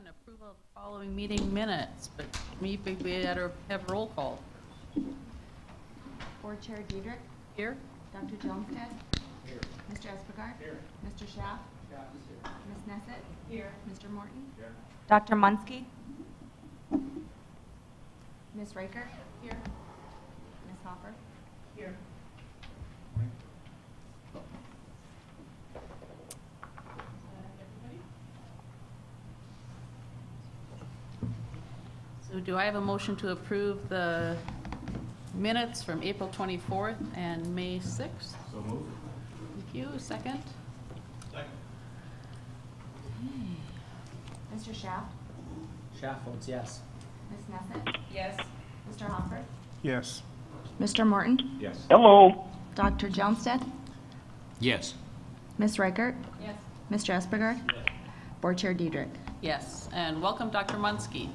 approval of the following meeting minutes, but maybe we better have roll call. Board Chair Diedrich. Here. Dr. Johnstead. Here. Mr. Espegar. Here. Mr. Schaaf. Schaaf is here. Ms. Neset. Here. Mr. Morton. Here. Dr. Munsky. Ms. Riker. Here. Ms. Hopper. Here. So do I have a motion to approve the minutes from April 24th and May 6th? So moved. Thank you. Second? Second. Mr. Schaaf. Schaaf votes yes. Ms. Neset. Yes. Mr. Hopper. Yes. Mr. Morton. Yes. Hello. Dr. Johnstead. Yes. Ms. Riker. Yes. Mr. Espegar. Yes. Board Chair Diedrich. Yes. And welcome, Dr. Munsky.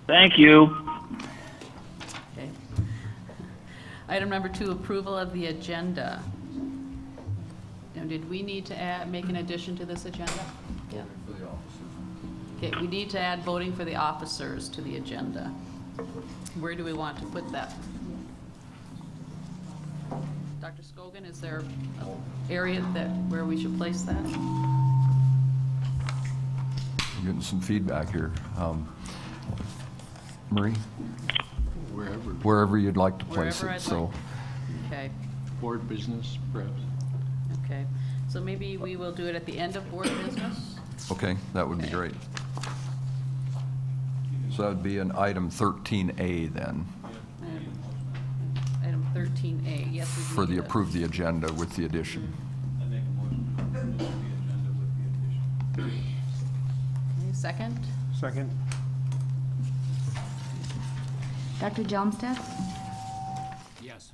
Thank you. Okay. Item number 2, approval of the agenda. Now, did we need to make an addition to this agenda? Yeah. For the officers. Okay, we need to add voting for the officers to the agenda. Where do we want to put that? Dr. Scogan, is there an area where we should place that? I'm getting some feedback here. Marie? Wherever you'd like to place Wherever it. I'd So, like. Okay, Board business, perhaps. okay. So maybe we will do it at the end of board business? okay, that would be Okay. great. So that would be an item 13A then, Item 13A, yes. we for need the to- approve the agenda with the addition. I make a motion to approve the agenda with the addition. Okay, second? Second. Dr. Johnstead. Yes.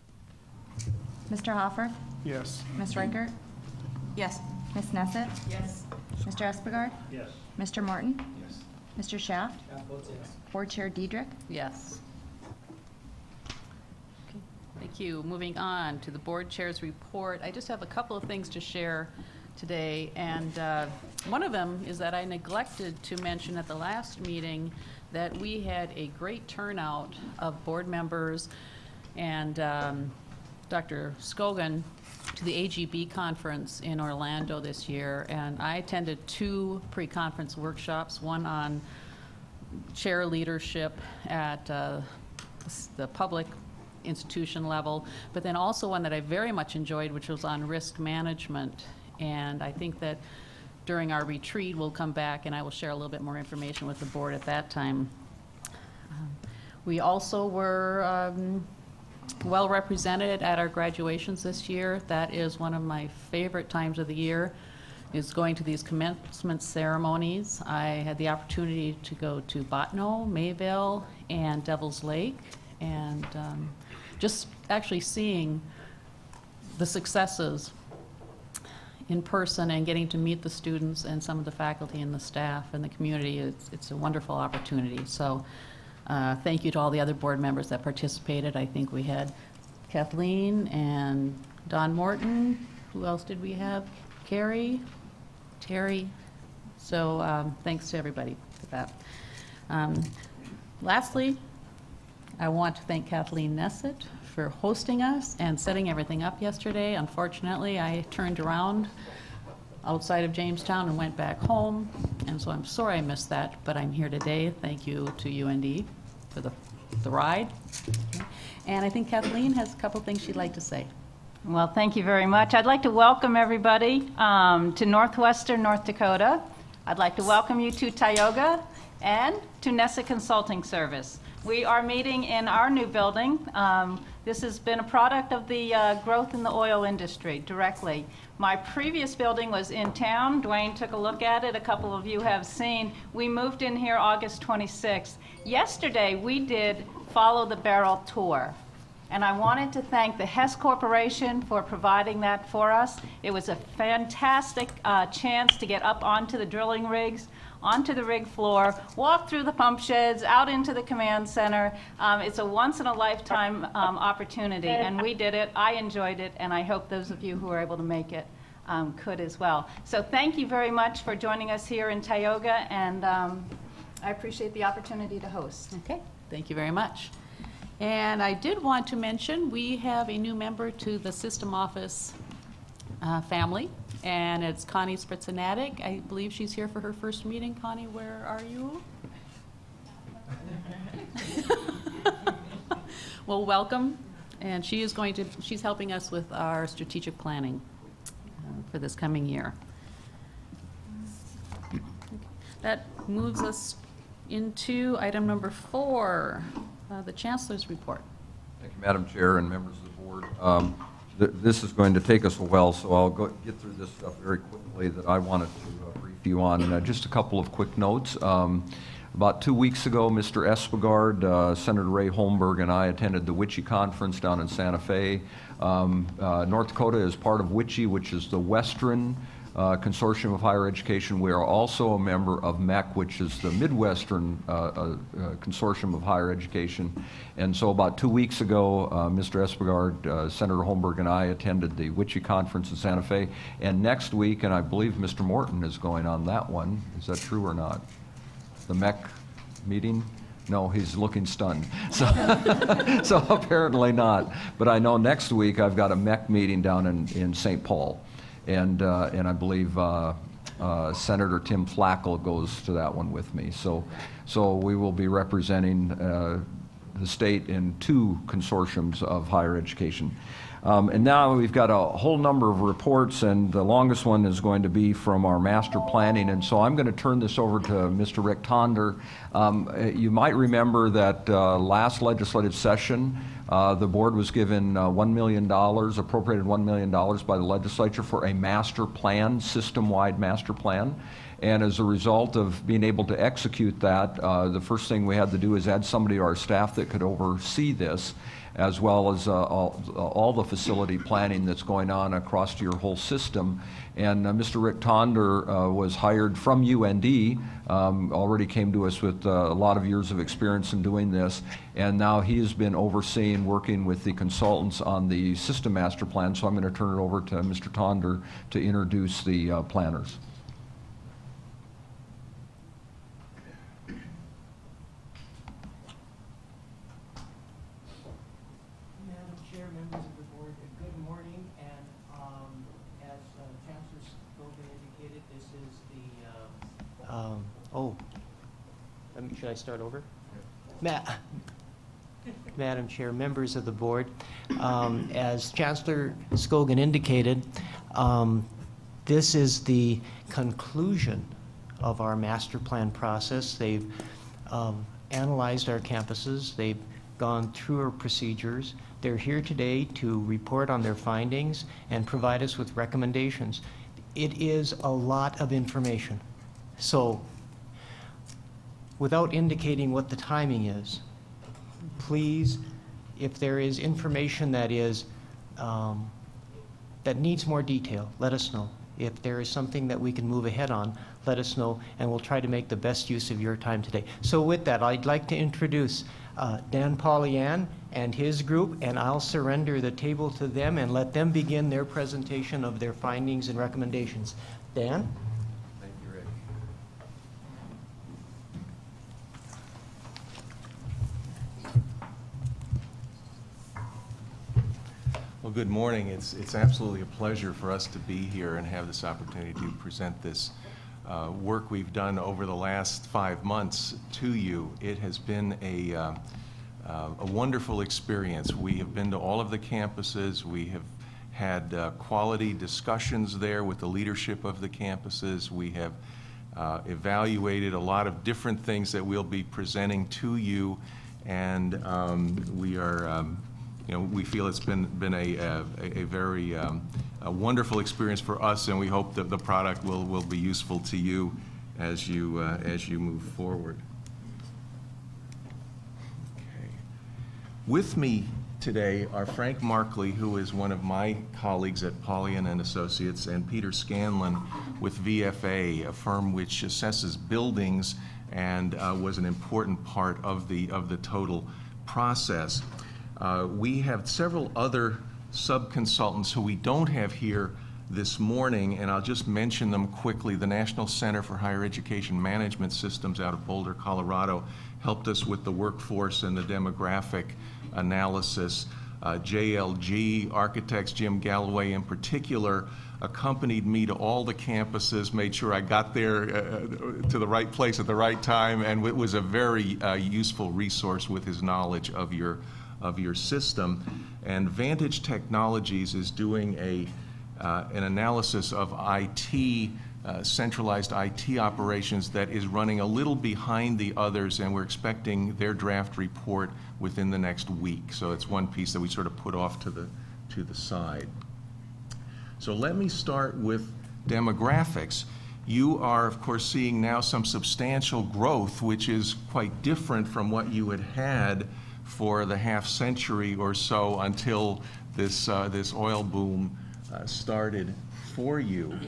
Mr. Hopper. Yes. Ms. Riker. Yes. Ms. Neset. Yes. Mr. Espegar. Yes. Mr. Morton. Yes. Mr. Schaaf. Schaaf votes yes. Board Chair Diedrich. Yes. Okay, thank you. Moving on to the board chair's report. I just have a couple of things to share today, and one of them is that I neglected to mention at the last meeting that we had a great turnout of board members and Dr. Scogan to the AGB conference in Orlando this year, and I attended 2 pre-conference workshops, one on chair leadership at the public institution level, but then also one that I very much enjoyed, which was on risk management. And I think that during our retreat, we'll come back and I will share a little bit more information with the board at that time. We also were well represented at our graduations this year. That is one of my favorite times of the year, is going to these commencement ceremonies. I had the opportunity to go to Botno, Mayville, and Devil's Lake, and just actually seeing the successes in person and getting to meet the students and some of the faculty and the staff and the community. It's a wonderful opportunity. So thank you to all the other board members that participated. I think we had Kathleen and Don Morton. Who else did we have? Carrie, Terry. So thanks to everybody for that. Lastly, I want to thank Kathleen Neset for hosting us and setting everything up yesterday. Unfortunately, I turned around outside of Jamestown and went back home, and so I'm sorry I missed that, but I'm here today. Thank you to UND for the ride. Okay. And I think Kathleen has a couple things she'd like to say. Well, thank you very much. I'd like to welcome everybody to Northwestern North Dakota. I'd like to welcome you to Tioga and to Neset Consulting Service. We are meeting in our new building. This has been a product of the growth in the oil industry directly. My previous building was in town. Dwayne took a look at it. A couple of you have seen. We moved in here August 26th. Yesterday, we did Follow the Barrel tour. And I wanted to thank the Hess Corporation for providing that for us. It was a fantastic chance to get up onto the drilling rigs, onto the rig floor, walk through the pump sheds, out into the command center. It's a once-in-a-lifetime opportunity, and we did it. I enjoyed it, and I hope those of you who were able to make it could as well. So thank you very much for joining us here in Tioga, and I appreciate the opportunity to host. Okay, thank you very much. And I did want to mention, we have a new member to the System Office family, and it's Connie Spritzanatic. I believe she's here for her first meeting. Connie, where are you? Well, welcome. And she is she's helping us with our strategic planning for this coming year. That moves us into item number 4, the Chancellor's report. Thank you, Madam Chair and members of the board. This is going to take us a while, so I'll get through this stuff very quickly that I wanted to brief you on. Just a couple of quick notes. About 2 weeks ago, Mr. Espegard, Senator Ray Holmberg, and I attended the WICHE conference down in Santa Fe. North Dakota is part of WICHE, which is the Western Consortium of Higher Education. We are also a member of MEC, which is the Midwestern Consortium of Higher Education. And so about 2 weeks ago, Mr. Espegard, Senator Holmberg, and I attended the WICHE conference in Santa Fe. And next week, and I believe Mr. Morton is going on that one. Is that true or not? The MEC meeting? No, he's looking stunned. So, so apparently not. But I know next week I've got a MEC meeting down in St. Paul. And I believe Senator Tim Flackel goes to that one with me. So we will be representing the state in 2 consortiums of higher education. And now we've got a whole number of reports, and the longest one is going to be from our master planning. And so I'm going to turn this over to Mr. Rick Tonder. You might remember that last legislative session, the board was given $1 million, appropriated $1 million by the legislature for a master plan, system-wide master plan. And as a result of being able to execute that, the first thing we had to do is add somebody to our staff that could oversee this, as well as all the facility planning that's going on across your whole system. And Mr. Rick Tonder was hired from UND, already came to us with a lot of years of experience in doing this, and now he has been overseeing, working with the consultants on the system master plan. So I'm going to turn it over to Mr. Tonder to introduce the planners. Should I start over? Madam Chair, members of the board, as Chancellor Scogan indicated, this is the conclusion of our master plan process. They've analyzed our campuses. They've gone through our procedures. They're here today to report on their findings and provide us with recommendations. It is a lot of information. So, without indicating what the timing is, please, if there is information that is that needs more detail, let us know. If there is something that we can move ahead on, let us know, and we'll try to make the best use of your time today. So with that, I'd like to introduce Dan Pollyann and his group, and I'll surrender the table to them and let them begin their presentation of their findings and recommendations. Dan? Well, good morning. It's absolutely a pleasure for us to be here and have this opportunity to present this work we've done over the last 5 months to you. It has been a wonderful experience. We have been to all of the campuses. We have had quality discussions there with the leadership of the campuses. We have evaluated a lot of different things that we'll be presenting to you, and we are we feel it's been a very wonderful experience for us, and we hope that the product will be useful to you as you move forward. Okay. With me today are Frank Markley, who is one of my colleagues at Pollyann and Associates, and Peter Scanlon with VFA, a firm which assesses buildings and was an important part of the total process. We have several other sub-consultants who we don't have here this morning, and I'll just mention them quickly. The National Center for Higher Education Management Systems out of Boulder, Colorado, helped us with the workforce and the demographic analysis. JLG Architects, Jim Galloway in particular, accompanied me to all the campuses, made sure I got there to the right place at the right time, and it was a very useful resource with his knowledge of your system. And Vantage Technologies is doing an analysis of IT, centralized IT operations that is running a little behind the others, and we're expecting their draft report within the next week. So it's one piece that we sort of put off to the side. So let me start with demographics. You are, of course, seeing now some substantial growth, which is quite different from what you had had for the half century or so until this oil boom started for you.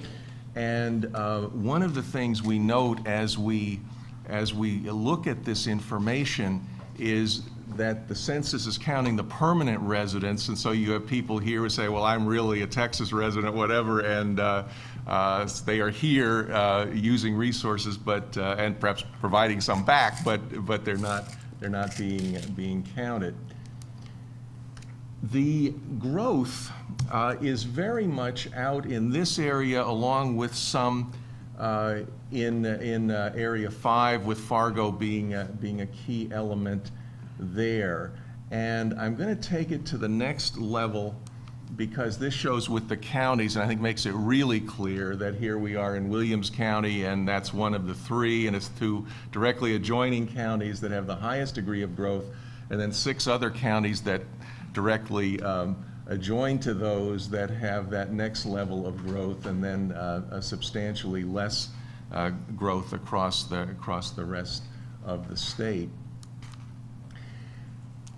And one of the things we note as we look at this information is that the census is counting the permanent residents, and so you have people here who say, well, I'm really a Texas resident, whatever, and they are here using resources, but and perhaps providing some back, but they're not being counted. The growth is very much out in this area, along with some in Area 5, with Fargo being a key element there. And I'm going to take it to the next level because this shows with the counties, and I think makes it really clear that here we are in Williams County, and that's one of the three, and it's two directly adjoining counties that have the highest degree of growth, and then 6 other counties that directly adjoin to those that have that next level of growth, and then a substantially less growth across the rest of the state.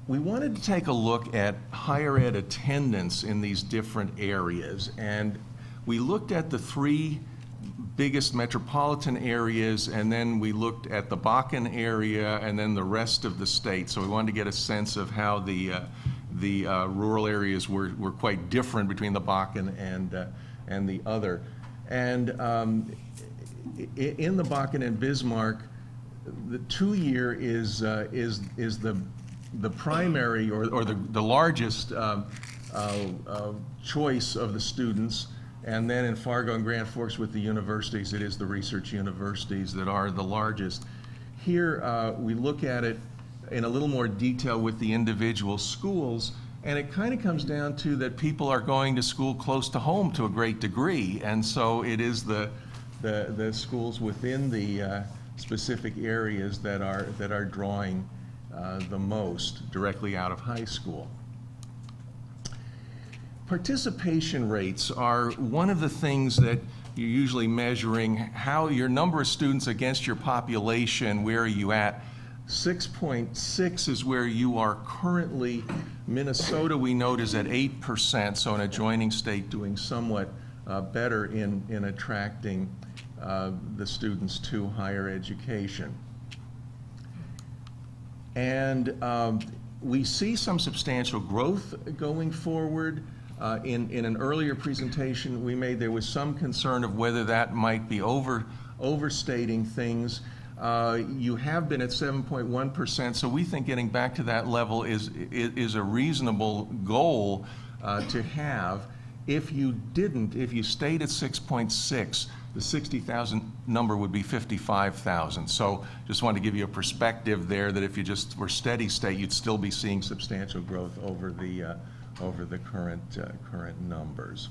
We wanted to take a look at higher ed attendance in these different areas, and we looked at the 3 biggest metropolitan areas, and then we looked at the Bakken area, and then the rest of the state. So we wanted to get a sense of how the rural areas were quite different between the Bakken and the other. And in the Bakken and Bismarck, the 2-year is the primary or the largest choice of the students, and then in Fargo and Grand Forks with the universities, it is the research universities that are the largest. Here we look at it in a little more detail with the individual schools, and it kind of comes down to that people are going to school close to home to a great degree, and so it is the schools within the specific areas that are drawing the most directly out of high school. Participation rates are one of the things that you're usually measuring, how your number of students against your population, where are you at? 6.6 is where you are currently. Minnesota, we note, is at 8%, so an adjoining state doing somewhat better in attracting the students to higher education. And we see some substantial growth going forward. In an earlier presentation we made, there was some concern of whether that might be overstating things. You have been at 7.1%, so we think getting back to that level is a reasonable goal to have. If you stayed at 6.6, the 60,000 number would be 55,000. So just wanted to give you a perspective there that if you just were steady state, you'd still be seeing substantial growth over the current numbers.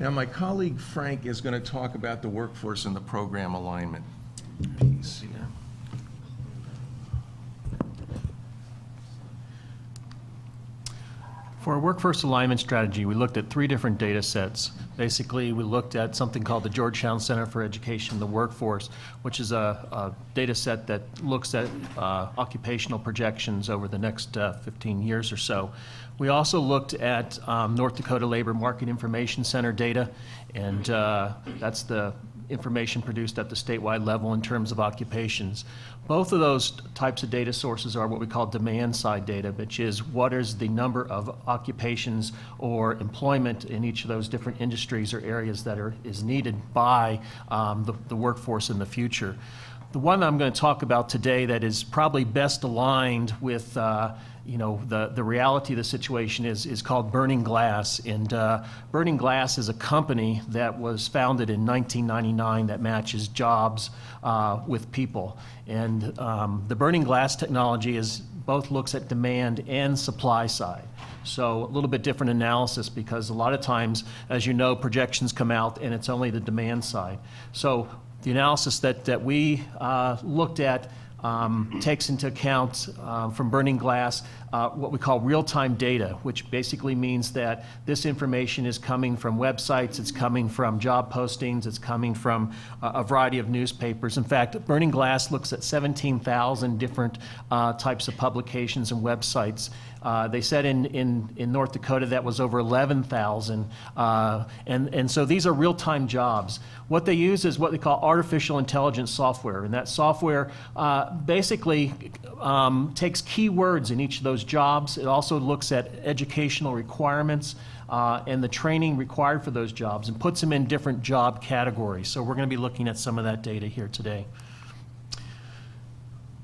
Now my colleague Frank is going to talk about the workforce and the program alignment piece here. For our workforce alignment strategy, we looked at 3 different data sets. Basically, we looked at something called the Georgetown Center for Education, the Workforce, which is a data set that looks at occupational projections over the next 15 years or so. We also looked at North Dakota Labor Market Information Center data, and that's the information produced at the statewide level in terms of occupations. Both of those types of data sources are what we call demand-side data, which is what is the number of occupations or employment in each of those different industries or areas that is needed by the workforce in the future. The one I'm going to talk about today that is probably best aligned with the reality of the situation is called Burning Glass. And Burning Glass is a company that was founded in 1999 that matches jobs with people. And the Burning Glass technology both looks at demand and supply side. So a little bit different analysis because a lot of times, as you know, projections come out and it's only the demand side. So the analysis that we looked at takes into account from Burning Glass what we call real-time data, which basically means that this information is coming from websites, it's coming from job postings, it's coming from a variety of newspapers. In fact, Burning Glass looks at 17,000 different types of publications and websites. They said in North Dakota that was over 11,000. And so these are real-time jobs. What they use is what they call artificial intelligence software. And that software basically takes keywords in each of those jobs. It also looks at educational requirements and the training required for those jobs and puts them in different job categories. So we're going to be looking at some of that data here today.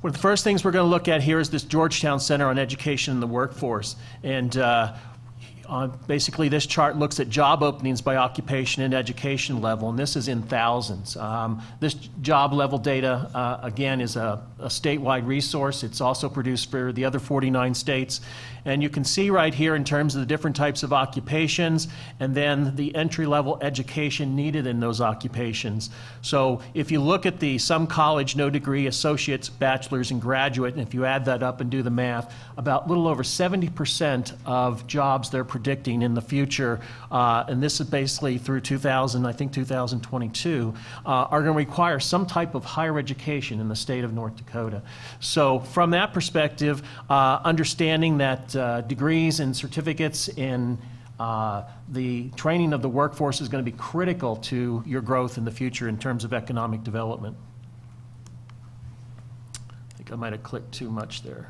One of the first things we're going to look at here is this Georgetown Center on Education and the Workforce. And basically this chart looks at job openings by occupation and education level, and this is in thousands. This job level data, again, is a statewide resource. It's also produced for the other 49 states. And you can see right here in terms of the different types of occupations and then the entry-level education needed in those occupations. So if you look at the some college, no degree, associates, bachelor's, and graduate, and if you add that up and do the math, about a little over 70% of jobs they're predicting in the future, and this is basically through 2022, are going to require some type of higher education in the state of North Dakota. So from that perspective, understanding that degrees and certificates in the training of the workforce is going to be critical to your growth in the future in terms of economic development. I think I might have clicked too much there.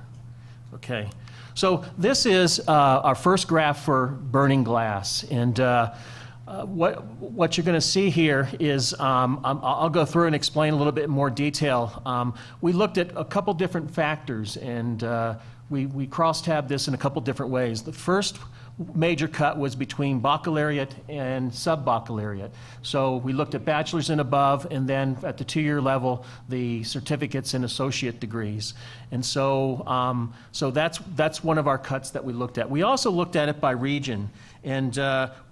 Okay, so this is our first graph for Burning Glass, and what you're going to see here is, I'll go through and explain a little bit more detail. We looked at a couple different factors, and we cross-tabbed this in a couple different ways. The first major cut was between baccalaureate and sub-baccalaureate. So we looked at bachelor's and above, and then at the 2-year level, the certificates and associate degrees. And so, so that's one of our cuts that we looked at. We also looked at it by region. And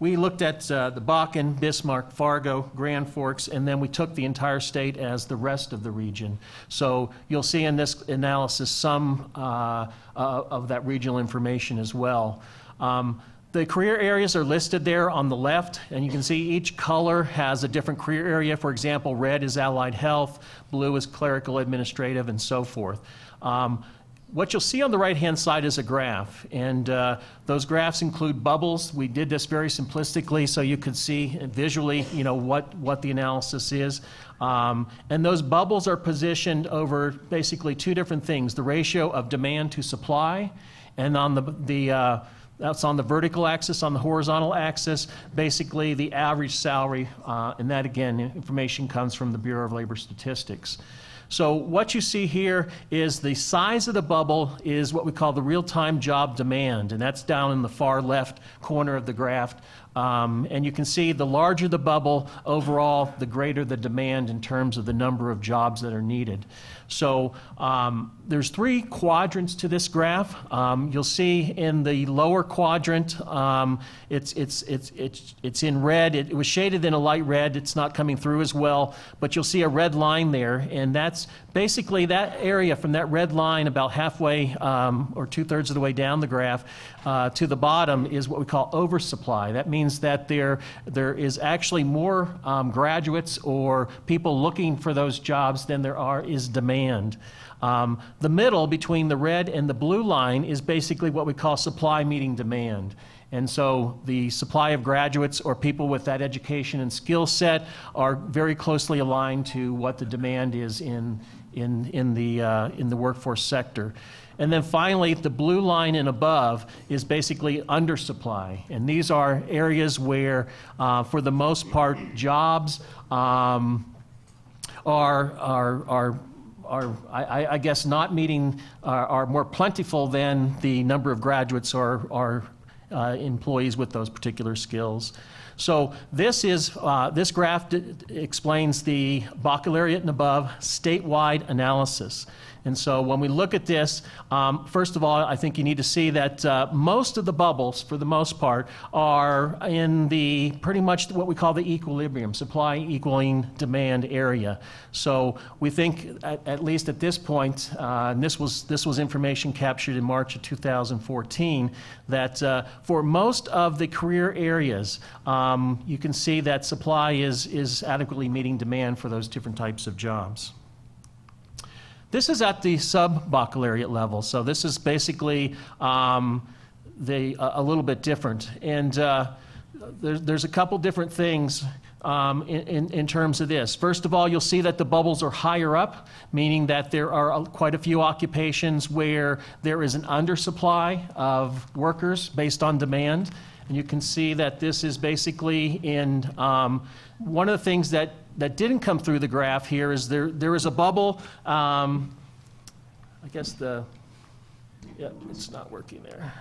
we looked at the Bakken, Bismarck, Fargo, Grand Forks, and then we took the entire state as the rest of the region. So you'll see in this analysis some of that regional information as well. The career areas are listed there on the left, and you can see each color has a different career area. For example, red is allied health, blue is clerical administrative, and so forth. What you'll see on the right-hand side is a graph, and those graphs include bubbles. We did this very simplistically so you could see visually, what the analysis is. And those bubbles are positioned over basically two different things: the ratio of demand to supply, and on that's on the vertical axis. On the horizontal axis, basically the average salary, and that again, information comes from the Bureau of Labor Statistics. So what you see here is the size of the bubble is what we call the real-time job demand, and that's down in the far left corner of the graph. And you can see the larger the bubble overall, the greater the demand in terms of the number of jobs that are needed. So there's 3 quadrants to this graph. You'll see in the lower quadrant, it's in red. It was shaded in a light red. It's not coming through as well, but you'll see a red line there, and that's basically that area from that red line about halfway or 2/3 of the way down the graph to the bottom is what we call oversupply. That means that there is actually more graduates or people looking for those jobs than there is demand. The middle between the red and the blue line is basically what we call supply meeting demand. And so the supply of graduates or people with that education and skill set are very closely aligned to what the demand is in the workforce sector. And then finally, the blue line and above is basically undersupply. And these are areas where, for the most part, jobs are I guess not meeting, are more plentiful than the number of graduates or employees with those particular skills. So this graph explains the baccalaureate and above statewide analysis. And so when we look at this, first of all, I think you need to see that most of the bubbles, for the most part, are in the pretty much what we call the equilibrium, supply equaling demand area. So we think, at least at this point, and this was information captured in March of 2014, that for most of the career areas, you can see that supply is adequately meeting demand for those different types of jobs. This is at the sub-baccalaureate level, so this is basically a little bit different. And there's a couple different things in terms of this. First of all, you'll see that the bubbles are higher up, meaning that there are quite a few occupations where there is an undersupply of workers based on demand. And you can see that this is basically in one of the things that didn't come through the graph here is there is a bubble. I guess it's not working there.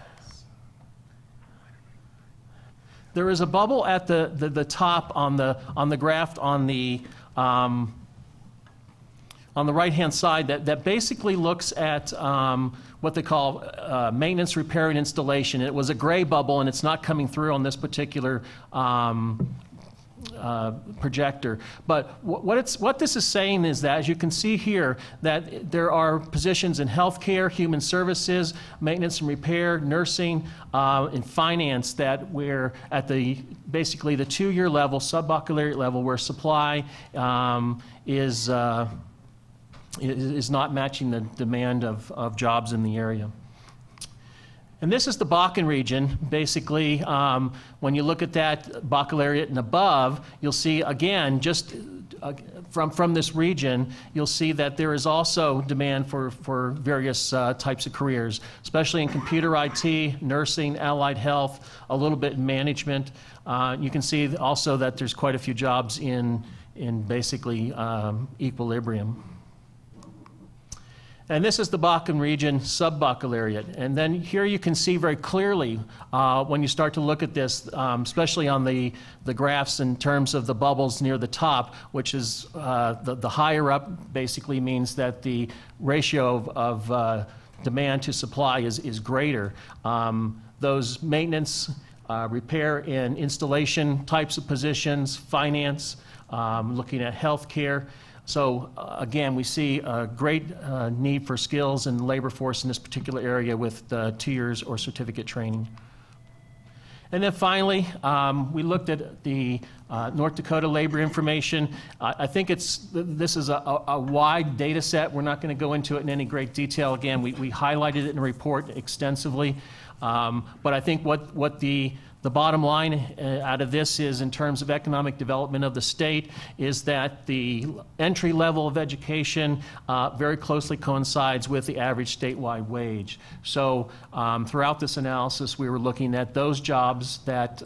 There is a bubble at the top on the graph on the right-hand side that basically looks at what they call maintenance, repair, and installation. It was a gray bubble, and it's not coming through on this particular projector. But what this is saying is that, as you can see here, that there are positions in healthcare, human services, maintenance and repair, nursing, and finance that we're at basically the 2-year level, sub-baccalaureate level, where supply is not matching the demand of jobs in the area. And this is the Bakken region. Basically, when you look at that baccalaureate and above, you'll see, again, just from this region, you'll see that there is also demand for various types of careers, especially in computer IT, nursing, allied health, a little bit in management. You can see also that there's quite a few jobs in basically equilibrium. And this is the Bakken region sub-baccalaureate. And then here you can see very clearly when you start to look at this, especially on the graphs in terms of the bubbles near the top, which is the higher up basically means that the ratio of demand to supply is greater. Those maintenance, repair, and installation types of positions, finance, looking at healthcare. So again, we see a great need for skills and labor force in this particular area with 2 years or certificate training. And then finally, we looked at the North Dakota labor information. I think this is a wide data set. We're not going to go into it in any great detail. Again, we highlighted it in the report extensively. But I think what the bottom line out of this is, in terms of economic development of the state, is that the entry level of education very closely coincides with the average statewide wage. So throughout this analysis, we were looking at those jobs that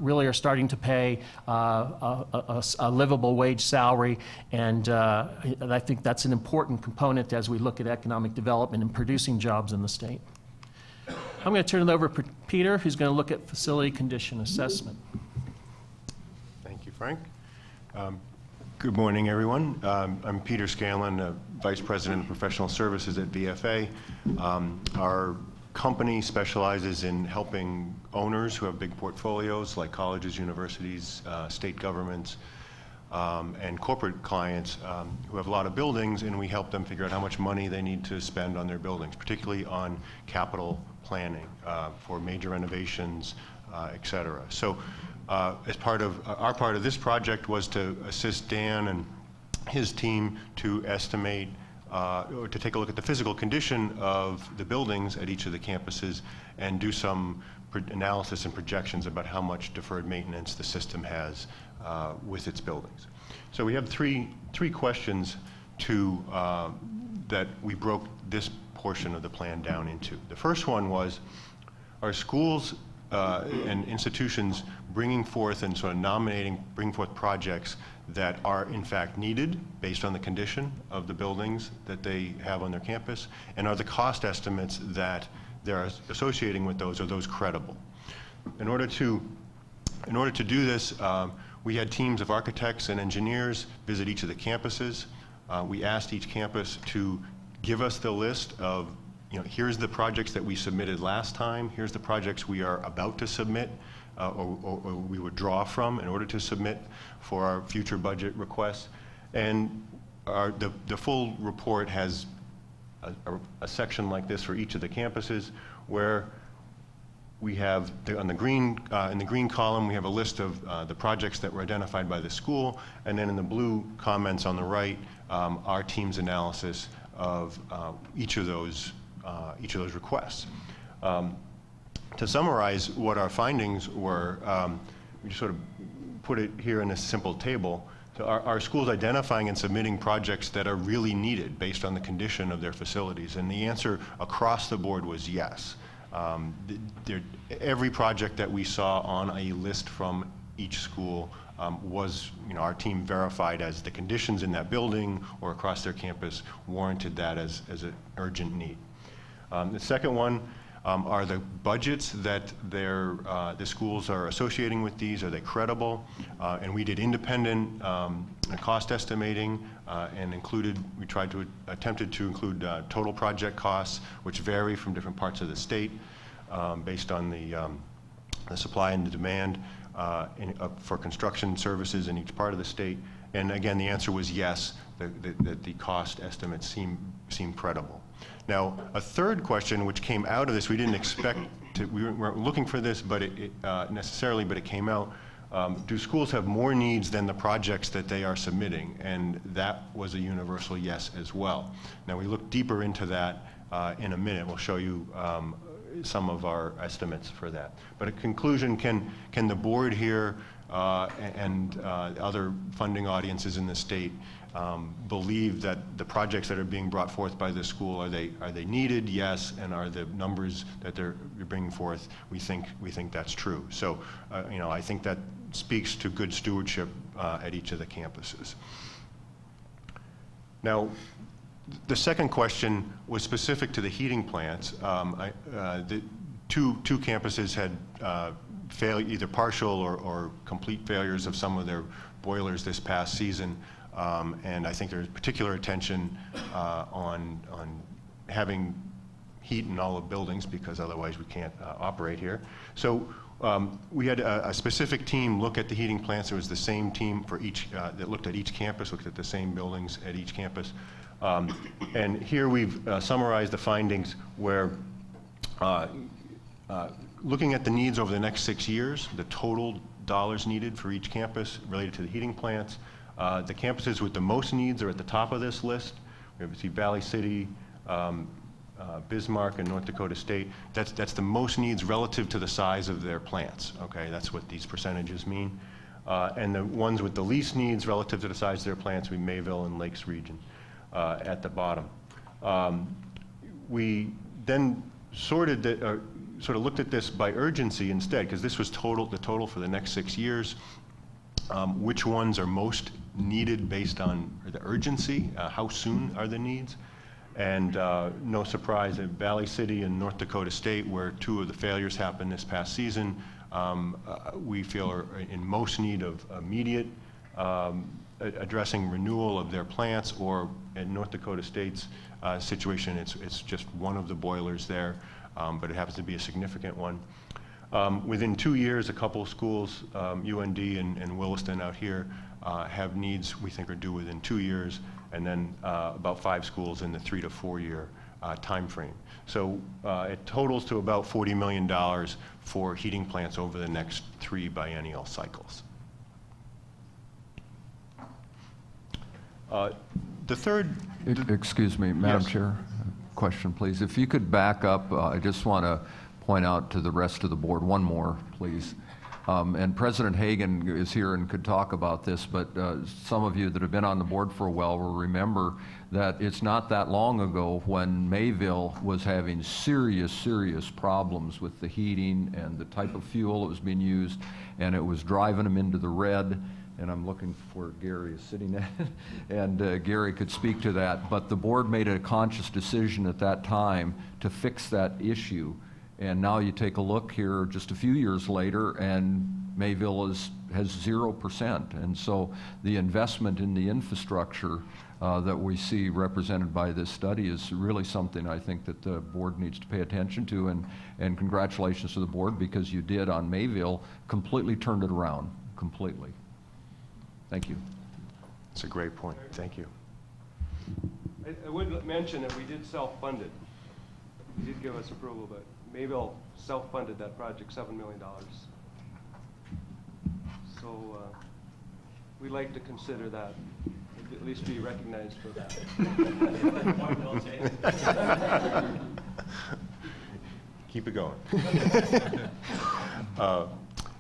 really are starting to pay a livable wage salary, and I think that's an important component as we look at economic development and producing jobs in the state. I'm going to turn it over to Peter, who's going to look at facility condition assessment. Thank you, Frank. Good morning, everyone. I'm Peter Scanlon, Vice President of Professional Services at VFA. Our company specializes in helping owners who have big portfolios, like colleges, universities, state governments, and corporate clients who have a lot of buildings, and we help them figure out how much money they need to spend on their buildings, particularly on capital planning for major renovations, et cetera. So as part of our part of this project was to assist Dan and his team to estimate or to take a look at the physical condition of the buildings at each of the campuses and do some analysis and projections about how much deferred maintenance the system has with its buildings. So we have three questions that we broke this portion of the plan down into. The first one was, are schools and institutions bringing forth and sort of bringing forth projects that are in fact needed based on the condition of the buildings that they have on their campus, and are the cost estimates that they're associating with those, are those credible? In order to do this, we had teams of architects and engineers visit each of the campuses. We asked each campus to give us the list of, here's the projects that we submitted last time, here's the projects we are about to submit, or we would draw from in order to submit for our future budget requests. And the full report has a section like this for each of the campuses, where we have, in the green column, we have a list of the projects that were identified by the school, and then in the blue comments on the right, our team's analysis of each of those requests. To summarize what our findings were, we just sort of put it here in a simple table. So our schools identifying and submitting projects that are really needed based on the condition of their facilities, and the answer across the board was yes. Every project that we saw on a list from each school was, our team verified as the conditions in that building or across their campus warranted that as an urgent need. The second one are the budgets that the schools are associating with these. Are they credible? And we did independent cost estimating and attempted to include total project costs, which vary from different parts of the state based on the supply and the demand for construction services in each part of the state. And again, the answer was yes, that the cost estimates seem credible. Now, a third question which came out of this, we didn't expect to, we weren't looking for this, but necessarily, but it came out. Do schools have more needs than the projects that they are submitting? And that was a universal yes as well. Now, we look deeper into that in a minute. We'll show you some of our estimates for that. But a conclusion, can the board here and other funding audiences in the state believe that the projects that are being brought forth by this school, are they needed? Yes. And are the numbers that they're bringing forth, we think that's true. So I think that speaks to good stewardship at each of the campuses. Now, the second question was specific to the heating plants. The two campuses had either partial or complete failures of some of their boilers this past season. And I think there's particular attention on having heat in all the buildings, because otherwise we can't operate here. So we had a specific team look at the heating plants. It was the same team for each that looked at each campus, looked at the same buildings at each campus. And here we've summarized the findings where looking at the needs over the next 6 years, the total dollars needed for each campus related to the heating plants. The campuses with the most needs are at the top of this list. We see Valley City, Bismarck, and North Dakota State. That's the most needs relative to the size of their plants. Okay, that's what these percentages mean. And the ones with the least needs relative to the size of their plants, we Mayville and Lakes region at the bottom. We then sort of looked at this by urgency instead, because this was the total for the next 6 years. Which ones are most needed based on the urgency? How soon are the needs? And no surprise that Valley City and North Dakota State, where two of the failures happened this past season, we feel are in most need of immediate addressing renewal of their plants, or in North Dakota State's situation, it's just one of the boilers there, but it happens to be a significant one. Within 2 years, a couple of schools, UND and Williston out here, have needs we think are due within 2 years, and then about 5 schools in the 3 to 4 year time frame. So it totals to about $40 million for heating plants over the next 3 biennial cycles. The third... Excuse me, Madam Yes. Chair, question please. If you could back up, I just want to point out to the rest of the board, one more, please. And President Hagan is here and could talk about this, but some of you that have been on the board for a while will remember that it's not that long ago when Mayville was having serious, serious problems with the heating and the type of fuel that was being used, and it was driving them into the red. And I'm looking for Gary is sitting there, and Gary could speak to that. But the board made a conscious decision at that time to fix that issue. And now you take a look here just a few years later, and Mayville has 0%. And so the investment in the infrastructure that we see represented by this study is really something I think that the board needs to pay attention to. And congratulations to the board, because you did on Mayville completely turned it around, completely. Thank you. That's a great point. Thank you. I would mention that we did self-fund it. We did give us approval, but Mayville self-funded that project, $7 million. So we'd like to consider that, at least be recognized for that. Keep it going.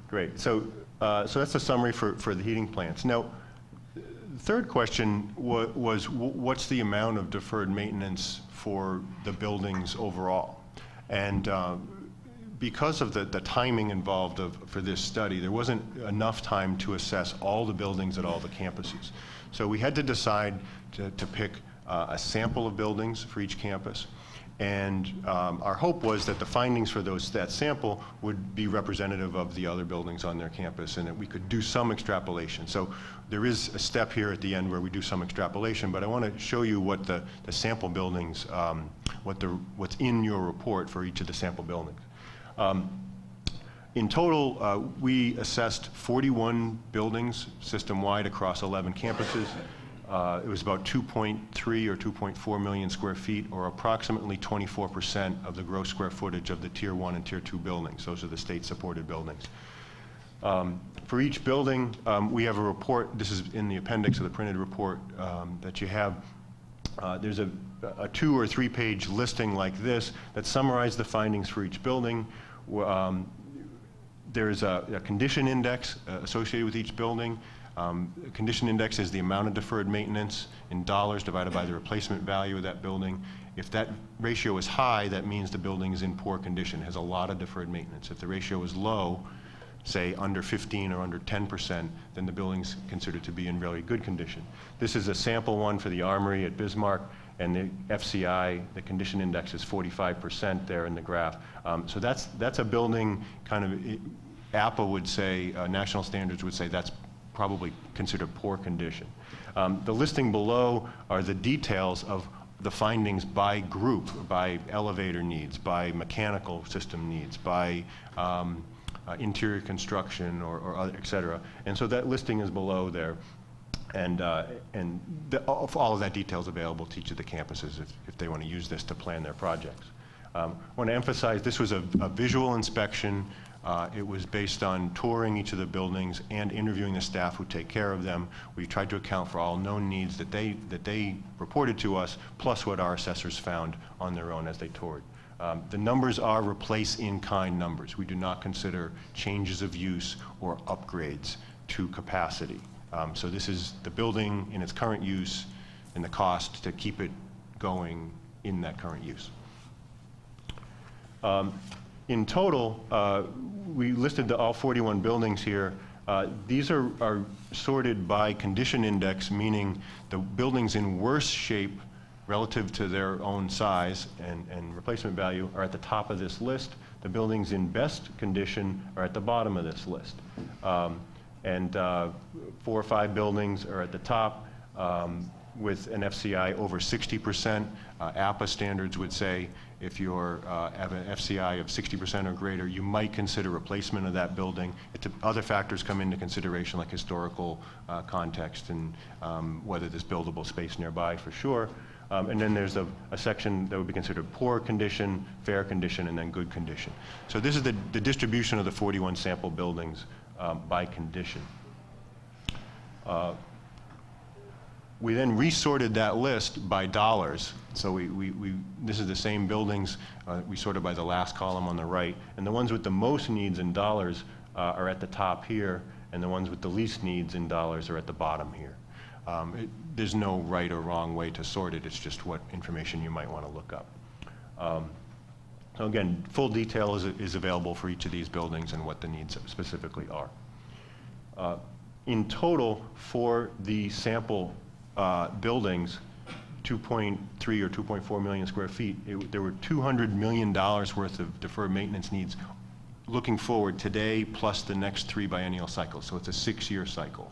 Great. So that's a summary for the heating plants. Now, the third question was what's the amount of deferred maintenance for the buildings overall? And because of the timing involved for this study, there wasn't enough time to assess all the buildings at all the campuses. So we had to decide to pick a sample of buildings for each campus. And our hope was that the findings for that sample would be representative of the other buildings on their campus, and that we could do some extrapolation. So there is a step here at the end where we do some extrapolation, but I want to show you what the sample buildings, what's in your report for each of the sample buildings. In total, we assessed 41 buildings system-wide across 11 campuses. It was about 2.3 or 2.4 million square feet, or approximately 24% of the gross square footage of the Tier 1 and Tier 2 buildings. Those are the state-supported buildings. For each building, we have a report. This is in the appendix of the printed report that you have. There's a 2 or 3 page listing like this that summarizes the findings for each building. There's a condition index associated with each building. Condition index is the amount of deferred maintenance in dollars divided by the replacement value of that building. If that ratio is high, that means the building is in poor condition, has a lot of deferred maintenance. If the ratio is low, say under 15 or under 10%, then the building's considered to be in really good condition. This is a sample one for the Armory at Bismarck, and the FCI, the condition index, is 45% there in the graph. So that's a building kind of, APA would say, national standards would say that's probably considered poor condition. The listing below are the details of the findings by group, by elevator needs, by mechanical system needs, by interior construction, or other, et cetera. And so that listing is below there. And all of that detail is available to each of the campuses if they want to use this to plan their projects. I want to emphasize this was a visual inspection. It was based on touring each of the buildings and interviewing the staff who take care of them. We tried to account for all known needs that they reported to us, plus what our assessors found on their own as they toured. The numbers are replace-in-kind numbers. We do not consider changes of use or upgrades to capacity. So this is the building in its current use and the cost to keep it going in that current use. In total, we listed all 41 buildings here. These are sorted by condition index, meaning the buildings in worse shape relative to their own size and replacement value are at the top of this list. The buildings in best condition are at the bottom of this list. 4 or 5 buildings are at the top with an FCI over 60%. APA standards would say if you have an FCI of 60% or greater, you might consider replacement of that building. Other factors come into consideration, like historical context and whether there's buildable space nearby, for sure. And then there's a section that would be considered poor condition, fair condition, and then good condition. So this is the distribution of the 41 sample buildings by condition. We then resorted that list by dollars. So this is the same buildings. We sorted by the last column on the right. And the ones with the most needs in dollars are at the top here, and the ones with the least needs in dollars are at the bottom here. There's no right or wrong way to sort it. It's just what information you might want to look up. So again, full detail is available for each of these buildings and what the needs specifically are. In total, for the sample buildings, 2.3 or 2.4 million square feet, there were $200 million worth of deferred maintenance needs looking forward today plus the next 3 biennial cycles. So it's a 6-year cycle.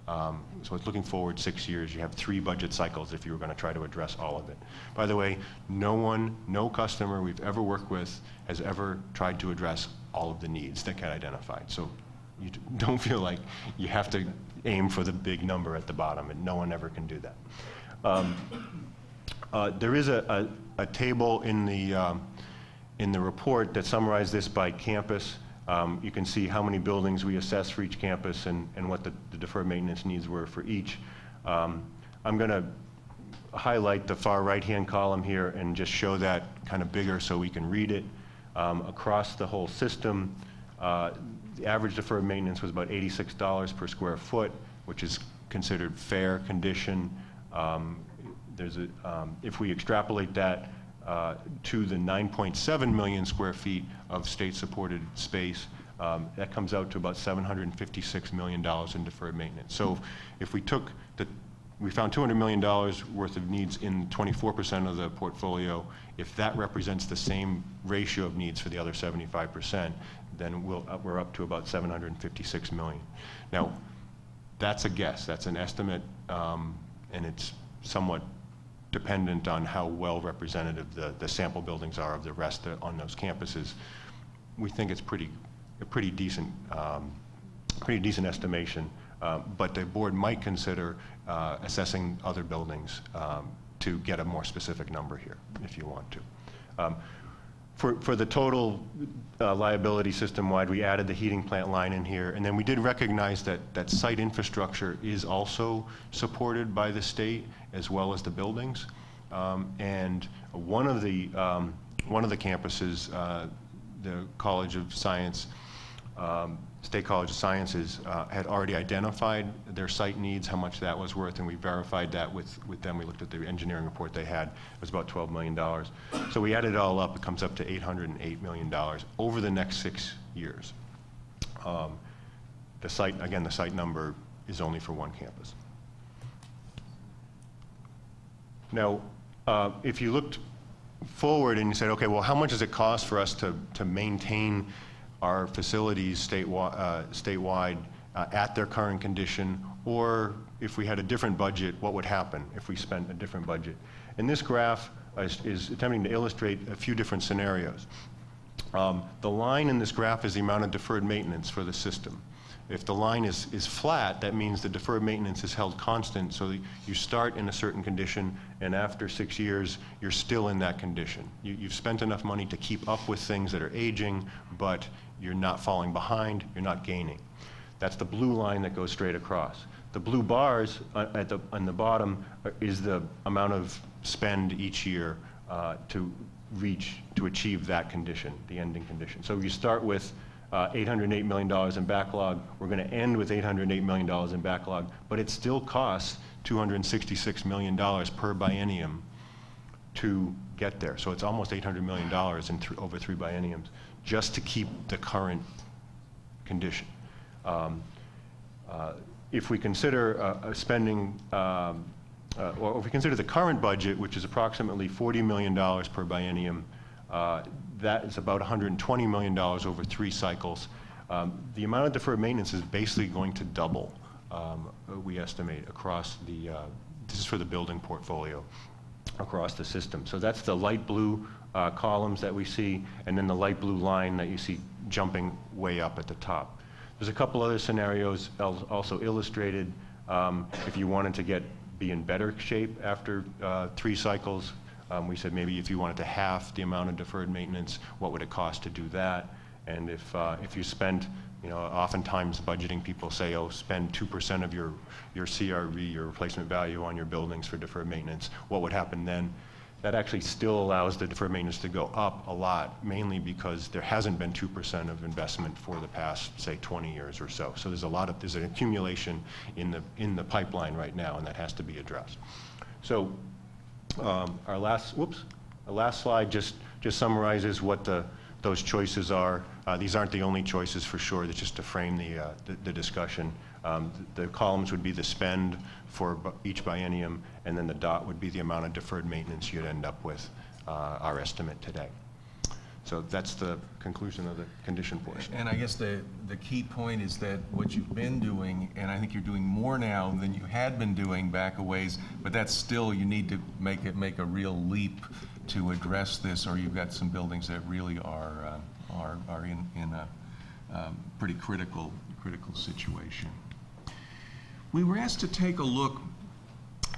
So it's looking forward 6 years. You have 3 budget cycles if you were going to try to address all of it. By the way, no customer we've ever worked with has ever tried to address all of the needs that get identified. So you don't feel like you have to aim for the big number at the bottom, and no one ever can do that. There is a table in the report that summarizes this by campus. You can see how many buildings we assessed for each campus and what the deferred maintenance needs were for each. I'm going to highlight the far right-hand column here and just show that kind of bigger so we can read it. Across the whole system, the average deferred maintenance was about $86 per square foot, which is considered fair condition. If we extrapolate that to the 9.7 million square feet of state-supported space, that comes out to about $756 million in deferred maintenance. So if we took we found $200 million worth of needs in 24% of the portfolio. If that represents the same ratio of needs for the other 75%, then we're up to about $756 million. Now, that's a guess. That's an estimate, and it's somewhat dependent on how well representative the sample buildings are of the rest on those campuses. We think it's a pretty decent estimation, but the board might consider assessing other buildings to get a more specific number here, if you want to. For the total liability system-wide, we added the heating plant line in here, and then we did recognize that site infrastructure is also supported by the state as well as the buildings. And one of the campuses, the College of Science, State College of Sciences, had already identified their site needs, how much that was worth, and we verified that with them. We looked at the engineering report they had. It was about $12 million. So we added it all up. It comes up to $808 million over the next 6 years. The site number is only for one campus. Now, if you looked forward and you said, okay, well, how much does it cost for us to maintain our facilities statewide at their current condition, or if we had a different budget, what would happen if we spent a different budget? And this graph is attempting to illustrate a few different scenarios. The line in this graph is the amount of deferred maintenance for the system. If the line is flat, that means the deferred maintenance is held constant, so you start in a certain condition, and after 6 years, you're still in that condition. You've spent enough money to keep up with things that are aging, but you're not falling behind, you're not gaining. That's the blue line that goes straight across. The blue bars on the bottom is the amount of spend each year to achieve that condition, the ending condition. So you start with $808 million in backlog. We're going to end with $808 million in backlog, but it still costs $266 million per biennium to get there. So it's almost $800 million over 3 bienniums just to keep the current condition. If we consider spending, or if we consider the current budget, which is approximately $40 million per biennium, that is about $120 million over 3 cycles. The amount of deferred maintenance is basically going to double, we estimate, across the, this is for the building portfolio, across the system. So that's the light blue columns that we see, and then the light blue line that you see jumping way up at the top. There's a couple other scenarios also illustrated. If you wanted to be in better shape after 3 cycles, we said maybe if you wanted to half the amount of deferred maintenance, what would it cost to do that? And if you spent You know, oftentimes budgeting people say, oh, spend 2% of your CRV, your replacement value on your buildings for deferred maintenance. What would happen then? That actually still allows the deferred maintenance to go up a lot, mainly because there hasn't been 2% of investment for the past, say, 20 years or so. So there's an accumulation in the pipeline right now, and that has to be addressed. So our last slide just summarizes what those choices are. These aren't the only choices for sure. That's just to frame the discussion. The columns would be the spend for each biennium, and then the dot would be the amount of deferred maintenance you'd end up with, our estimate today. So that's the conclusion of the condition portion. And I guess the key point is that what you've been doing, and I think you're doing more now than you had been doing back a ways, but that's still, you need to make a real leap to address this, or you've got some buildings that really are in a pretty critical situation. We were asked to take a look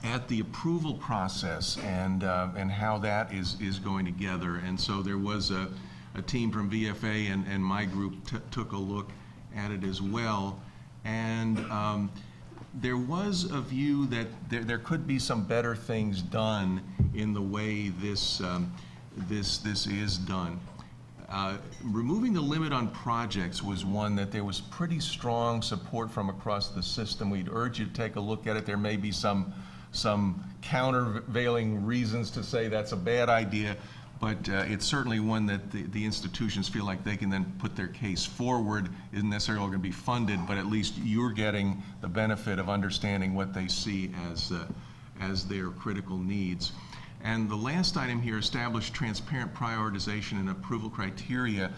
at the approval process and how that is going together. And so there was a team from VFA and my group took a look at it as well. And there was a view that there could be some better things done in the way this is done. Removing the limit on projects was one that there was pretty strong support from across the system. We'd urge you to take a look at it. There may be some countervailing reasons to say that's a bad idea, but it's certainly one that the institutions feel like they can then put their case forward. Isn't necessarily going to be funded, but at least you're getting the benefit of understanding what they see as their critical needs. And the last item here, established transparent prioritization and approval criteria.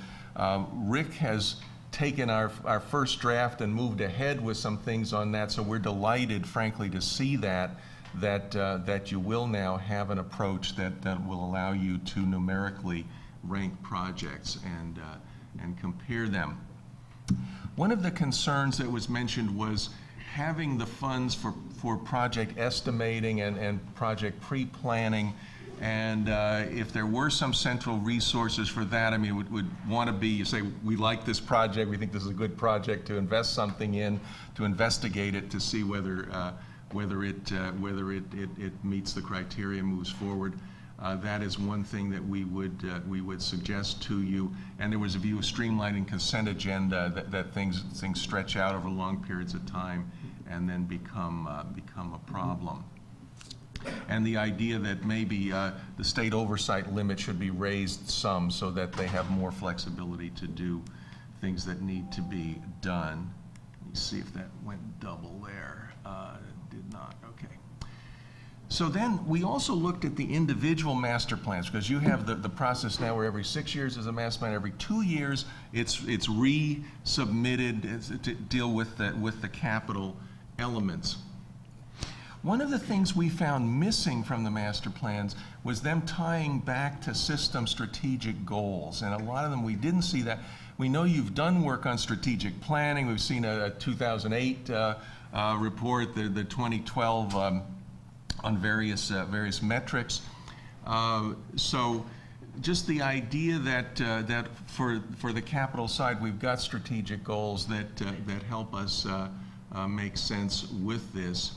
Rick has taken our first draft and moved ahead with some things on that, so we're delighted, frankly, to see that you will now have an approach that will allow you to numerically rank projects and compare them. One of the concerns that was mentioned was having the funds for project estimating and project pre-planning, and if there were some central resources for that, I mean, would want to be, you say, we like this project, we think this is a good project to invest something in, to investigate it, to see whether it meets the criteria, moves forward. That is one thing that we would suggest to you. And there was a view of streamlining consent agenda, that things stretch out over long periods of time and then become a problem. And the idea that maybe the state oversight limit should be raised some so that they have more flexibility to do things that need to be done. Let me see if that went double there. It did not. Okay. So then we also looked at the individual master plans, because you have the process now where every 6 years is a master plan, every 2 years it's resubmitted to deal with the capital elements. One of the things we found missing from the master plans was them tying back to system strategic goals, and a lot of them we didn't see that. We know you've done work on strategic planning. We've seen a 2008 report, the 2012 on various metrics. So just the idea that for the capital side, we've got strategic goals that help us make sense with this.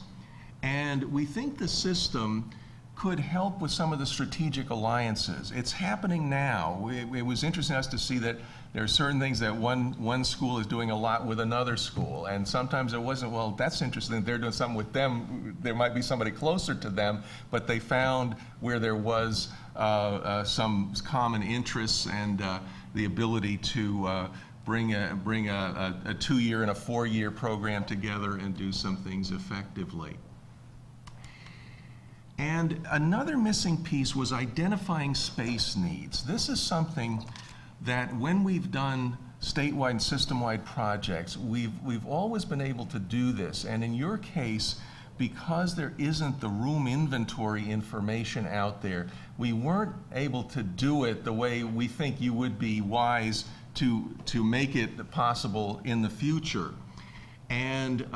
And we think the system could help with some of the strategic alliances. It's happening now. It was interesting to us to see that there are certain things that one school is doing a lot with another school, and sometimes it wasn't, well, that's interesting, they're doing something with them, there might be somebody closer to them, but they found where there was some common interests and the ability to bring a 2-year and a 4-year program together and do some things effectively. And another missing piece was identifying space needs. This is something that when we've done statewide and system-wide projects, we've always been able to do this. And in your case, because there isn't the room inventory information out there, we weren't able to do it the way we think you would be wise to make it possible in the future. And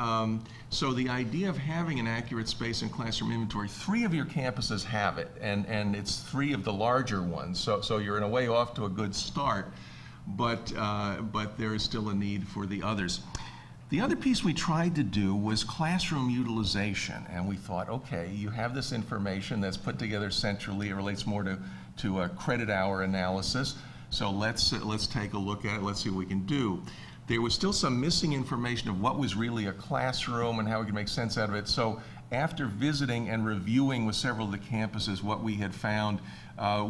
so the idea of having an accurate space and classroom inventory, 3 of your campuses have it, and it's 3 of the larger ones, so you're in a way off to a good start. but there is still a need for the others. The other piece we tried to do was classroom utilization, and we thought, okay, you have this information that's put together centrally. It relates more to a credit hour analysis. So let's take a look at it. Let's see what we can do. There was still some missing information of what was really a classroom and how we could make sense out of it. So after visiting and reviewing with several of the campuses what we had found,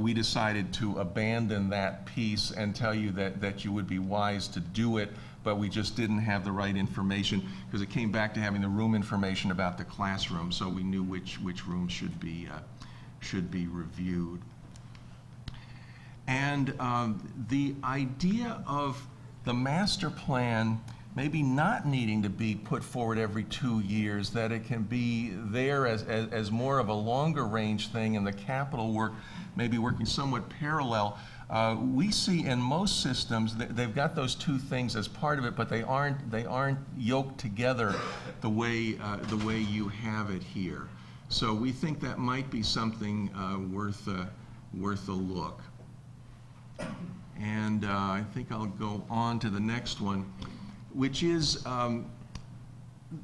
we decided to abandon that piece and tell you that you would be wise to do it, but we just didn't have the right information because it came back to having the room information about the classroom, so we knew which rooms should be reviewed. And the idea of the master plan maybe not needing to be put forward every 2 years, that it can be there as more of a longer range thing, and the capital work maybe working somewhat parallel. We see in most systems that they've got those two things as part of it, but they aren't yoked together the way you have it here. So we think that might be something worth a look. And I think I'll go on to the next one, which is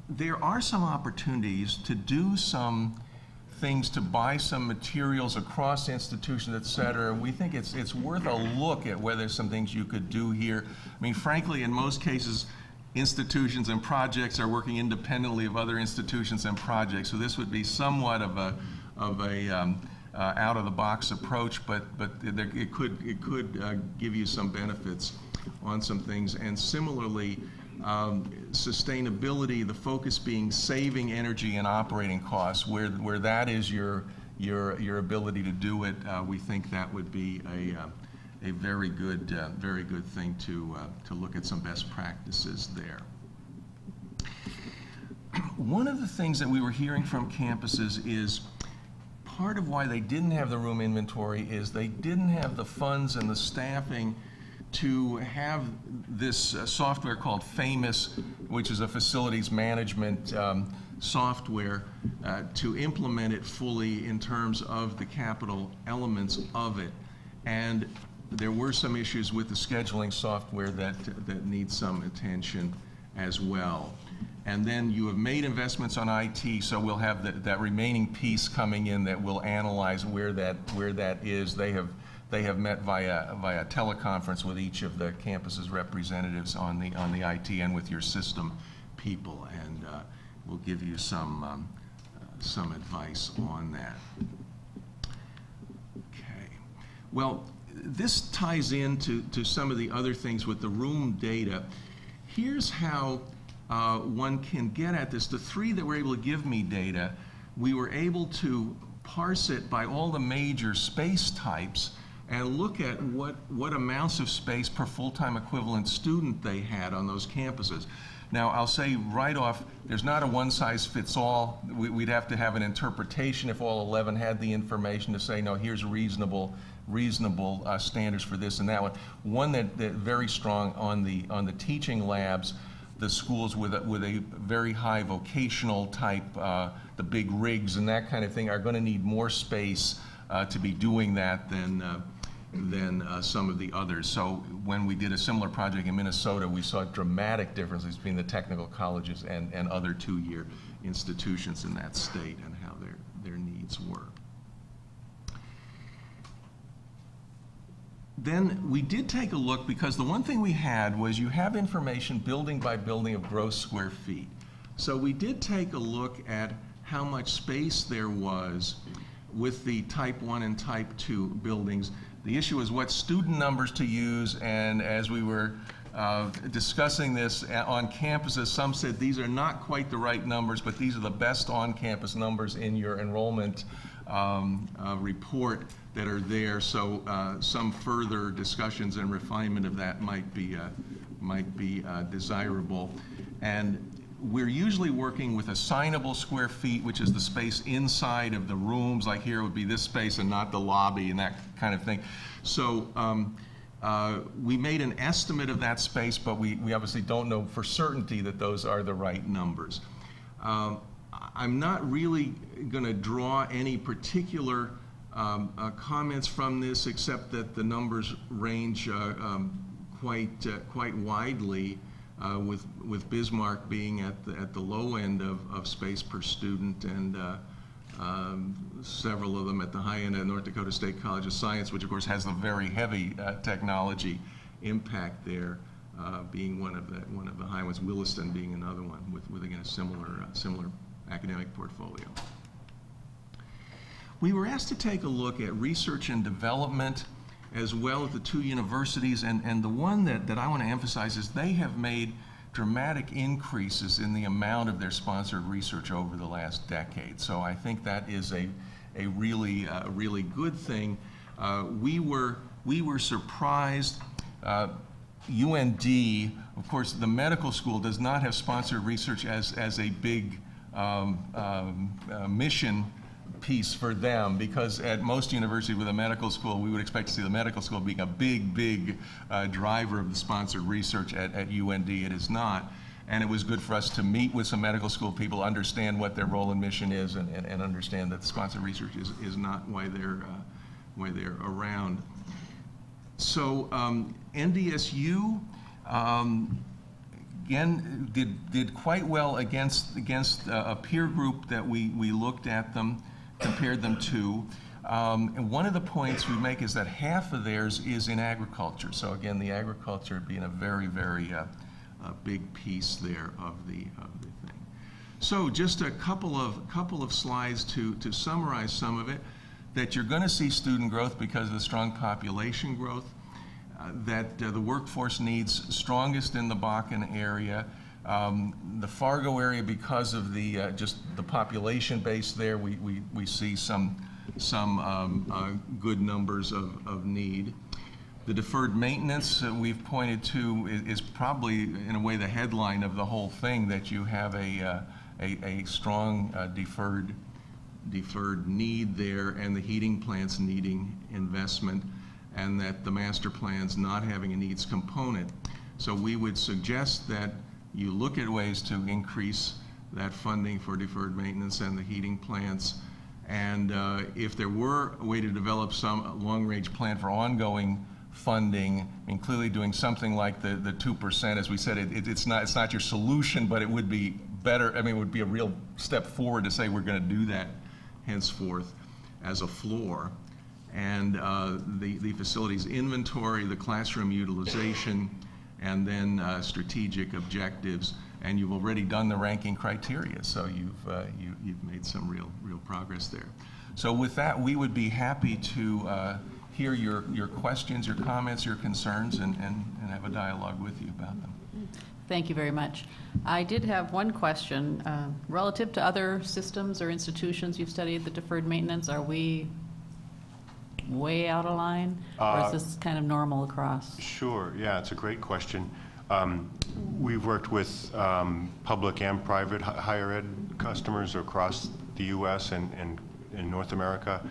there are some opportunities to do some things, to buy some materials across institutions, et cetera. We think it's worth a look at whether there's some things you could do here. I mean, frankly, in most cases, institutions and projects are working independently of other institutions and projects. So this would be somewhat of a out-of-the-box approach, but it could give you some benefits on some things. And similarly, sustainability, the focus being saving energy and operating costs, where that is your ability to do it, we think that would be a very good thing to look at some best practices there. One of the things that we were hearing from campuses is part of why they didn't have the room inventory is they didn't have the funds and the staffing to have this software called FAMOUS, which is a facilities management software, to implement it fully in terms of the capital elements of it. And there were some issues with the scheduling software that need some attention as well. And then you have made investments on IT, so we'll have that remaining piece coming in that will analyze where that is. They have met via teleconference with each of the campus's representatives on the IT and with your system people, and we'll give you some advice on that. Okay. Well, this ties into some of the other things with the room data. Here's how one can get at this. The three that were able to give me data, we were able to parse it by all the major space types and look at what amounts of space per full-time equivalent student they had on those campuses. Now, I'll say right off, there's not a one-size-fits-all. We'd have to have an interpretation if all 11 had the information to say, no, here's reasonable standards for this and that one. One that very strong on the teaching labs. The schools with a very high vocational type, the big rigs and that kind of thing, are going to need more space to be doing that than some of the others. So when we did a similar project in Minnesota, we saw dramatic differences between the technical colleges and other two-year institutions in that state and how their needs were. Then we did take a look, because the one thing we had was you have information building by building of gross square feet. So we did take a look at how much space there was with the type 1 and type 2 buildings. The issue is what student numbers to use, and as we were discussing this on campuses, some said these are not quite the right numbers, but these are the best on-campus numbers in your enrollment report that are there. So some further discussions and refinement of that might be desirable. And we're usually working with assignable square feet, which is the space inside of the rooms. Like here would be this space and not the lobby and that kind of thing. So we made an estimate of that space, but we obviously don't know for certainty that those are the right numbers. I'm not really going to draw any particular comments from this, except that the numbers range quite widely, with Bismarck being at the low end of space per student, and several of them at the high end at North Dakota State College of Science, which of course has a very heavy technology impact there, being one of the high ones. Williston being another one with again a similar academic portfolio. We were asked to take a look at research and development as well at the two universities, and the one that I want to emphasize is they have made dramatic increases in the amount of their sponsored research over the last decade. So I think that is a really good thing. We were surprised. UND, of course, the medical school does not have sponsored research as a big mission piece for them, because at most universities with a medical school, we would expect to see the medical school being a big driver of the sponsored research. At UND, it is not. And it was good for us to meet with some medical school people, understand what their role and mission is, and understand that the sponsored research is not why they're around. So NDSU, again, did quite well against a peer group that we looked at them, compared them to. And one of the points we make is that half of theirs is in agriculture. So again, the agriculture being a very big piece there of the thing. So just a couple of slides to summarize some of it. That you're going to see student growth because of the strong population growth. That the workforce needs strongest in the Bakken area. The Fargo area, because of the just the population base there, we see some good numbers of need. The deferred maintenance we've pointed to is probably in a way the headline of the whole thing, that you have a strong deferred need there, and the heating plants needing investment, and that the master plan's not having a needs component. So we would suggest that you look at ways to increase that funding for deferred maintenance and the heating plants. And if there were a way to develop some long-range plan for ongoing funding, and clearly doing something like the 2%, as we said, it's not your solution, but it would be better. I mean, it would be a real step forward to say we're going to do that henceforth as a floor. And the facilities inventory, the classroom utilization, and then strategic objectives. And you've already done the ranking criteria, so you've made some real progress there. So with that, we would be happy to hear your questions, your comments, your concerns, and have a dialogue with you about them. Thank you very much. I did have one question. Relative to other systems or institutions you've studied the deferred maintenance, are we way out of line, or is this kind of normal across? Sure, yeah, it's a great question. We've worked with public and private higher ed customers across the U.S. and in North America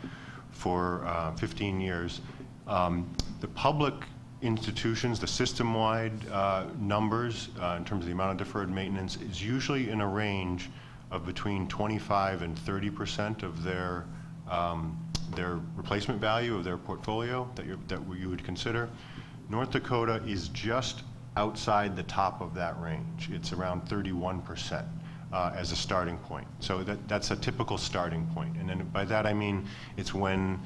for 15 years. The public institutions, the system-wide numbers in terms of the amount of deferred maintenance is usually in a range of between 25 and 30% of their replacement value of their portfolio that you would consider. North Dakota is just outside the top of that range. It's around 31% as a starting point. So that's a typical starting point. And then by that I mean it's when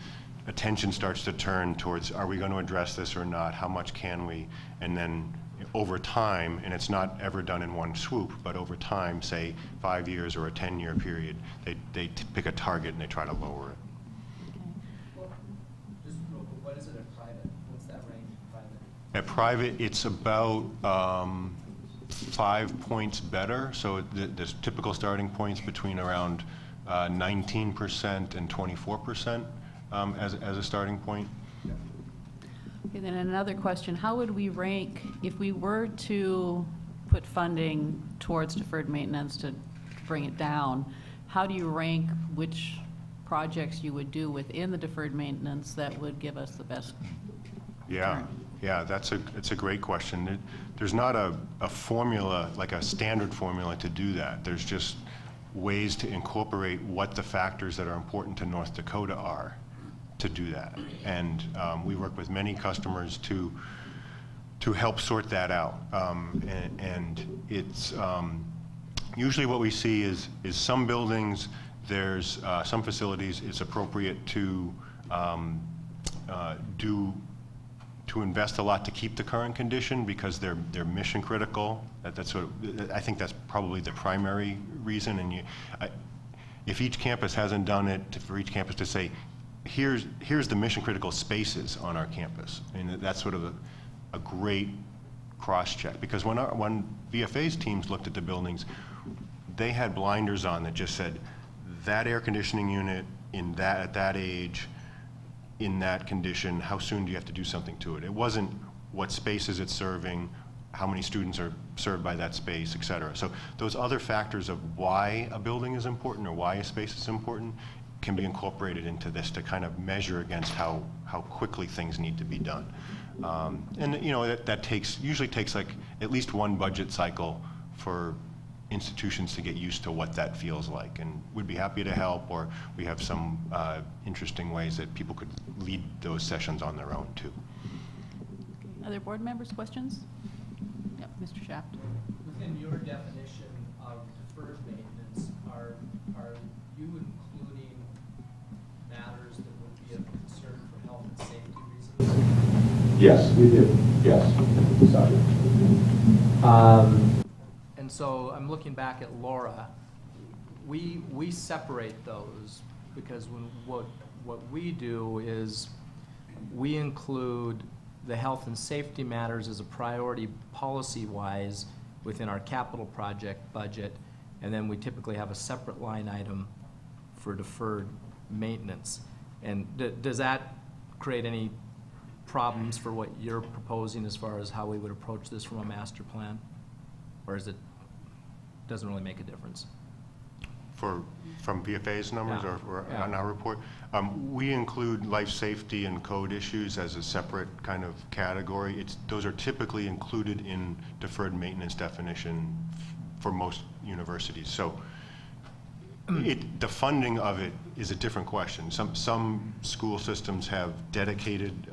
attention starts to turn towards, are we going to address this or not? How much can we? And then over time, and it's not ever done in one swoop, but over time, say 5 years or a 10-year period, they pick a target and they try to lower it. What is it at private? What's that range at private? At private, it's about 5 points better. So there's typical starting points between around 19% and 24% as a starting point. Okay, then another question, how would we rank, if we were to put funding towards deferred maintenance to bring it down, how do you rank which projects you would do within the deferred maintenance that would give us the best return? Yeah, it's a great question. There's not a formula, like a standard formula to do that. There's just ways to incorporate what the factors that are important to North Dakota are to do that. And we work with many customers to to help sort that out. And it's usually what we see is some buildings, there's some facilities, it's appropriate to invest a lot to keep the current condition because they're mission critical. That's sort of, I think that's probably the primary reason. And if each campus hasn't done it, for each campus to say, here's the mission critical spaces on our campus, and that's sort of a great cross check. Because when VFA's teams looked at the buildings, they had blinders on that just said that air conditioning unit at that age, in that condition, how soon do you have to do something to it? It wasn't what space is it serving, how many students are served by that space, et cetera. So those other factors of why a building is important or why a space is important can be incorporated into this to kind of measure against how quickly things need to be done. And you know, that usually takes like at least one budget cycle for institutions to get used to what that feels like, and we'd be happy to help, or we have some interesting ways that people could lead those sessions on their own too. Okay. Other board members, questions? Yep, Mr. Shaft. Within your definition of deferred maintenance, are you including matters that would be of concern for health and safety reasons? Yes, we did. Yes, sorry. And so I'm looking back at Laura. We separate those because what we do is we include the health and safety matters as a priority policy-wise within our capital project budget, and then we typically have a separate line item for deferred maintenance. And does that create any problems for what you're proposing as far as how we would approach this from a master plan? Or is it doesn't really make a difference? From VFA's numbers, Yeah. or Yeah. on our report, we include life safety and code issues as a separate kind of category. Those are typically included in deferred maintenance definition for most universities. So the funding of it is a different question. Some school systems have dedicated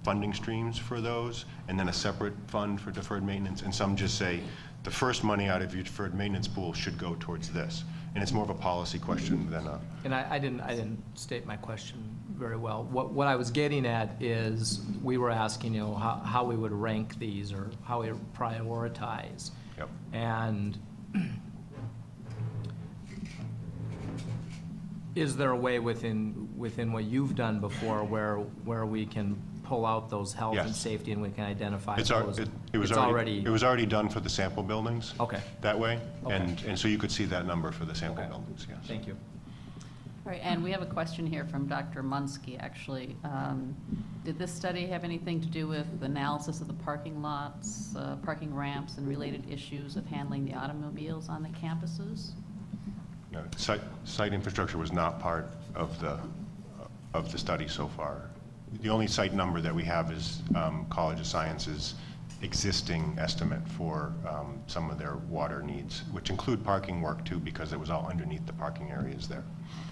funding streams for those, and then a separate fund for deferred maintenance, and some just say, the first money out of your deferred maintenance pool should go towards this. And it's more of a policy question than a... And I didn't state my question very well. What I was getting at is we were asking, you know, how we would rank these or how we prioritize. Yep. And is there a way within what you've done before where we can pull out those health and Yes. safety and we can identify It was already done for the sample buildings. Okay. That way, Okay. and so you could see that number for the sample buildings. Yes. Thank you. All right, and we have a question here from Dr. Munsky, actually. Did this study have anything to do with analysis of the parking lots, parking ramps, and related issues of handling the automobiles on the campuses? No, site infrastructure was not part of the study so far. The only site number that we have is College of Science's existing estimate for some of their water needs, which include parking work too, because it was all underneath the parking areas there.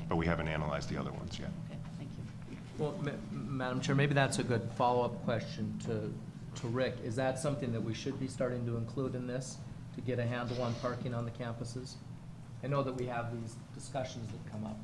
But we haven't analyzed the other ones yet. Okay, thank you. Well, Madam Chair, maybe that's a good follow-up question to Rick. Is that something that we should be starting to include in this to get a handle on parking on the campuses? I know that we have these discussions that come up.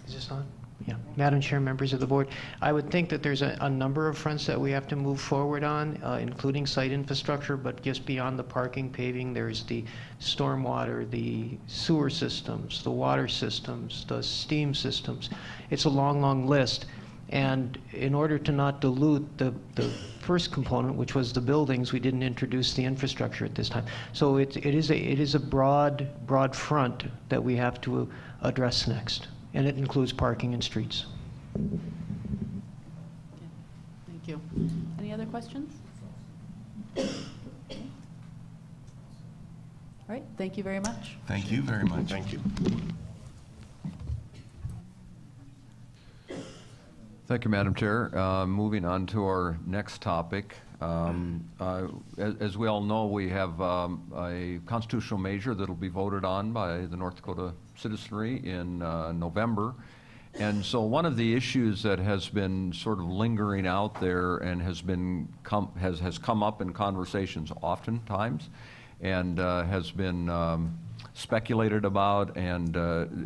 Is this on? Yeah. Madam Chair, members of the board, I would think that there's a number of fronts that we have to move forward on, including site infrastructure, but just beyond the parking, paving, there's the stormwater, the sewer systems, the water systems, the steam systems. It's a long, long list. And in order to not dilute the first component, which was the buildings, we didn't introduce the infrastructure at this time. So it is a broad front that we have to address next. And it includes parking and streets. Okay, thank you. Any other questions? All right, thank you very much. Thank you very much. Thank you. Thank you, Madam Chair. Moving on to our next topic. As we all know, we have a constitutional measure that will be voted on by the North Dakota citizenry in November. And so one of the issues that has been sort of lingering out there and has come up in conversations oftentimes and has been speculated about, and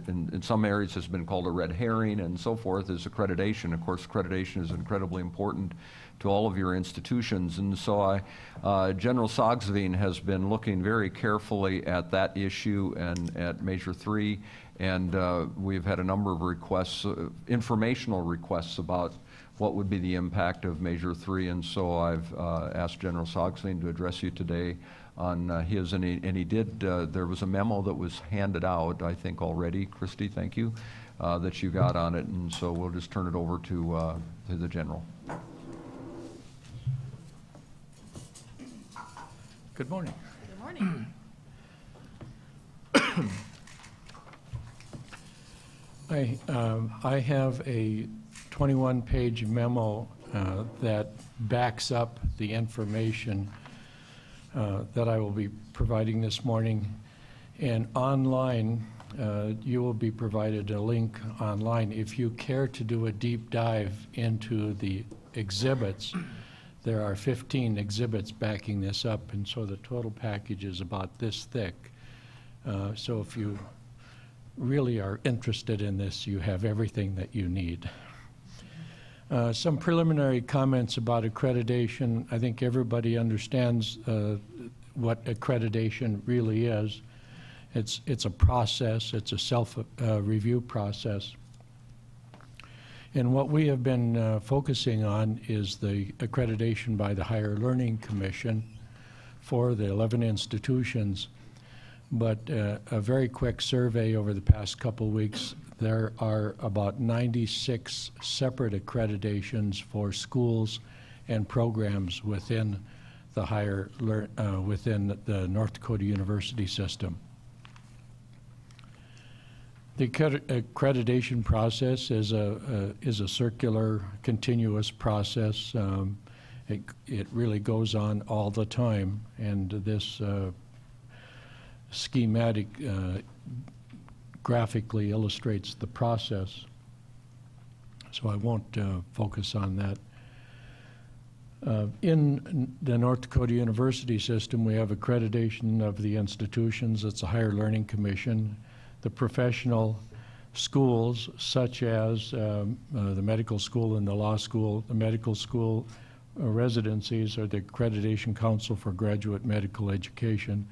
in some areas has been called a red herring and so forth, is accreditation. Of course, accreditation is incredibly important to all of your institutions. And so General Sogsveen has been looking very carefully at that issue and at Measure 3, and we've had a number of requests, informational requests about what would be the impact of Measure 3, and so I've asked General Sogsveen to address you today on his, and he did, there was a memo that was handed out, I think already, Christy, thank you, that you got on it, and so we'll just turn it over to the General. Good morning. Good morning. I have a 21-page memo that backs up the information that I will be providing this morning. And online, you will be provided a link online. If you care to do a deep dive into the exhibits, there are 15 exhibits backing this up, and so the total package is about this thick. So if you really are interested in this, you have everything that you need. Some preliminary comments about accreditation. I think everybody understands what accreditation really is. It's a process, it's a self-review process. And what we have been focusing on is the accreditation by the Higher Learning Commission for the 11 institutions. But a very quick survey over the past couple weeks, there are about 96 separate accreditations for schools and programs within the within the North Dakota University system. The accreditation process is a circular, continuous process. It really goes on all the time, and this schematic graphically illustrates the process, so I won't focus on that. In the North Dakota University system, we have accreditation of the institutions. It's a Higher Learning Commission. The professional schools, such as the medical school and the law school, the medical school residencies are the Accreditation Council for Graduate Medical Education.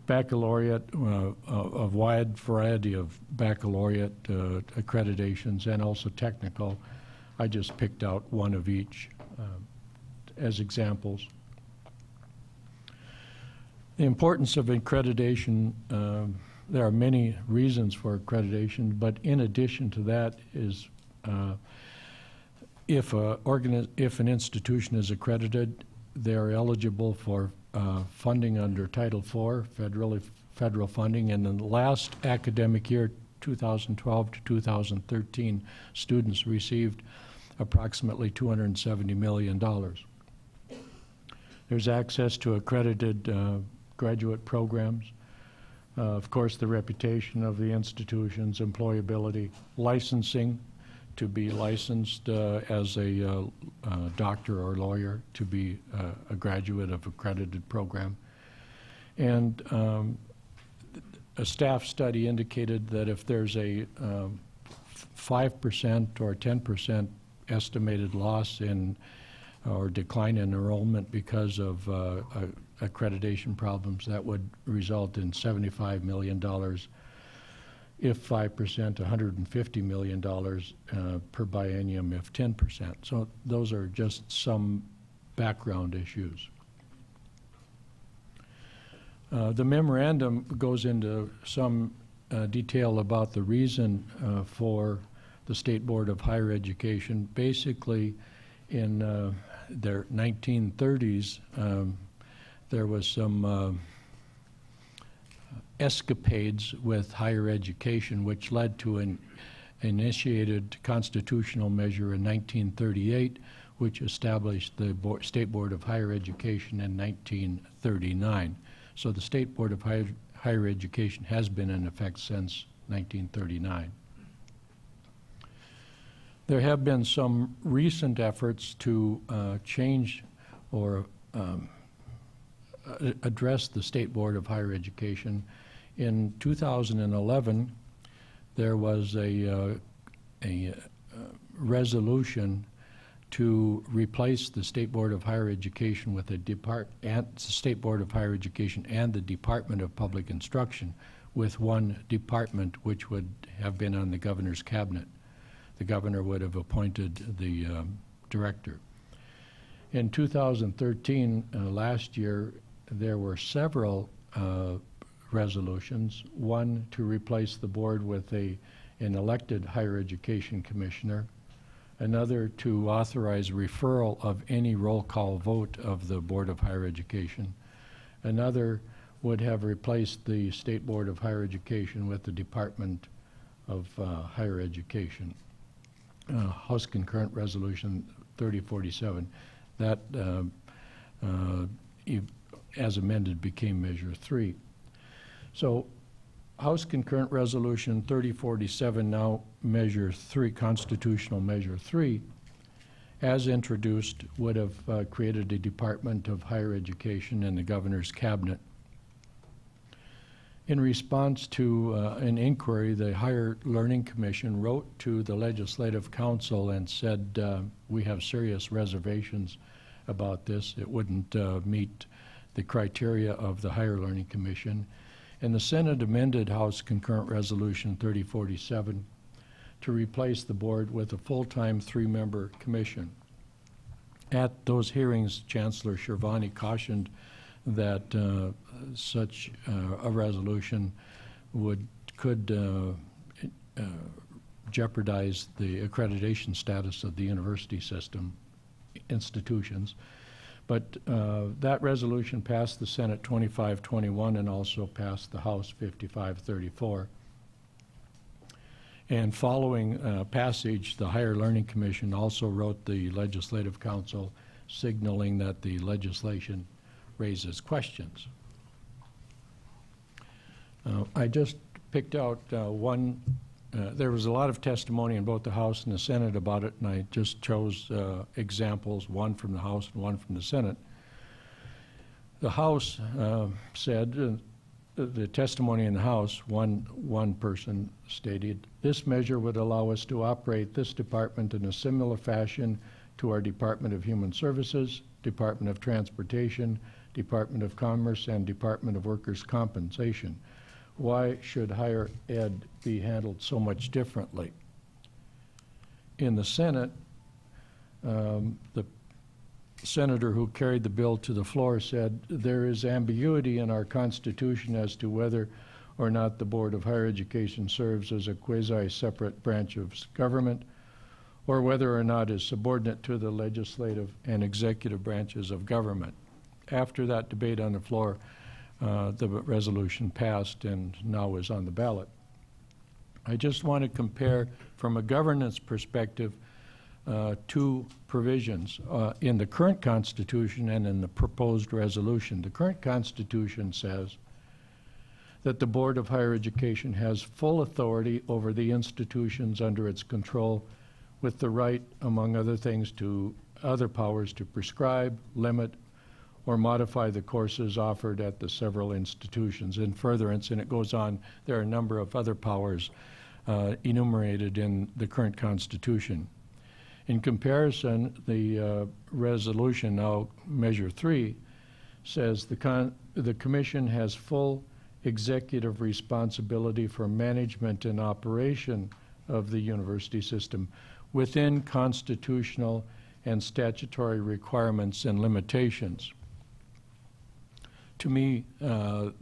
Baccalaureate, a wide variety of baccalaureate accreditations, and also technical. I just picked out one of each as examples. The importance of accreditation, there are many reasons for accreditation, but in addition to that is if an institution is accredited, they are eligible for funding under Title IV, federal funding. And in the last academic year, 2012 to 2013, students received approximately $270 million. There's access to accredited graduate programs. Of course, the reputation of the institutions, employability, licensing, to be licensed as a doctor or lawyer, to be a graduate of accredited program. And a staff study indicated that if there's a 5% or 10% estimated loss in or decline in enrollment because of accreditation problems, that would result in $75 million. If 5%, $150 million per biennium if 10%. So those are just some background issues. The memorandum goes into some detail about the reason for the State Board of Higher Education. Basically, in their 1930s, there was some escapades with higher education, which led to an initiated constitutional measure in 1938, which established the State Board of Higher Education in 1939. So the State Board of Higher Education has been in effect since 1939. There have been some recent efforts to change or address the State Board of Higher Education. In 2011, there was a resolution to replace the State Board of Higher Education with the State Board of Higher Education and the Department of Public Instruction with one department, which would have been on the governor's cabinet. The governor would have appointed the director. In 2013, last year, there were several resolutions, one to replace the board with an elected higher education commissioner, another to authorize referral of any roll call vote of the Board of Higher Education, another would have replaced the State Board of Higher Education with the Department of Higher Education. House Concurrent Resolution 3047, that as amended became Measure 3. So House Concurrent Resolution 3047, now Measure 3, Constitutional Measure 3, as introduced, would have created a Department of Higher Education in the governor's cabinet. In response to an inquiry, the Higher Learning Commission wrote to the Legislative Council and said, we have serious reservations about this. It wouldn't meet the criteria of the Higher Learning Commission. And the Senate amended House Concurrent Resolution 3047 to replace the board with a full-time 3-member commission. At those hearings, Chancellor Shervani cautioned that such a resolution could jeopardize the accreditation status of the university system institutions. But that resolution passed the Senate 25-21 and also passed the House 55-34. And following passage, the Higher Learning Commission also wrote the Legislative Council signaling that the legislation raises questions. I just picked out one. There was a lot of testimony in both the House and the Senate about it, and I just chose examples, one from the House and one from the Senate. The House said, the testimony in the House, one person stated, this measure would allow us to operate this department in a similar fashion to our Department of Human Services, Department of Transportation, Department of Commerce, and Department of Workers' Compensation. Why should higher ed be handled so much differently? In the Senate, the senator who carried the bill to the floor said, there is ambiguity in our Constitution as to whether or not the Board of Higher Education serves as a quasi-separate branch of government, or whether or not is subordinate to the legislative and executive branches of government. After that debate on the floor, the resolution passed and now is on the ballot. I just want to compare from a governance perspective two provisions in the current Constitution and in the proposed resolution. The current Constitution says that the Board of Higher Education has full authority over the institutions under its control, with the right, among other things, to other powers to prescribe, limit, or modify the courses offered at the several institutions. In furtherance, and it goes on, there are a number of other powers enumerated in the current Constitution. In comparison, the resolution, now Measure 3, says the Commission has full executive responsibility for management and operation of the university system within constitutional and statutory requirements and limitations. To me, the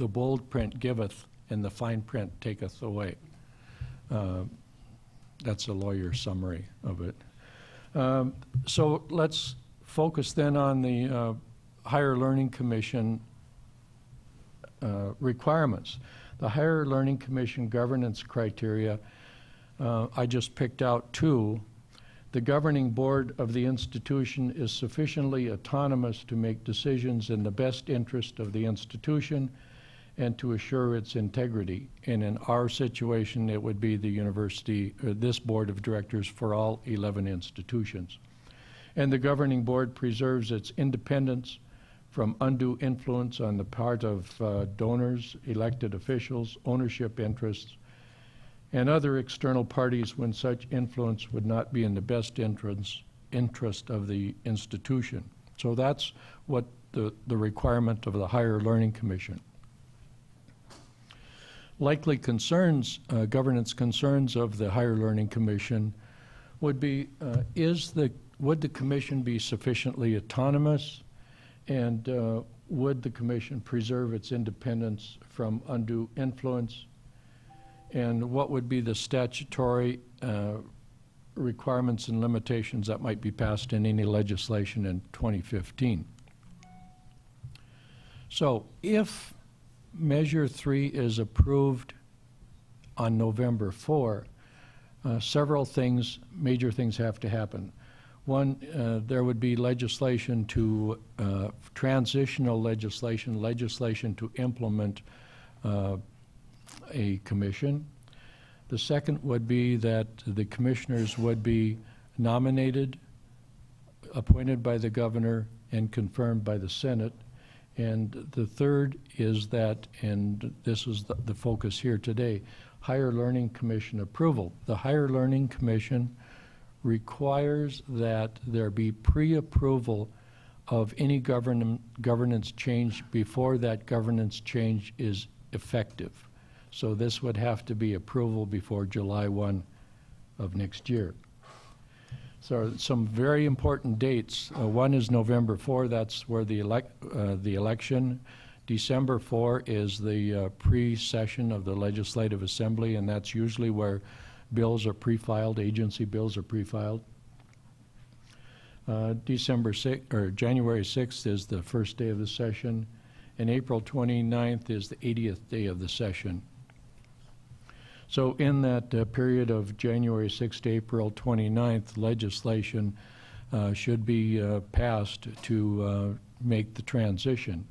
bold print giveth and the fine print taketh away. That's a lawyer's summary of it. So let's focus then on the Higher Learning Commission requirements. The Higher Learning Commission governance criteria, I just picked out two. The governing board of the institution is sufficiently autonomous to make decisions in the best interest of the institution and to assure its integrity. And in our situation, it would be the university, or this board of directors for all 11 institutions. And the governing board preserves its independence from undue influence on the part of donors, elected officials, ownership interests, and other external parties when such influence would not be in the best interest of the institution. So that's what the requirement of the Higher Learning Commission. Likely concerns, governance concerns of the Higher Learning Commission would be, would the commission be sufficiently autonomous, and would the commission preserve its independence from undue influence, and what would be the statutory requirements and limitations that might be passed in any legislation in 2015. So if Measure 3 is approved on November 4, several things, major things have to happen. One, there would be legislation to, transitional legislation to implement a commission. The second would be that the commissioners would be nominated, appointed by the governor, and confirmed by the Senate. And the third is that, and this is the focus here today, Higher Learning Commission approval. The Higher Learning Commission requires that there be pre-approval of any governance change before that governance change is effective. So this would have to be approval before July 1 of next year. So some very important dates. One is November 4, that's where the election. December 4 is the pre-session of the Legislative Assembly, and that's usually where bills are pre-filed, agency bills are pre-filed. January 6th is the first day of the session, and April 29th is the 80th day of the session. So in that period of January 6th to April 29th, legislation should be passed to make the transition.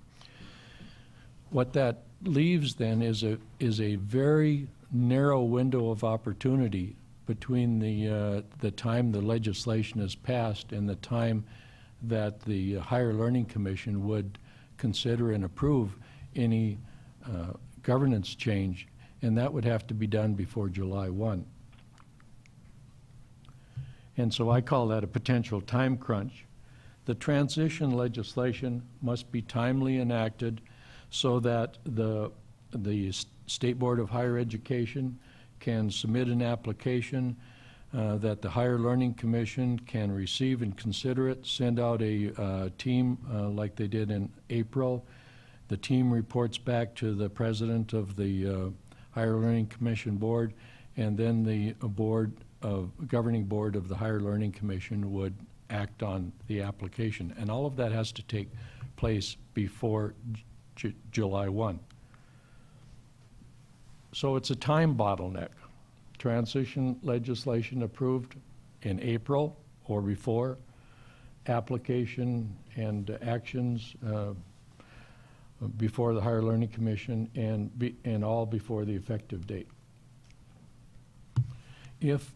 What that leaves then is a very narrow window of opportunity between the time the legislation is passed and the time that the Higher Learning Commission would consider and approve any governance change, and that would have to be done before July 1. And so I call that a potential time crunch. The transition legislation must be timely enacted so that the State Board of Higher Education can submit an application, that the Higher Learning Commission can receive and consider it, send out a team like they did in April. The team reports back to the president of the Higher Learning Commission board, and then the governing board of the Higher Learning Commission would act on the application. And all of that has to take place before July 1. So it's a time bottleneck. Transition legislation approved in April or before, application and actions before the Higher Learning Commission, and all before the effective date. If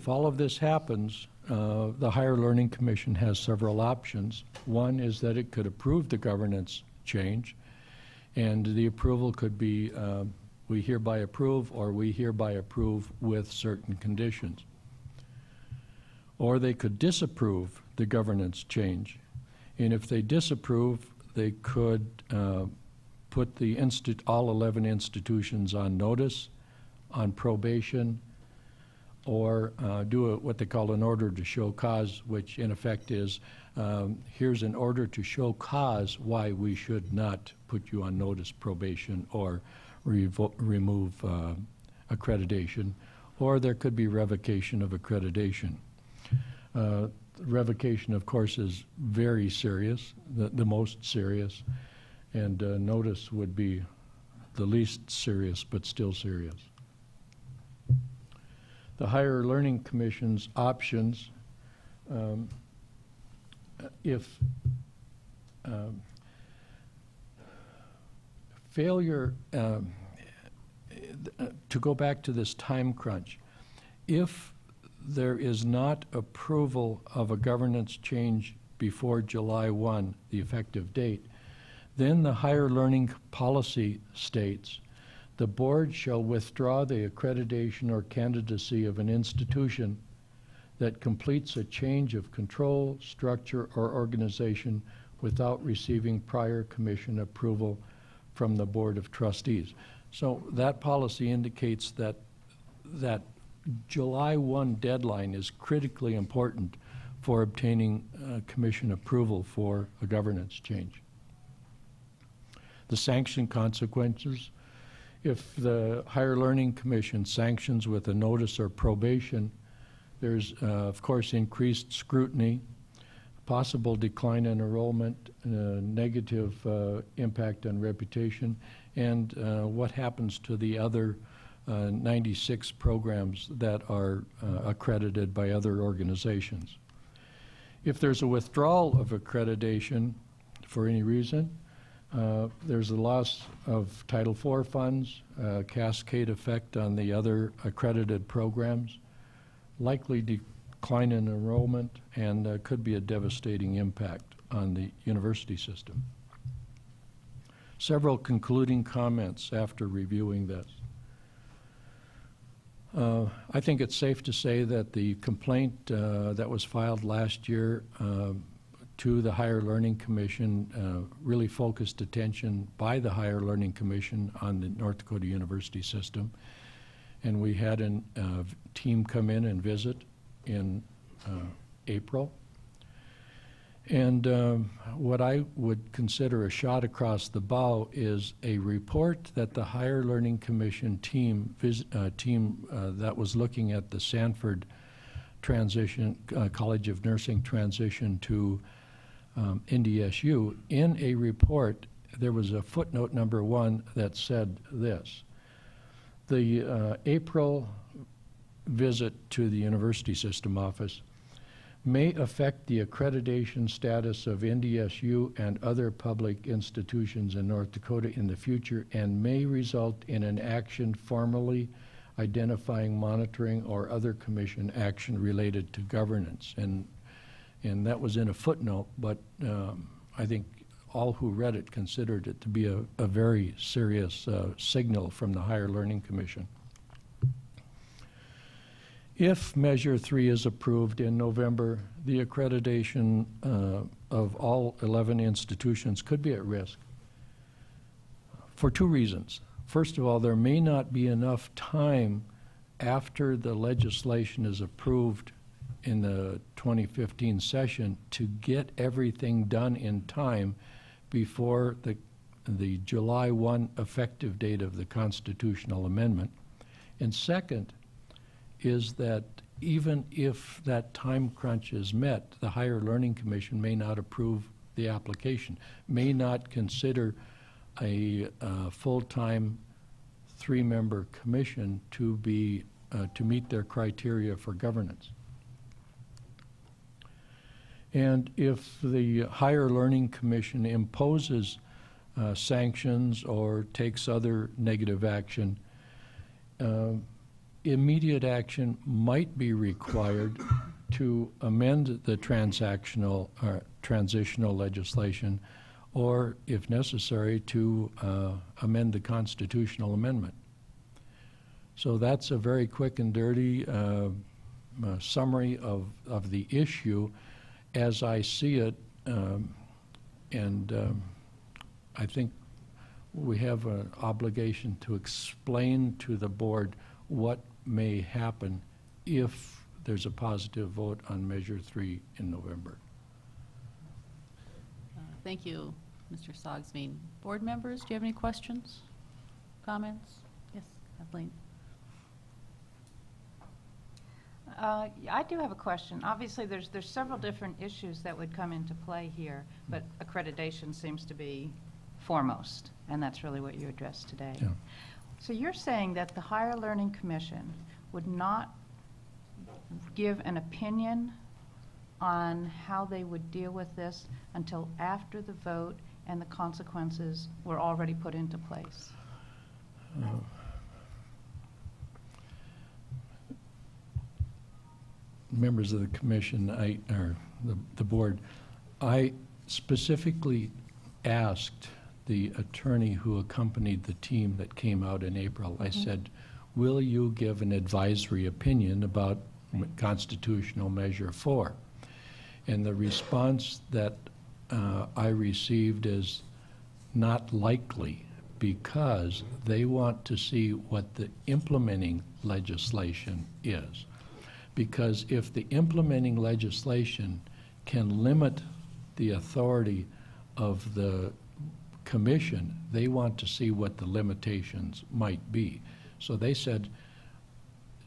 all of this happens, the Higher Learning Commission has several options. One is that it could approve the governance change, and the approval could be we hereby approve, or we hereby approve with certain conditions. Or they could disapprove the governance change, and if they disapprove, they could put all 11 institutions on notice, on probation, or do what they call an order to show cause, which in effect is, here's an order to show cause why we should not put you on notice, probation, or remove accreditation, or there could be revocation of accreditation. Revocation, of course, is very serious, the most serious, and notice would be the least serious, but still serious. The Higher Learning Commission's options, failure, to go back to this time crunch, if there is not approval of a governance change before July 1, the effective date, then the higher learning policy states, the board shall withdraw the accreditation or candidacy of an institution that completes a change of control, structure, or organization without receiving prior commission approval from the Board of Trustees. So that policy indicates that that July 1 deadline is critically important for obtaining commission approval for a governance change. The sanction consequences: if the Higher Learning Commission sanctions with a notice or probation, there's, of course, increased scrutiny, possible decline in enrollment, negative impact on reputation, and what happens to the other 96 programs that are accredited by other organizations. If there's a withdrawal of accreditation for any reason, there's a loss of Title IV funds, cascade effect on the other accredited programs, likely decline in enrollment, and could be a devastating impact on the university system. Several concluding comments after reviewing this. I think it's safe to say that the complaint that was filed last year to the Higher Learning Commission really focused attention by the Higher Learning Commission on the North Dakota university system. And we had a team come in and visit in April. And what I would consider a shot across the bow is a report that the Higher Learning Commission team that was looking at the Sanford transition, College of Nursing transition to NDSU. In a report, there was a footnote number 1 that said this: the April visit to the university system office may affect the accreditation status of NDSU and other public institutions in North Dakota in the future, and may result in an action formally identifying, monitoring, or other commission action related to governance. And that was in a footnote, but I think all who read it considered it to be a very serious signal from the Higher Learning Commission. If Measure 3 is approved in November, the accreditation of all 11 institutions could be at risk for 2 reasons. First of all, there may not be enough time after the legislation is approved in the 2015 session to get everything done in time before the July 1 effective date of the constitutional amendment. And second is that even if that time crunch is met, the Higher Learning Commission may not approve the application, may not consider a full-time 3-member commission to be to meet their criteria for governance. And if the Higher Learning Commission imposes sanctions or takes other negative action, immediate action might be required to amend the transitional legislation, or, if necessary, to amend the constitutional amendment. So that's a very quick and dirty summary of the issue as I see it, and I think we have an obligation to explain to the board what may happen if there's a positive vote on Measure 3 in November. Thank you, Mr. Sogsmean. Board members, do you have any questions, comments? Yes, Kathleen. I do have a question. Obviously, there's several different issues that would come into play here, but accreditation seems to be foremost, and that's really what you addressed today. Yeah. So you're saying that the Higher Learning Commission would not give an opinion on how they would deal with this until after the vote and the consequences were already put into place? Members of the commission, or the board, I specifically asked the attorney who accompanied the team that came out in April, I said, will you give an advisory opinion about constitutional measure 4? And the response that I received is not likely, because they want to see what the implementing legislation is. Because if the implementing legislation can limit the authority of the commission, they want to see what the limitations might be. So they said,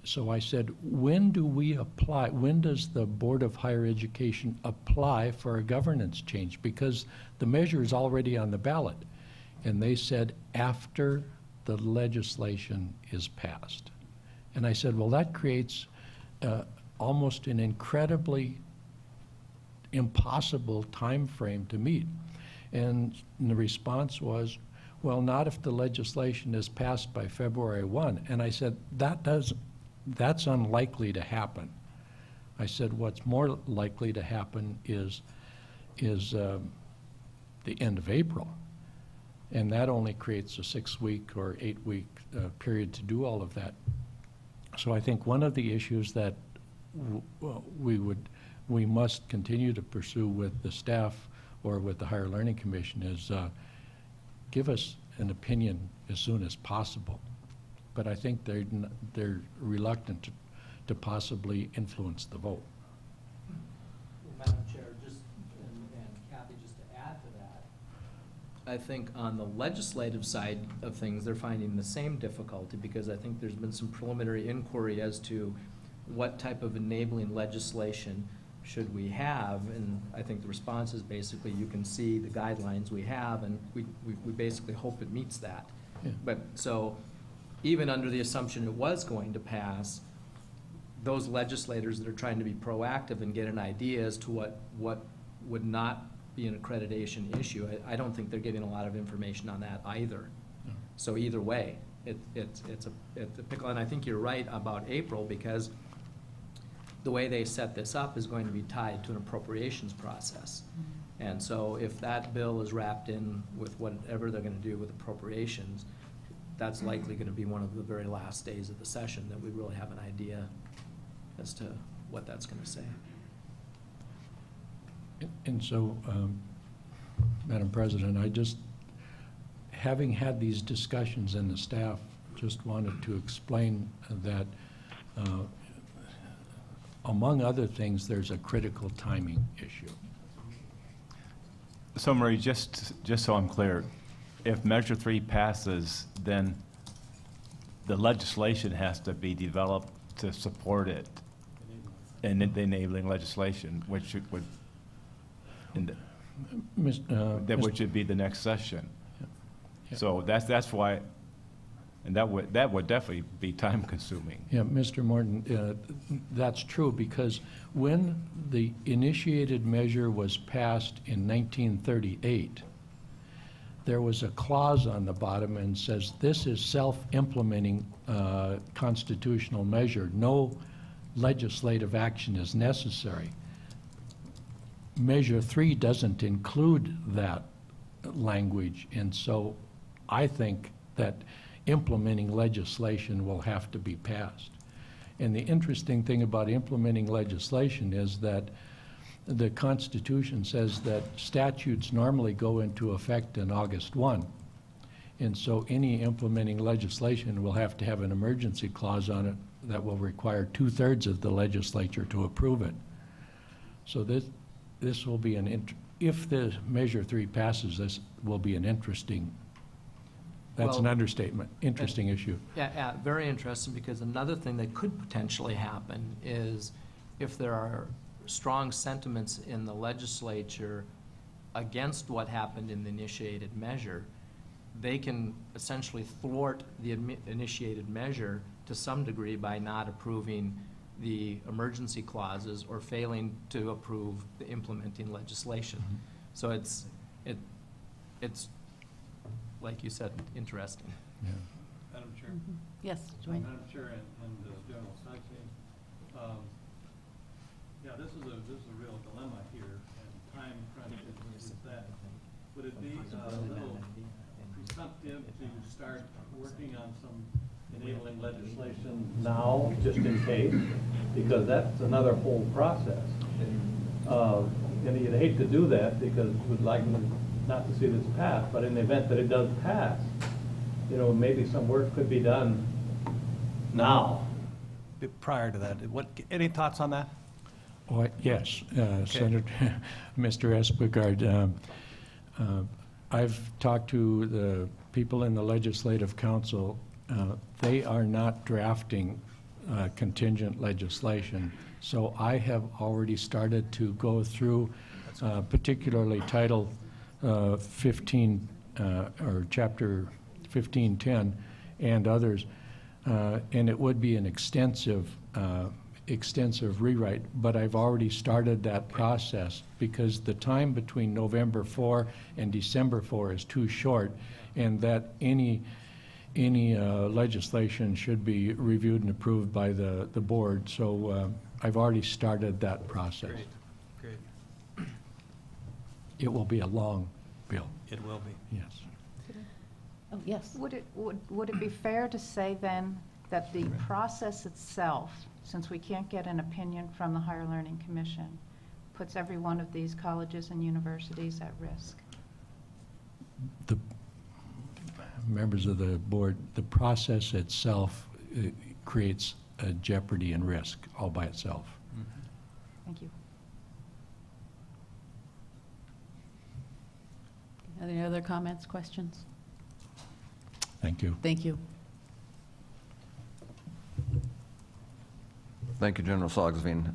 so I said, when do we apply, when does the Board of Higher Education apply for a governance change? Because the measure is already on the ballot. And they said, after the legislation is passed. And I said, well, that creates almost an incredibly impossible time frame to meet. And the response was, well, not if the legislation is passed by February 1. And I said, that's unlikely to happen. I said, what's more likely to happen is the end of April. And that only creates a 6-week or 8-week period to do all of that. So I think one of the issues that we must continue to pursue with the staff or with the Higher Learning Commission is give us an opinion as soon as possible. But I think they're reluctant to possibly influence the vote. Madam Chair, and Kathy, just to add to that, I think on the legislative side of things, they're finding the same difficulty, because I think there's been some preliminary inquiry as to what type of enabling legislation should we have, and I think the response is basically you can see the guidelines we have, and we basically hope it meets that. Yeah. But so even under the assumption it was going to pass, those legislators that are trying to be proactive and get an idea as to what would not be an accreditation issue, I don't think they're getting a lot of information on that either. No. So either way, it's a pickle, and I think you're right about April, because the way they set this up is going to be tied to an appropriations process. And so if that bill is wrapped in with whatever they're going to do with appropriations, that's likely going to be one of the very last days of the session that we really have an idea as to what that's going to say. And so, Madam President, I just, having had these discussions in the staff, just wanted to explain that among other things, there's a critical timing issue. So Marie, just so I'm clear, if Measure 3 passes, then the legislation has to be developed to support it, and the enabling legislation, which would, which would be the next session. Yeah. So that's why, and that would definitely be time consuming. Yeah, Mr. Morton, that's true, because when the initiated measure was passed in 1938, there was a clause on the bottom and says this is self-implementing constitutional measure. No legislative action is necessary. Measure 3 doesn't include that language, and so I think that implementing legislation will have to be passed. And the interesting thing about implementing legislation is that the Constitution says that statutes normally go into effect on August 1. And so any implementing legislation will have to have an emergency clause on it that will require 2/3 of the legislature to approve it. So this will be if the Measure 3 passes, this will be an interesting, that's an understatement, interesting issue. Yeah, very interesting, because another thing that could potentially happen is if there are strong sentiments in the legislature against what happened in the initiated measure, they can essentially thwart the initiated measure to some degree by not approving the emergency clauses or failing to approve the implementing legislation. So it's, like you said, interesting. Madam Chair. Yes, Dwayne. Madam Chair and General Saxon. Yeah, this is a real dilemma here, and time crunch is that. Would it be a little presumptive to start working on some enabling legislation now, just in case? Because that's another whole process. And you'd hate to do that because we'd like not to see this pass, but in the event that it does pass, you know, maybe some work could be done now, prior to that. Any thoughts on that? Oh, yes, Senator, Mr. Espegard. I've talked to the people in the Legislative Council. They are not drafting contingent legislation. So I have already started to go through particularly Title 15 or Chapter 1510 and others. And it would be an extensive rewrite, but I've already started that process because the time between November 4 and December 4 is too short, and that any legislation should be reviewed and approved by the board. So I've already started that process. Great. It will be a long bill. It will be. Yes. Oh, yes. Would it be fair to say then that the process itself, since we can't get an opinion from the Higher Learning Commission, puts every one of these colleges and universities at risk? The members of the board, the process itself creates a jeopardy and risk all by itself. Thank you. Are there any other comments, questions? Thank you. Thank you. Thank you, General Sogsveen.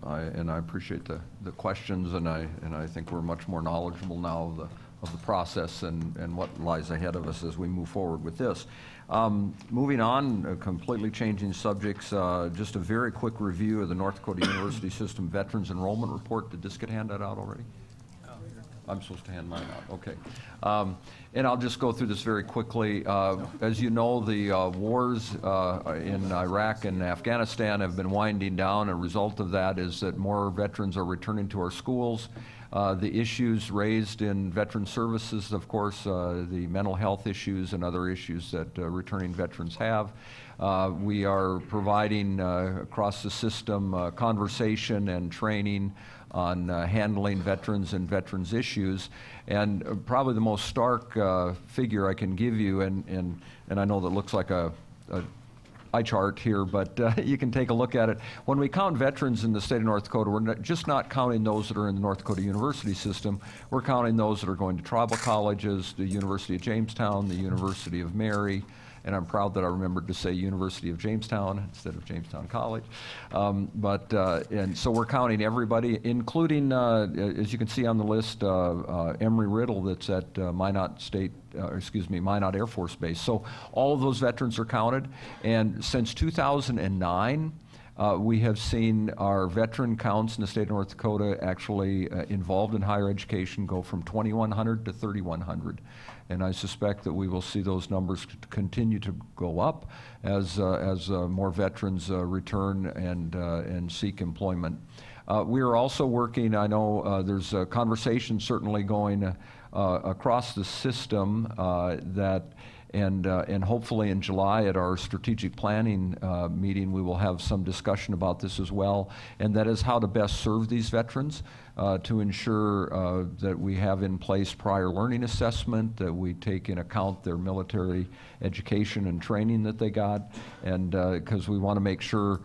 I appreciate the questions, and I think we're much more knowledgeable now of the process and what lies ahead of us as we move forward with this. Moving on, completely changing subjects, just a very quick review of the North Dakota University System Veterans Enrollment Report. Did this get handed out already? I'm supposed to hand mine out, okay. And I'll just go through this very quickly. As you know, the wars in Iraq and Afghanistan have been winding down. A result of that is that more veterans are returning to our schools. The issues raised in veteran services, of course, the mental health issues and other issues that returning veterans have. We are providing across the system conversation and training on handling veterans and veterans issues. And probably the most stark figure I can give you, and I know that looks like a eye chart here, but you can take a look at it. When we count veterans in the state of North Dakota, we're just not counting those that are in the North Dakota University system. We're counting those that are going to tribal colleges, the University of Jamestown, the University of Mary, and I'm proud that I remembered to say University of Jamestown instead of Jamestown College. And so we're counting everybody, including, as you can see on the list, Embry-Riddle that's at Minot Air Force Base. So all of those veterans are counted, and since 2009, we have seen our veteran counts in the state of North Dakota actually involved in higher education go from 2,100 to 3,100. And I suspect that we will see those numbers continue to go up as more veterans return and seek employment. We are also working, I know there's a conversation certainly going across the system and hopefully in July at our strategic planning meeting, we will have some discussion about this as well, and that is how to best serve these veterans to ensure that we have in place prior learning assessment, that we take in account their military education and training that they got, and because we want to make sure,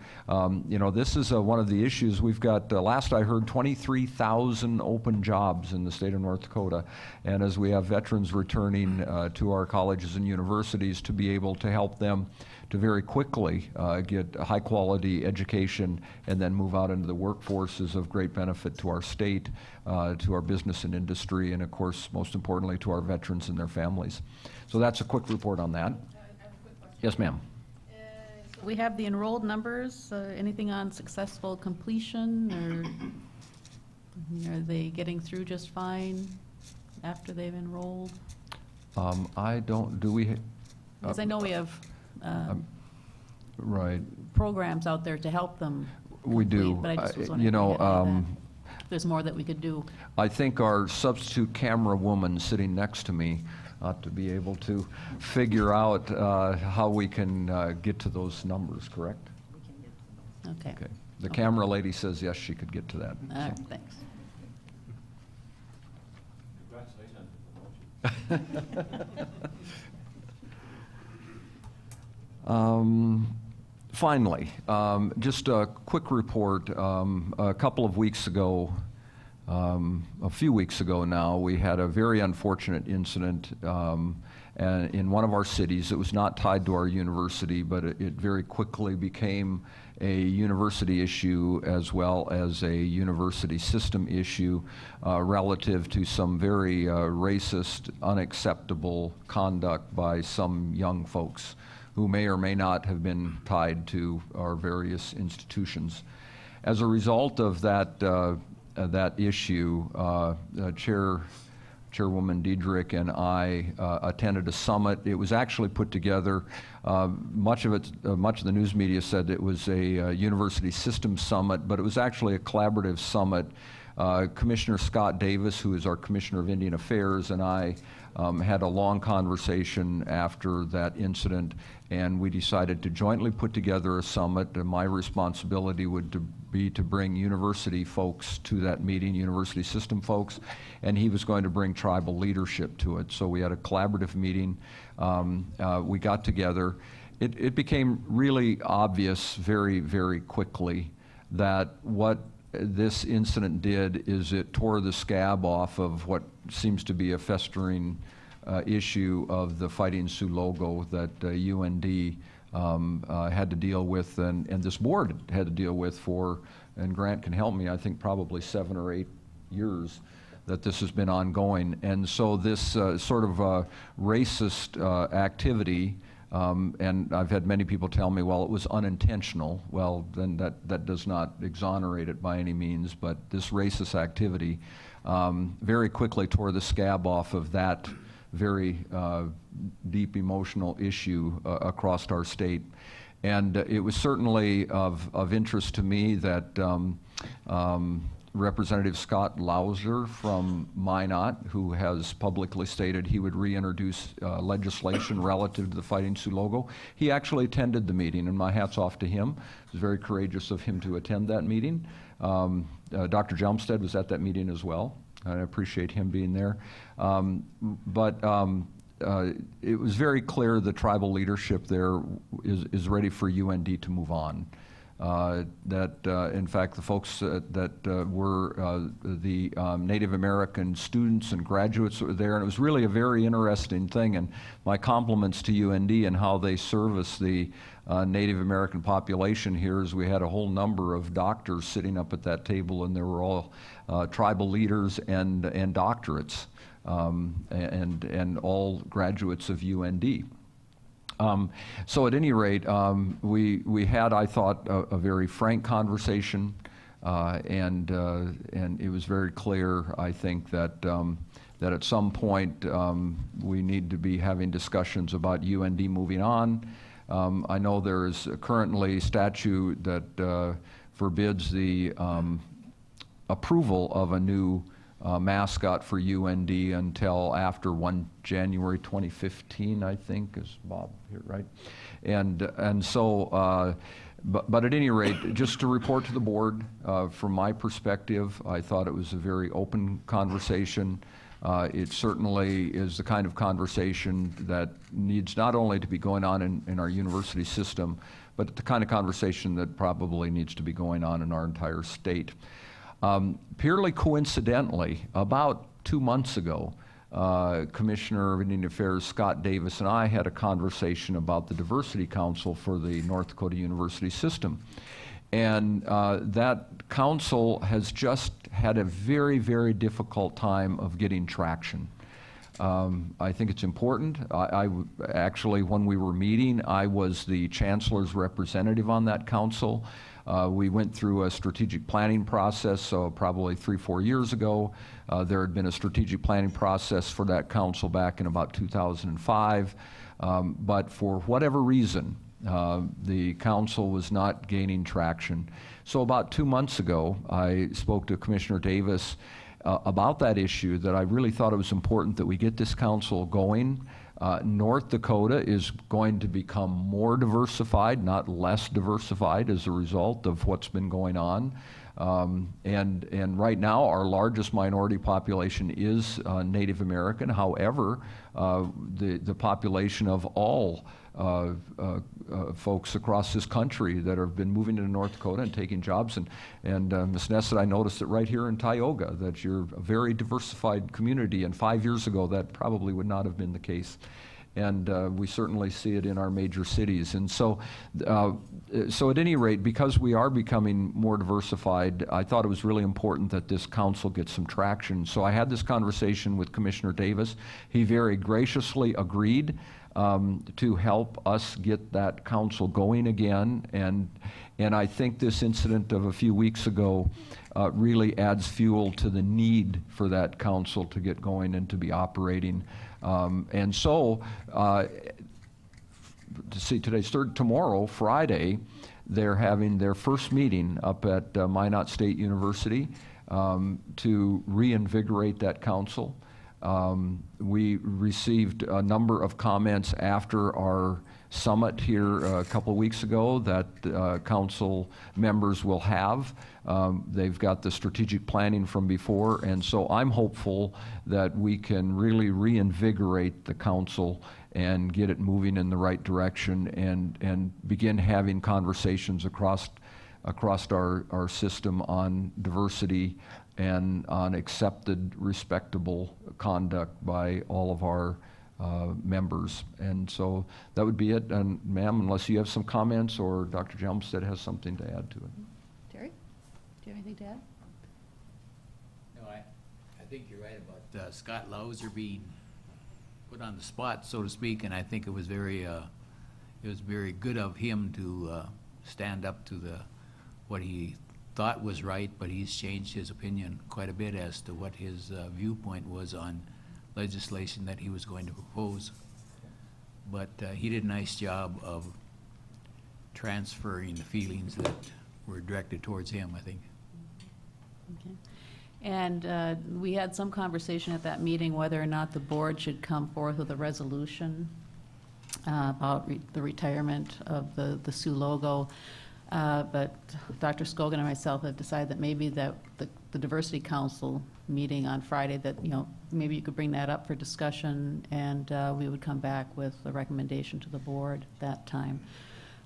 this is one of the issues. We've got, last I heard, 23,000 open jobs in the state of North Dakota, and as we have veterans returning to our colleges and universities, to be able to help them to very quickly get a high-quality education and then move out into the workforce is of great benefit to our state, to our business and industry, and of course, most importantly, to our veterans and their families. So that's a quick report on that. I have a quick question. Yes, ma'am. We have the enrolled numbers. Anything on successful completion, or are they getting through just fine? after they've enrolled? I don't, do we? Because I know we have Right. programs out there to help them We do. complete, but I just was You wondering if know, we had any of that. If there's more that we could do. I think our substitute camera woman sitting next to me ought to be able to figure out how we can get to those numbers, correct? Okay. Okay. The camera lady says yes, she could get to that. All right, thanks. Finally, just a quick report. A couple of weeks ago, a few weeks ago now, we had a very unfortunate incident and in one of our cities. It was not tied to our university, but it very quickly became a university issue as well as a university system issue relative to some very racist, unacceptable conduct by some young folks who may or may not have been tied to our various institutions. As a result of that issue, Chairwoman Diedrich and I attended a summit. It was actually put together. Much of the news media said it was a university system summit, but it was actually a collaborative summit. Commissioner Scott Davis, who is our Commissioner of Indian Affairs, and I had a long conversation after that incident, and we decided to jointly put together a summit. And my responsibility would be to bring university folks to that meeting, university system folks, and he was going to bring tribal leadership to it. So we had a collaborative meeting. We got together. It became really obvious very, very quickly that what this incident did is it tore the scab off of what seems to be a festering issue of the Fighting Sioux logo that UND had to deal with, and this board had to deal with for, and Grant can help me, I think probably 7 or 8 years that this has been ongoing. And so this sort of racist activity, and I've had many people tell me, well, it was unintentional. Well, then that does not exonerate it by any means, but this racist activity very quickly tore the scab off of that very deep emotional issue across our state. And it was certainly of interest to me that Representative Scott Lauser from Minot, who has publicly stated he would reintroduce legislation relative to the Fighting Sioux logo, he actually attended the meeting, and my hat's off to him. It was very courageous of him to attend that meeting. Dr. Jelmstead was at that meeting as well. I appreciate him being there. It was very clear the tribal leadership there is ready for UND to move on. In fact, the folks that were the Native American students and graduates were there, and it was really a very interesting thing. And my compliments to UND and how they service the Native American population here, is we had a whole number of doctors sitting up at that table, and there were all tribal leaders and doctorates, and all graduates of UND. So at any rate, we had, I thought, a very frank conversation, and it was very clear, I think, that that at some point we need to be having discussions about UND moving on. I know there is currently statute that forbids the approval of a new mascot for UND until after 1 January 2015, I think, is Bob here, right? And so, but at any rate, just to report to the board, from my perspective, I thought it was a very open conversation. It certainly is the kind of conversation that needs not only to be going on in our university system, but the kind of conversation that probably needs to be going on in our entire state. Purely coincidentally, about 2 months ago, Commissioner of Indian Affairs Scott Davis and I had a conversation about the Diversity Council for the North Dakota University System. And that council has just had a very, very difficult time of getting traction. I think it's important. Actually, when we were meeting, I was the chancellor's representative on that council. We went through a strategic planning process, so probably 3-4 years ago. There had been a strategic planning process for that council back in about 2005. But for whatever reason, the council was not gaining traction. So about 2 months ago, I spoke to Commissioner Davis about that issue, that I really thought it was important that we get this council going. North Dakota is going to become more diversified, not less diversified, as a result of what's been going on. And right now, our largest minority population is Native American. However, the population of all folks across this country that have been moving into North Dakota and taking jobs. And Ms. Neset, I noticed it right here in Tioga, that you're a very diversified community, and 5 years ago that probably would not have been the case. And we certainly see it in our major cities. And so at any rate, because we are becoming more diversified, I thought it was really important that this council gets some traction. So I had this conversation with Commissioner Davis. He very graciously agreed to help us get that council going again. And I think this incident of a few weeks ago really adds fuel to the need for that council to get going and to be operating. And so, today's tomorrow, Friday, they're having their first meeting up at Minot State University to reinvigorate that council. We received a number of comments after our summit here a couple of weeks ago that council members will have. They've got the strategic planning from before, and so I'm hopeful that we can really reinvigorate the council and get it moving in the right direction, and begin having conversations across our system on diversity and on accepted, respectable conduct by all of our members. And so that would be it. And ma'am, unless you have some comments, or Dr. Jelmstead has something to add to it. Terry, do you have anything to add? No, I think you're right about Scott Lauser being put on the spot, so to speak, and I think it was very good of him to stand up to what he thought was right, but he's changed his opinion quite a bit as to what his viewpoint was on legislation that he was going to propose. But he did a nice job of transferring the feelings that were directed towards him, I think. Okay. And we had some conversation at that meeting whether or not the board should come forth with a resolution about the retirement of the Sioux logo. But Dr. Scogan and myself have decided that maybe that the Diversity Council meeting on Friday, that, maybe you could bring that up for discussion, and we would come back with a recommendation to the board that time.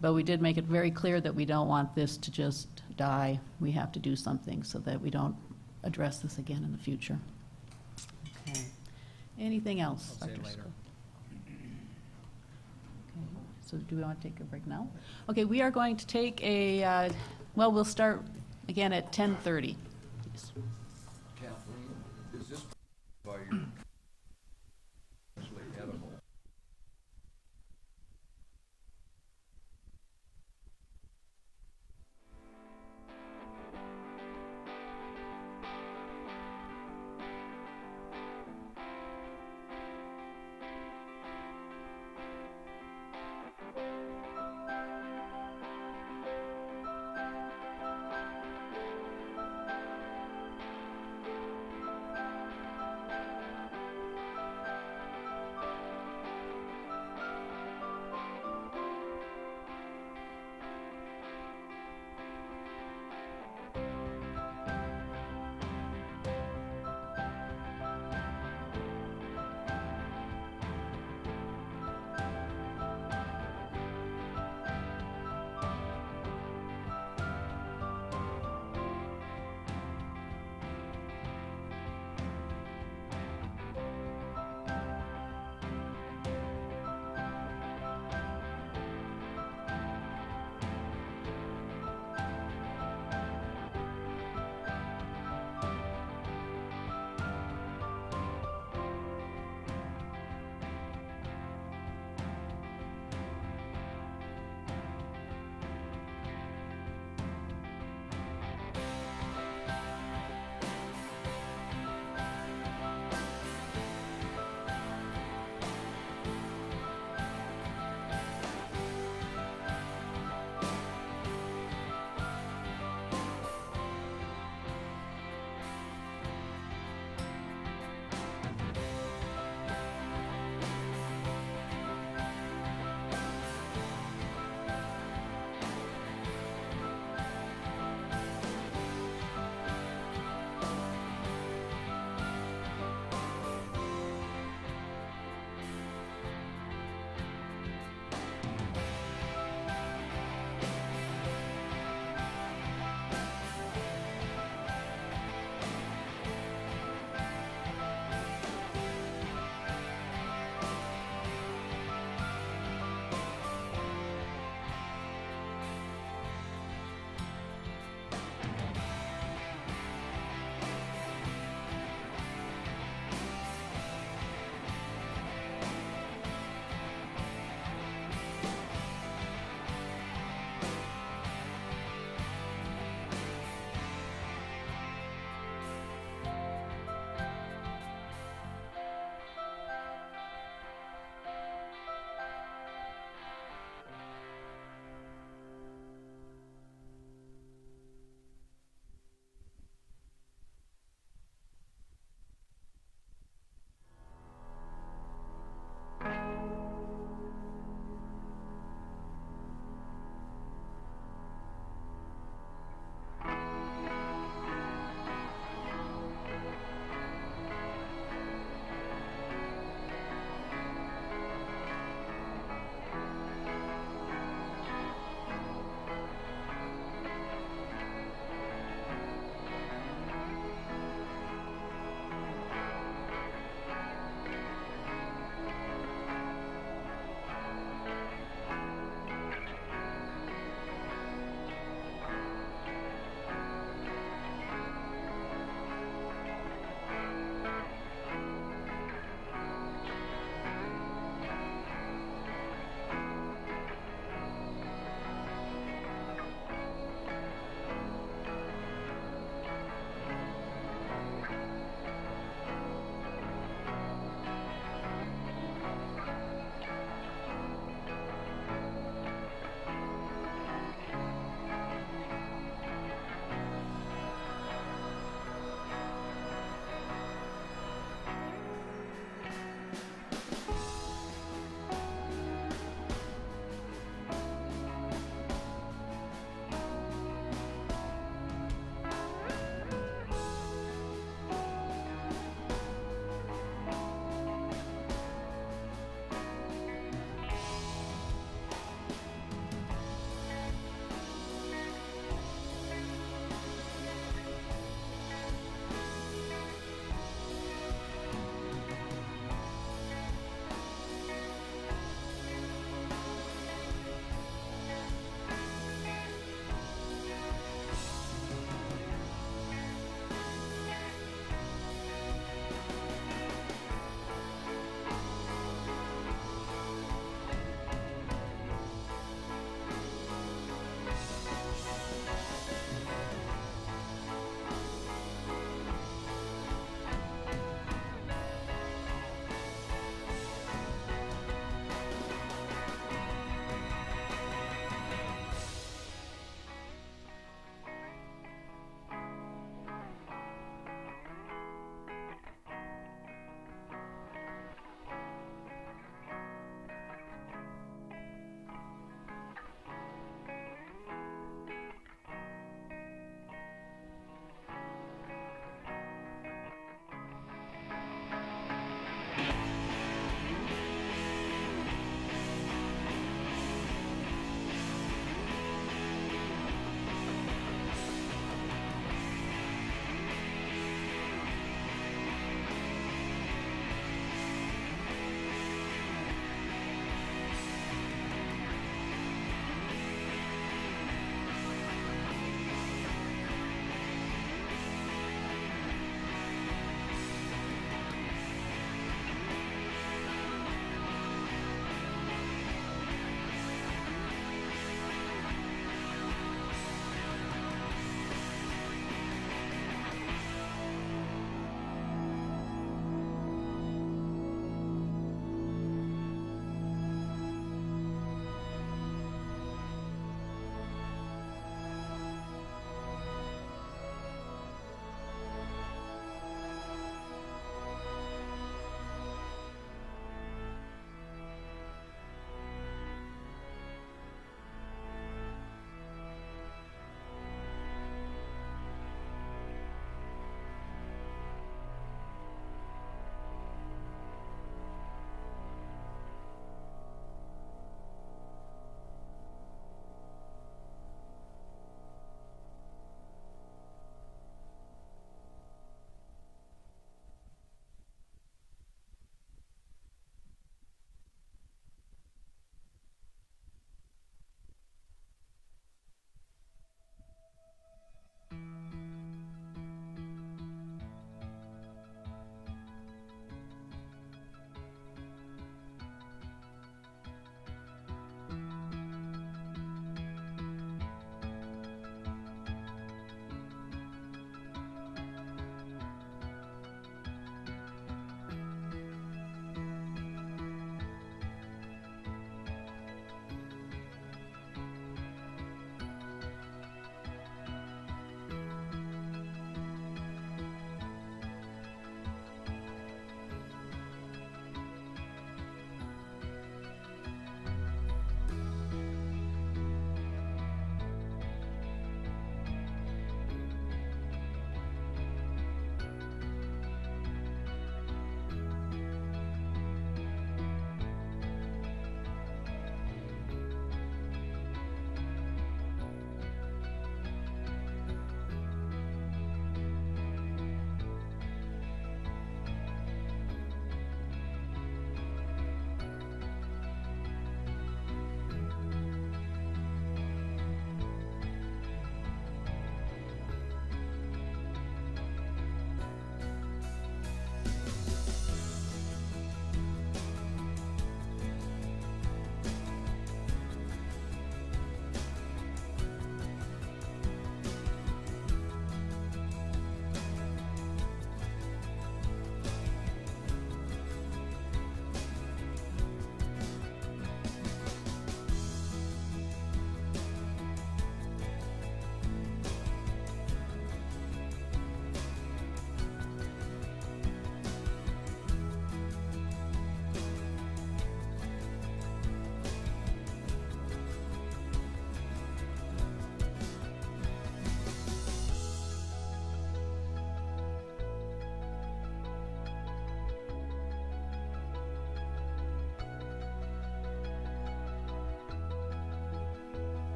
But we did make it very clear that we don't want this to just die. We have to do something so that we don't address this again in the future. Okay. Anything else, I'll say Dr. it later. Scogan? So do we want to take a break now? Okay, we are going to take a, we'll start again at 10:30. Kathleen, is this by your actually edible?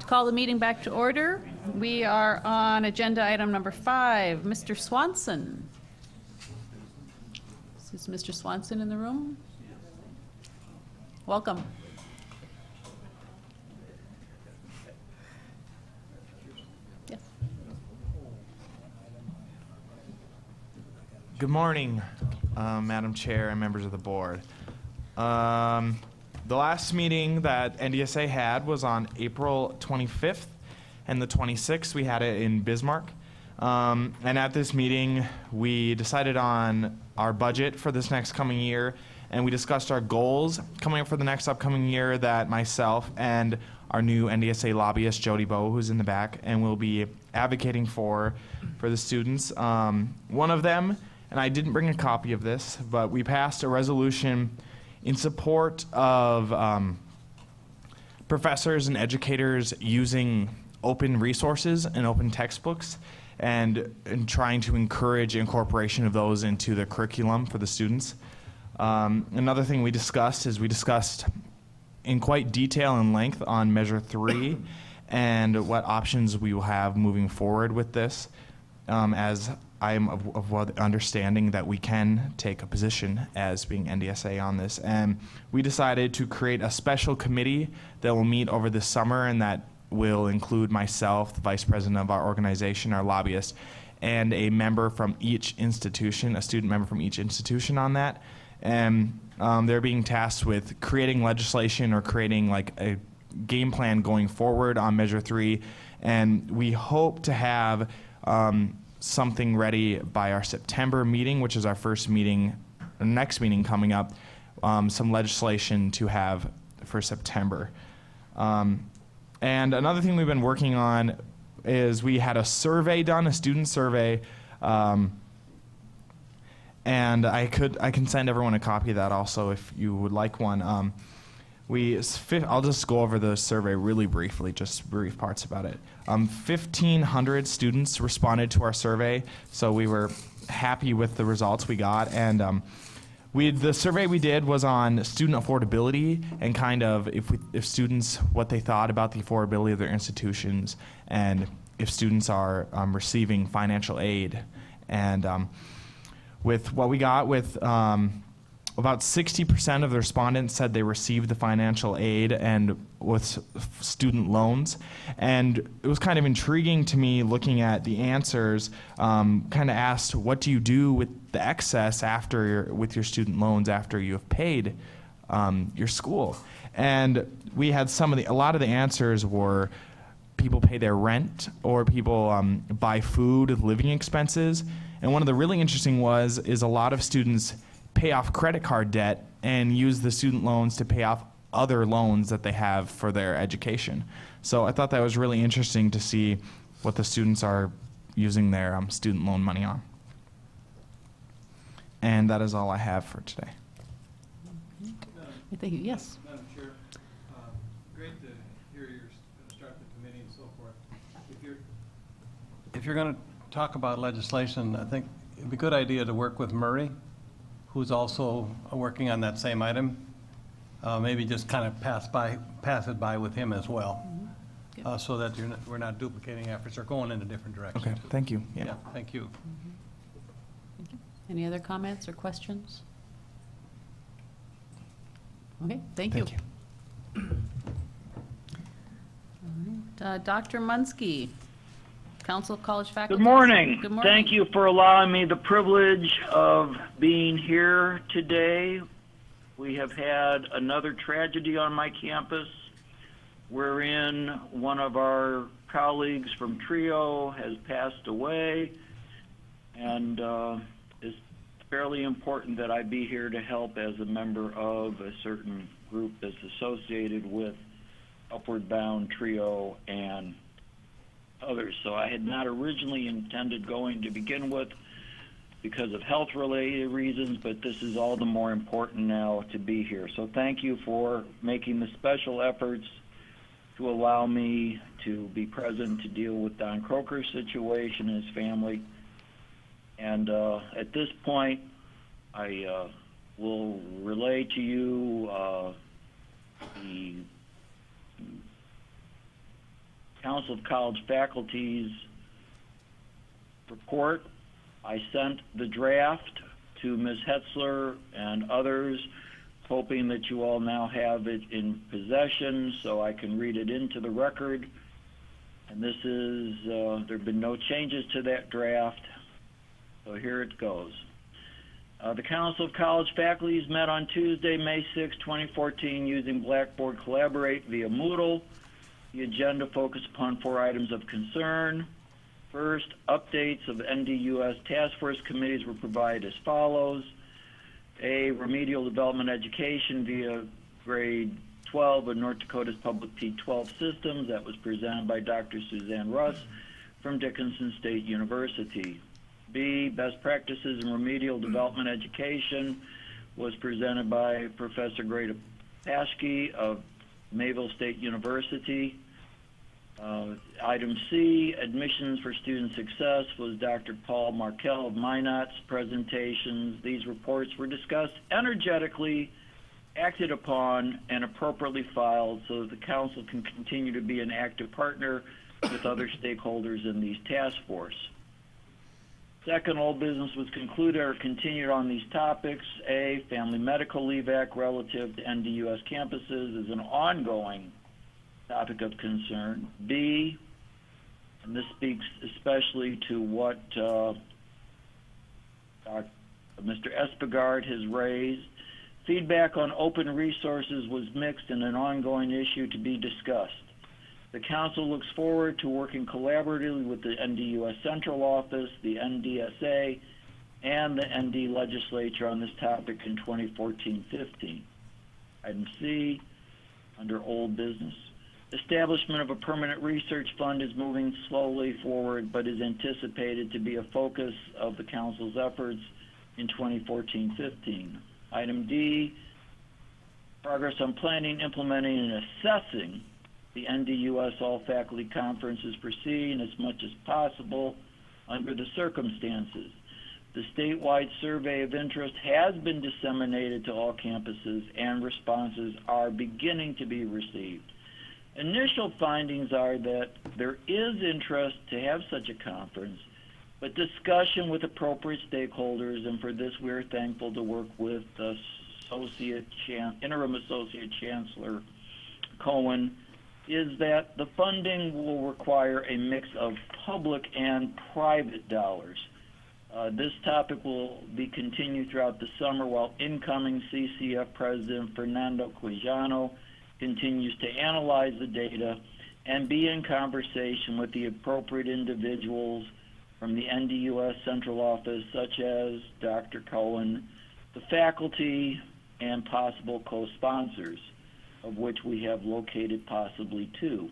To call the meeting back to order, we are on agenda item number 5. Mr. Swanson. Is Mr. Swanson in the room? Welcome. Yes. Good morning, Madam Chair and members of the board. The last meeting that NDSA had was on April 25th, and the 26th we had it in Bismarck. And at this meeting, we decided on our budget for this next coming year, and we discussed our goals coming up for the next upcoming year that myself and our new NDSA lobbyist, Jody Bowe, who's in the back, and we'll be advocating for the students. One of them, and I didn't bring a copy of this, but we passed a resolution in support of professors and educators using open resources and open textbooks and trying to encourage incorporation of those into the curriculum for the students. Another thing we discussed is we discussed in quite detail and length on Measure 3 and what options we will have moving forward with this, as I am of the understanding that we can take a position as being NDSA on this. And we decided to create a special committee that will meet over this summer, and that will include myself, the vice president of our organization, our lobbyist, and a member from each institution, a student member from each institution on that. And they're being tasked with creating legislation or creating like a game plan going forward on Measure 3. And we hope to have something ready by our September meeting, which is our first meeting, the next meeting coming up, some legislation to have for September. And another thing we've been working on is we had a survey done, a student survey, and I can send everyone a copy of that also if you would like one. I'll just go over the survey really briefly, just brief parts about it. 1,500 students responded to our survey, so we were happy with the results we got. And the survey we did was on student affordability and kind of if students, what they thought about the affordability of their institutions and if students are receiving financial aid. And with what we got with about 60% of the respondents said they received the financial aid and with student loans. And it was kind of intriguing to me looking at the answers, kind of asked, what do you do with the excess with your student loans after you have paid your school? And we had a lot of the answers were people pay their rent or people buy food, living expenses. And one of the really interesting is a lot of students pay off credit card debt and use the student loans to pay off other loans that they have for their education. So I thought that was really interesting to see what the students are using their student loan money on. And that is all I have for today. Thank you. Yes. Madam Chair, great to hear you're going to start the committee and so forth. If you're going to talk about legislation, I think it'd be a good idea to work with Murray, who's also working on that same item. Maybe just kind of pass it by with him as well, so that we're not duplicating efforts or going in a different direction. Okay, thank you. Yeah, thank you. Any other comments or questions? Okay, thank you. All right, Dr. Munsky, Council of College Faculty. Good morning. Good morning. Thank you for allowing me the privilege of being here today. We have had another tragedy on my campus wherein one of our colleagues from TRIO has passed away, and it's fairly important that I be here to help as a member of a certain group that's associated with Upward Bound, TRIO, and others. So I had not originally intended going to begin with because of health-related reasons, but this is all the more important now to be here. So thank you for making the special efforts to allow me to be present to deal with Don Croker's situation and his family. And at this point, I will relay to you the Council of College Faculty's report. I sent the draft to Ms. Hetzler and others, hoping that you all now have it in possession so I can read it into the record. And this is, there have been no changes to that draft, so here it goes. The Council of College Faculties met on Tuesday, May 6, 2014, using Blackboard Collaborate via Moodle. The agenda focused upon 4 items of concern. First, updates of NDUS task force committees were provided as follows. A, remedial development education via grade 12 of North Dakota's public P-12 systems. That was presented by Dr. Suzanne Russ from Dickinson State University. B, best practices in remedial development education was presented by Professor Greta Paschke of Mayville State University. Item C, admissions for student success, was Dr. Paul Markell of Minot's presentations. These reports were discussed energetically, acted upon, and appropriately filed so that the council can continue to be an active partner with other stakeholders in these task force. Second, all business was concluded or continued on these topics. A, Family Medical Leave Act relative to NDUS campuses is an ongoing topic of concern. B, and this speaks especially to what Mr. Espegard has raised, feedback on open resources was mixed and an ongoing issue to be discussed. The Council looks forward to working collaboratively with the NDUS Central Office, the NDSA, and the ND Legislature on this topic in 2014-15. Item C, under old business. Establishment of a permanent research fund is moving slowly forward, but is anticipated to be a focus of the Council's efforts in 2014-15. Item D, progress on planning, implementing, and assessing the NDUS all-faculty conferences proceeding as much as possible under the circumstances. The statewide survey of interest has been disseminated to all campuses, and responses are beginning to be received. Initial findings are that there is interest to have such a conference, but discussion with appropriate stakeholders, and for this we are thankful to work with Interim Associate Chancellor Cohen, is that the funding will require a mix of public and private dollars. This topic will be continued throughout the summer while incoming CCF President Fernando Quijano continues to analyze the data and be in conversation with the appropriate individuals from the NDUS Central Office, such as Dr. Cohen, the faculty, and possible co-sponsors, of which we have located possibly 2.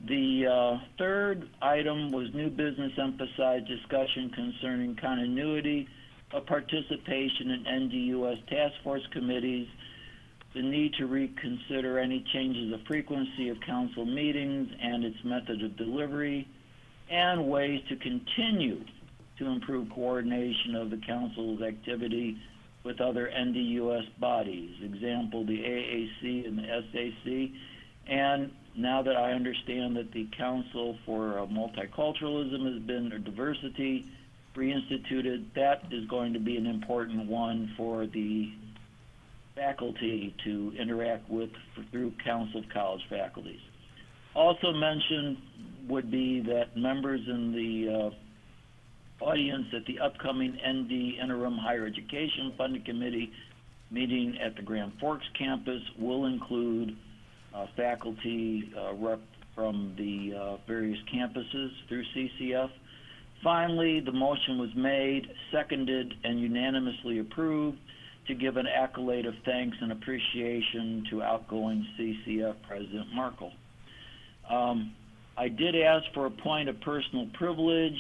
The third item was new business emphasized discussion concerning continuity of participation in NDUS task force committees, the need to reconsider any changes of frequency of council meetings and its method of delivery, and ways to continue to improve coordination of the council's activity with other NDUS bodies, example, the AAC and the SAC. And now that I understand that the Council for Multiculturalism has been, or diversity, reinstituted, that is going to be an important one for the faculty to interact with through Council of College Faculties. Also mentioned would be that members in the audience at the upcoming ND Interim Higher Education Funding Committee meeting at the Grand Forks campus will include faculty rep from the various campuses through CCF. Finally, the motion was made, seconded, and unanimously approved to give an accolade of thanks and appreciation to outgoing CCF President Markell. I did ask for a point of personal privilege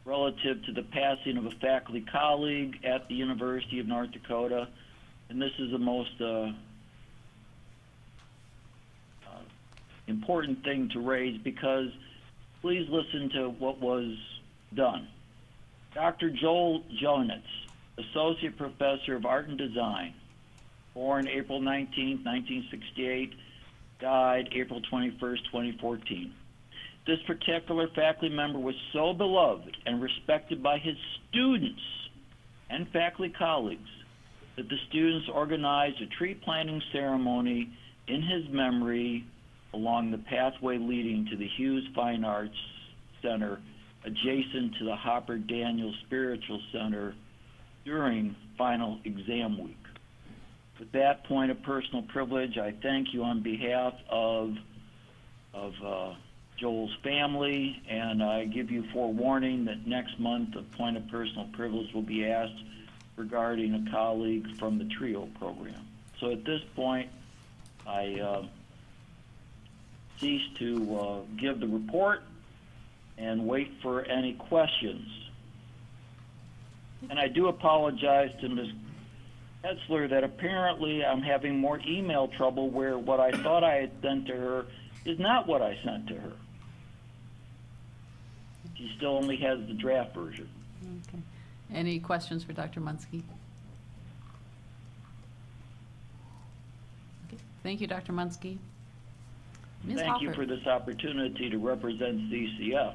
relative to the passing of a faculty colleague at the University of North Dakota, and this is the most important thing to raise, because please listen to what was done. Dr. Joel Jonitz, Associate Professor of Art and Design, born April 19, 1968, died April 21st, 2014. This particular faculty member was so beloved and respected by his students and faculty colleagues that the students organized a tree planting ceremony in his memory along the pathway leading to the Hughes Fine Arts Center adjacent to the Hopper Daniels Spiritual Center during final exam week. With that point of personal privilege, I thank you on behalf of Joel's family, and I give you forewarning that next month a point of personal privilege will be asked regarding a colleague from the TRIO program. So at this point, I cease to give the report and wait for any questions. And I do apologize to Ms. Hetzler that apparently I'm having more email trouble where what I thought I had sent to her is not what I sent to her. She still only has the draft version. Okay. Any questions for Dr. Munsky? Okay. Thank you, Dr. Munsky. Ms. Thank you Hoffert. for this opportunity to represent CCF.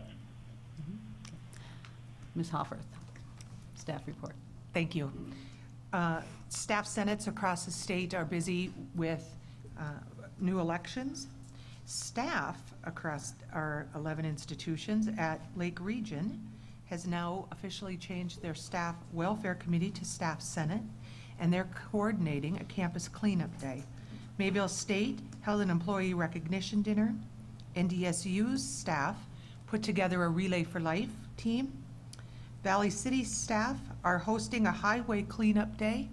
Ms. Hofferth, staff report. Thank you. Staff senates across the state are busy with new elections. Staff across our 11 institutions at Lake Region has now officially changed their staff welfare committee to staff senate, and they're coordinating a campus cleanup day. Mayville State held an employee recognition dinner. NDSU's staff put together a Relay for Life team. Valley City staff are hosting a highway cleanup day.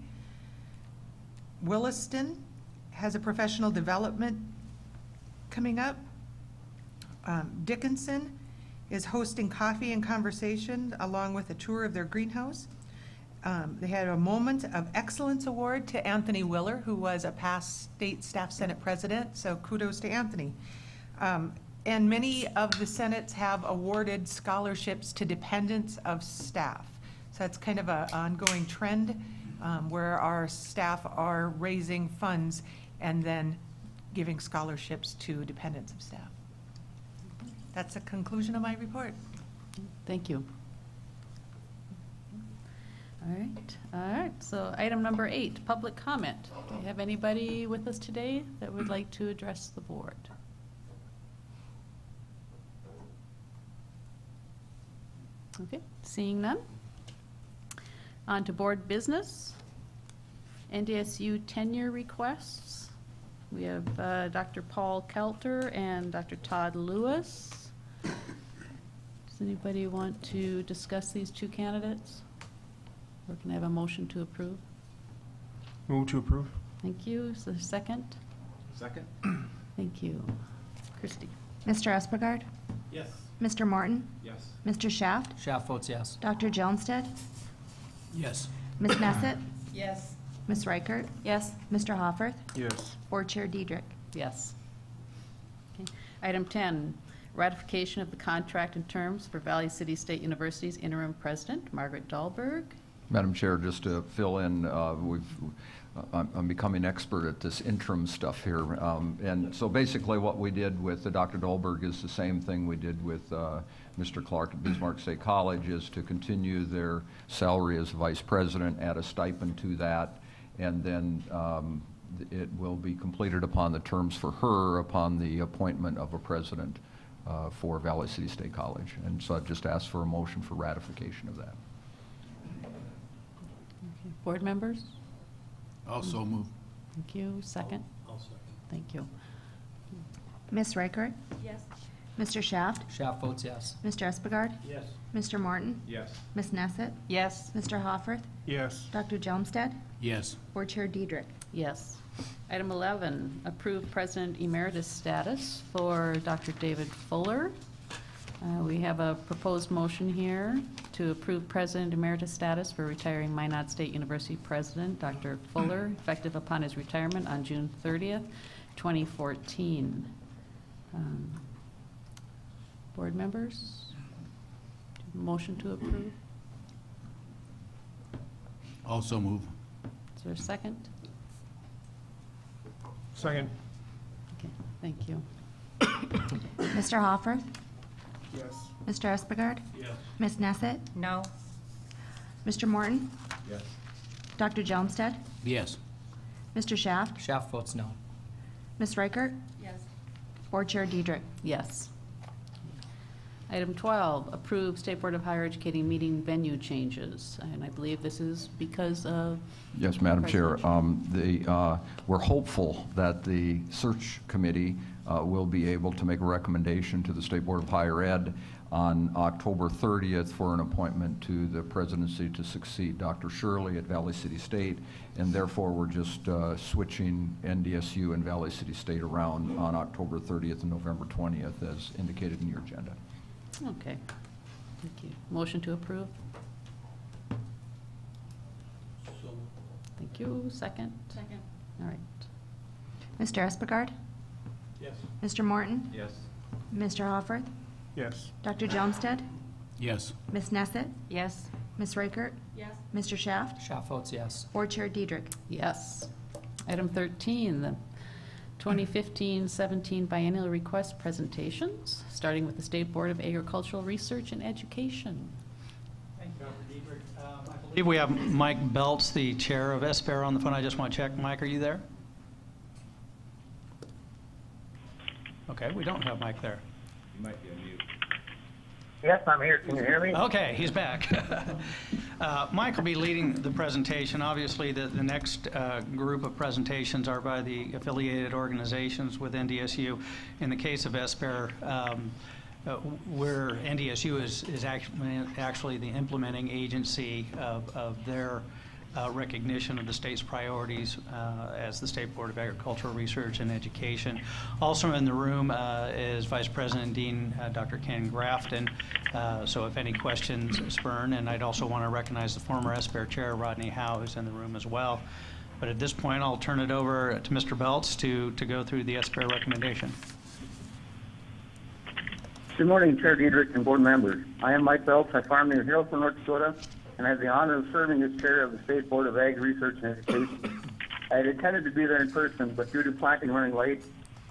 Williston has a professional development coming up. Dickinson is hosting coffee and conversation along with a tour of their greenhouse. They had a Moment of Excellence award to Anthony Willer, who was a past state staff senate president, so kudos to Anthony. And many of the senates have awarded scholarships to dependents of staff. So that's kind of an ongoing trend where our staff are raising funds and then giving scholarships to dependents of staff. That's the conclusion of my report. Thank you. All right, so item number 8, public comment. Do we have anybody with us today that would like to address the board? Okay, seeing none. On to board business. NDSU tenure requests. We have Dr. Paul Kelter and Dr. Todd Lewis. Does anybody want to discuss these two candidates? Or can I have a motion to approve? Move to approve. Thank you. Is there a second? Second. Thank you. Christie? Mr. Espegard? Yes. Mr. Martin? Yes. Mr. Shaft? Shaft votes yes. Dr. Johnstead? Yes. Ms. Neset? Yes. Ms. Reichert? Yes. Mr. Hofferth? Yes. Board Chair Diedrich? Yes. Okay. Item 10, ratification of the contract and terms for Valley City State University's interim president, Margaret Dahlberg. Madam Chair, just to fill in, I'm becoming expert at this interim stuff here. And so basically what we did with Dr. Dahlberg is the same thing we did with Mr. Clark at Bismarck State College, is to continue their salary as vice president, add a stipend to that, and then it will be completed upon the terms for her upon the appointment of a president for Valley City State College. And so I just asked for a motion for ratification of that. Okay. Board members? Also move. Thank you. Second? I'll second. Thank you. Ms. Reichert? Yes. Mr. Shaft? Shaft votes yes. Mr. Espegard? Yes. Mr. Martin? Yes. Ms. Neset? Yes. Mr. Hofferth? Yes. Dr. Johnstead? Yes. Board Chair Diedrich? Yes. Item 11, approve President Emeritus status for Dr. David Fuller. We have a proposed motion here to approve President Emeritus status for retiring Minot State University President Dr. Fuller, effective upon his retirement on June 30th, 2014. Board members, motion to approve. Also move. Is there a second? Second. Okay. Thank you. Mr. Hoffer? Yes. Mr. Espegard? Yes. Ms. Neset? No. Mr. Morton? Yes. Dr. Gelmstead? Yes. Mr. Schaff? Schaff votes no. Ms. Reichert? Yes. Board Chair Diedrich. Yes. Item 12, approve State Board of Higher Educating meeting venue changes. And I believe this is because of... Yes, Madam Chair. We're hopeful that the search committee will be able to make a recommendation to the State Board of Higher Ed on October 30th for an appointment to the presidency to succeed Dr. Shirley at Valley City State, and therefore we're just switching NDSU and Valley City State around on October 30th and November 20th as indicated in your agenda. Okay. Thank you. Motion to approve? Thank you. Second? Second. All right. Mr. Espegard? Yes. Mr. Morton? Yes. Mr. Hoffer? Yes. Dr. Gelmstead? Yes. Ms. Neset? Yes. Ms. Reichert? Yes. Mr. Schaff? Schaff votes yes. Board Chair Diedrich. Yes. Item 13, the 2015-17 biennial request presentations, starting with the State Board of Agricultural Research and Education. Thank you, Dr. Diedrich. I believe we have Mike Belts, the chair of SBHE, on the phone. I just want to check. Mike, are you there? Okay, we don't have Mike there. You might be on mute. Yes, I'm here. Can you hear me? Okay, he's back. Mike will be leading the presentation. Obviously, the next group of presentations are by the affiliated organizations with NDSU. In the case of SBHE, where NDSU is actually the implementing agency of their recognition of the state's priorities as the State Board of Agricultural Research and Education. Also in the room is Vice President Dean Dr. Ken Grafton. So if any questions spurn, and I'd also want to recognize the former SBHE Chair Rodney Howe, who's in the room as well. But at this point, I'll turn it over to Mr. Belts to go through the SBHE recommendation. Good morning, Chair Diedrich and board members. I am Mike Belts. I farm near Harrison, North Dakota, and I have the honor of serving as chair of the State Board of Ag Research and Education. I had intended to be there in person, but due to planting running late,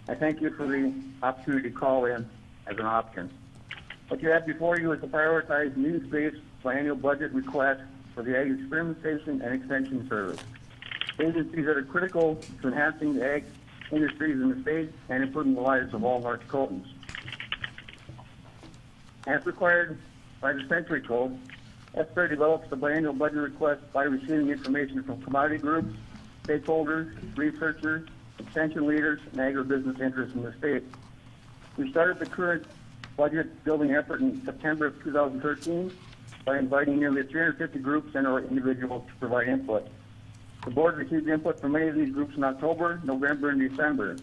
I thank you for the opportunity to call in as an option. What you have before you is a prioritized needs-based biennial budget request for the Ag Experimentation and Extension Service, agencies that are critical to enhancing the ag industries in the state and improving the lives of all North Dakotans. As required by the Century Code, SBHE develops the biennial budget request by receiving information from commodity groups, stakeholders, researchers, extension leaders, and agribusiness interests in the state. We started the current budget building effort in September of 2013 by inviting nearly 350 groups and/or individuals to provide input. The board received input from many of these groups in October, November, and December.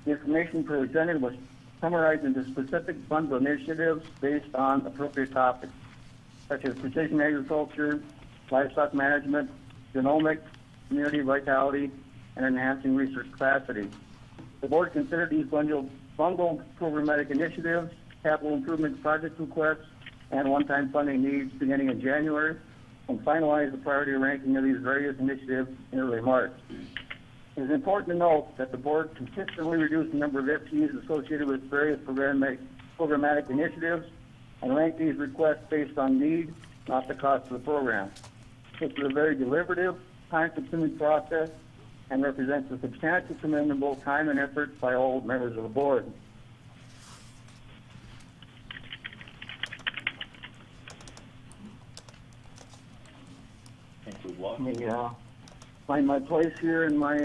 The information presented was summarized into specific bundle initiatives based on appropriate topics, such as precision agriculture, livestock management, genomics, community vitality, and enhancing research capacity. The board considered these bundled programmatic initiatives, capital improvement project requests, and one-time funding needs beginning in January, and finalized the priority ranking of these various initiatives in early March. It is important to note that the board consistently reduced the number of FTEs associated with various programmatic initiatives and ranked these requests based on need, not the cost of the program. This is a very deliberative, time-consuming process and represents a substantial commitment, both time and effort, by all members of the board. Let me find my place here in my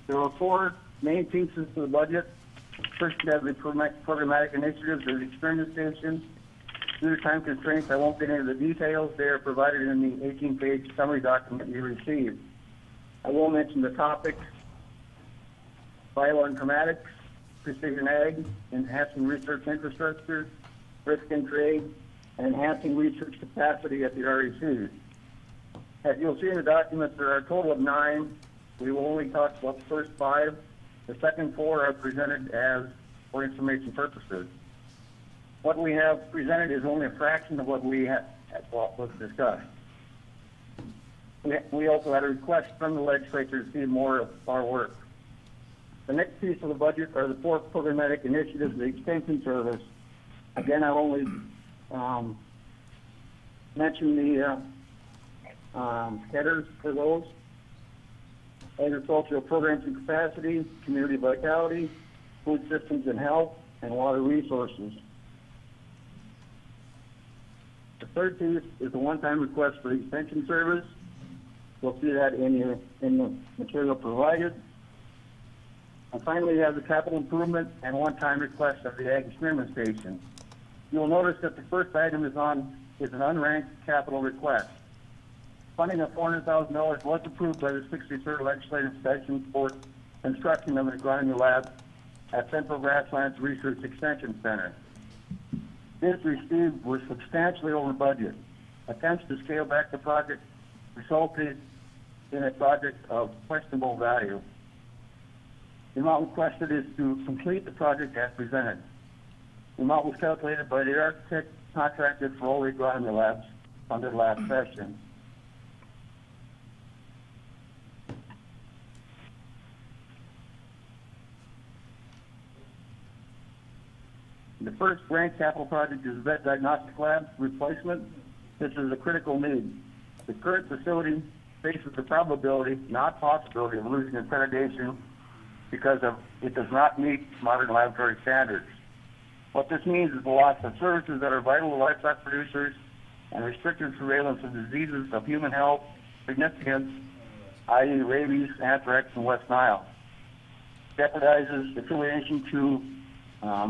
there are four main pieces to the budget. First, you have the programmatic initiatives, there's experimentation. Due to time constraints, I won't get into the details. They are provided in the 18-page summary document you received. I will mention the topics: bioinformatics, precision ag, enhancing research infrastructure, risk and trade, and enhancing research capacity at the RECs. As you'll see in the documents, there are a total of 9. We will only talk about the first 5. The second 4 are presented as for information purposes. What we have presented is only a fraction of what was discussed. we also had a request from the legislature to see more of our work. The next piece of the budget are the 4 programmatic initiatives of the Extension Service. Again, I'll only mention the headers for those. Agricultural programs and capacity, community vitality, food systems and health, and water resources. The third piece is the one-time request for the Extension Service. You'll see that in the material provided. And finally, we have the capital improvement and one-time request of the Ag Experiment Station. You'll notice that the first item is an unranked capital request. Funding of $400,000 was approved by the 63rd Legislative Session for construction of an agronomy lab at Central Grasslands Research Extension Center. Bids received were substantially over budget. Attempts to scale back the project resulted in a project of questionable value. The amount requested is to complete the project as presented. The amount was calculated by the architect contracted for all the agronomy labs under the last session. The first ranked capital project is the vet diagnostic lab replacement. This is a critical need. The current facility faces the probability, not possibility, of losing accreditation because it does not meet modern laboratory standards. What this means is the loss of services that are vital to livestock producers and restricted surveillance of diseases of human health significance, i.e. rabies, anthrax, and West Nile. Jeopardizes affiliation to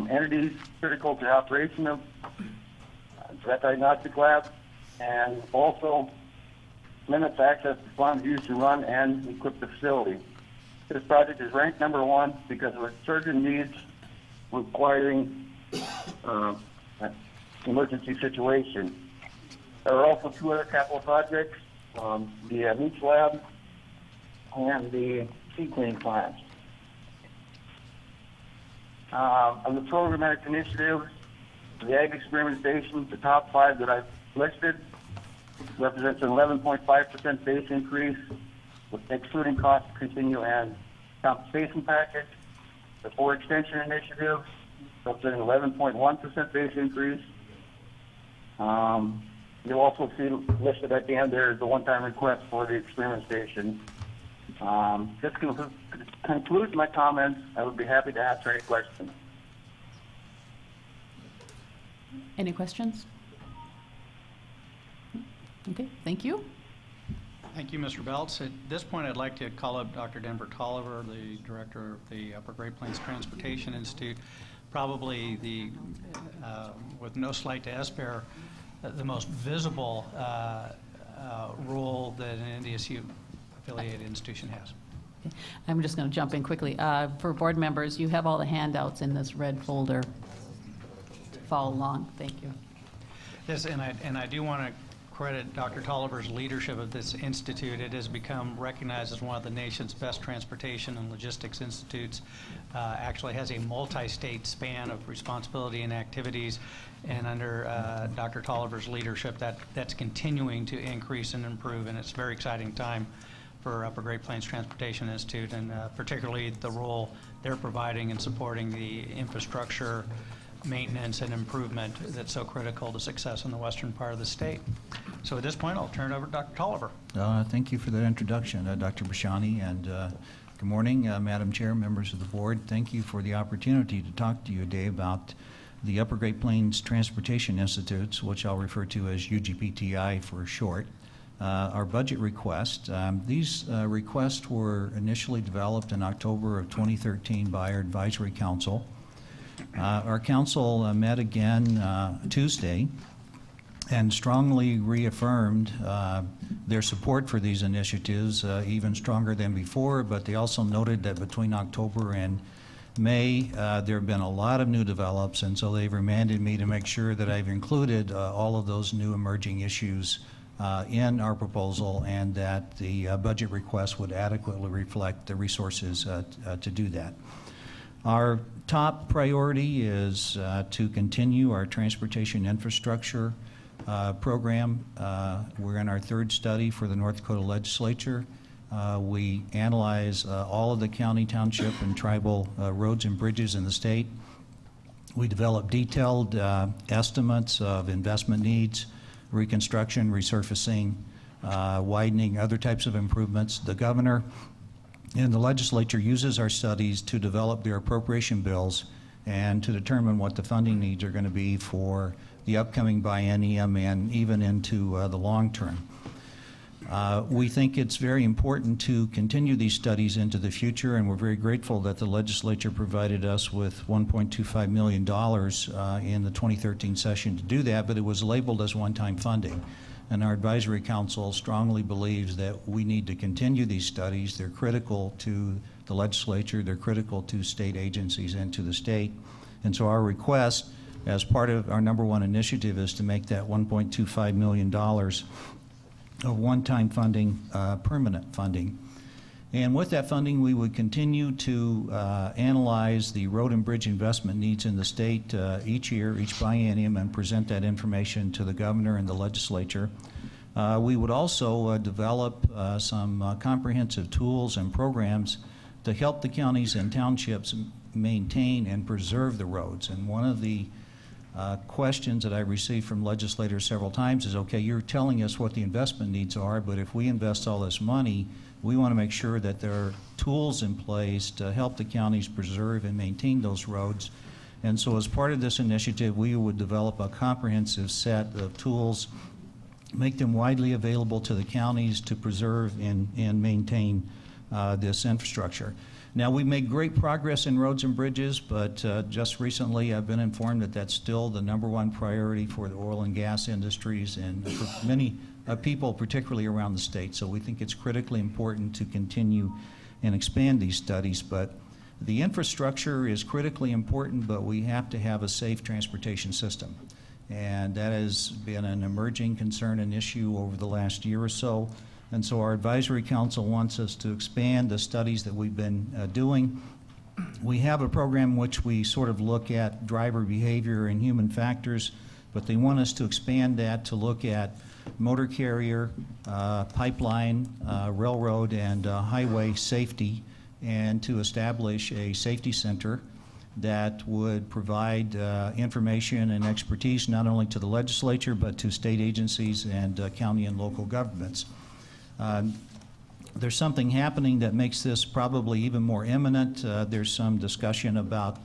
entities critical to the operation of that diagnostic lab, and also limits access to funds used to run and equip the facility. This project is ranked #1 because of its urgent needs requiring an emergency situation. There are also 2 other capital projects, the meats lab and the seed cleaning plants. Of the programmatic initiatives, the Ag Experiment Station, the top 5 that I've listed, represents an 11.5% base increase, with excluding cost to continue and compensation package. The 4 extension initiatives represent an 11.1% base increase. You'll also see listed at the end there is the one-time request for the experiment station. This concludes my comments. I would be happy to answer any questions. Any questions? Okay, thank you. Thank you, Mr. Belts. At this point, I'd like to call up Dr. Denver Tolliver, the director of the Upper Great Plains Transportation Institute, probably with no slight to SBHE, the most visible role that an NDSU-affiliated institution has. I'm just going to jump in quickly. For board members, you have all the handouts in this red folder. Follow along. Thank you. Yes, and I do want to credit Dr. Tolliver's leadership of this institute. It has become recognized as one of the nation's best transportation and logistics institutes. Actually has a multi-state span of responsibility and activities, and under Dr. Tolliver's leadership, that's continuing to increase and improve, and it's a very exciting time for Upper Great Plains Transportation Institute, and particularly the role they're providing in supporting the infrastructure maintenance and improvement that's so critical to success in the western part of the state. So at this point, I'll turn it over to Dr. Tolliver. Thank you for that introduction, Dr. Bashani, and good morning, Madam Chair, members of the board. Thank you for the opportunity to talk to you today about the Upper Great Plains Transportation Institutes, which I'll refer to as UGPTI for short. Our budget request. These requests were initially developed in October of 2013 by our advisory council. Our council met again Tuesday and strongly reaffirmed their support for these initiatives, even stronger than before, but they also noted that between October and May, there have been a lot of new develops, and so they've remanded me to make sure that I've included all of those new emerging issues in our proposal, and that the budget request would adequately reflect the resources to do that. Our top priority is to continue our transportation infrastructure program. We're in our third study for the North Dakota legislature. We analyze all of the county, township, and tribal roads and bridges in the state. We develop detailed estimates of investment needs, reconstruction, resurfacing, widening, other types of improvements. The governor and the legislature uses our studies to develop their appropriation bills and to determine what the funding needs are going to be for the upcoming biennium and even into the long term. We think it's very important to continue these studies into the future, and we're very grateful that the legislature provided us with $1.25 million in the 2013 session to do that, but it was labeled as one-time funding. And our advisory council strongly believes that we need to continue these studies. They're critical to the legislature, they're critical to state agencies and to the state. And so our request, as part of our #1 initiative, is to make that $1.25 million of one-time funding permanent funding. And with that funding, we would continue to analyze the road and bridge investment needs in the state each year, each biennium, and present that information to the governor and the legislature. We would also develop some comprehensive tools and programs to help the counties and townships maintain and preserve the roads. And one of the questions that I received from legislators several times is, okay, you're telling us what the investment needs are, but if we invest all this money, we want to make sure that there are tools in place to help the counties preserve and maintain those roads. And so as part of this initiative, we would develop a comprehensive set of tools, make them widely available to the counties to preserve and maintain this infrastructure. Now, we've made great progress in roads and bridges, but just recently I've been informed that that's still the #1 priority for the oil and gas industries and for many people, particularly around the state. So we think it's critically important to continue and expand these studies. But the infrastructure is critically important, but we have to have a safe transportation system. And that has been an emerging concern and issue over the last year or so. And so our advisory council wants us to expand the studies that we've been doing. We have a program in which we sort of look at driver behavior and human factors, but they want us to expand that to look at motor carrier, pipeline, railroad, and highway safety, and to establish a safety center that would provide information and expertise not only to the legislature but to state agencies and county and local governments. There's something happening that makes this probably even more imminent. There's some discussion about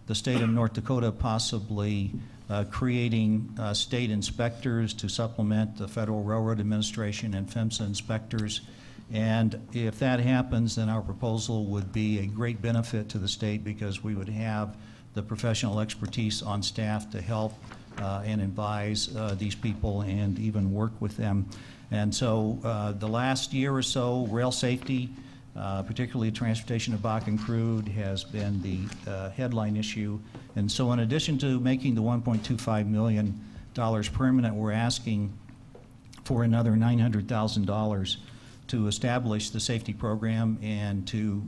the state of North Dakota possibly creating state inspectors to supplement the Federal Railroad Administration and PHMSA inspectors. And if that happens, then our proposal would be a great benefit to the state because we would have the professional expertise on staff to help and advise these people and even work with them. And so the last year or so, rail safety, particularly transportation of Bakken crude, has been the headline issue. And so in addition to making the $1.25 million permanent, we're asking for another $900,000 to establish the safety program and to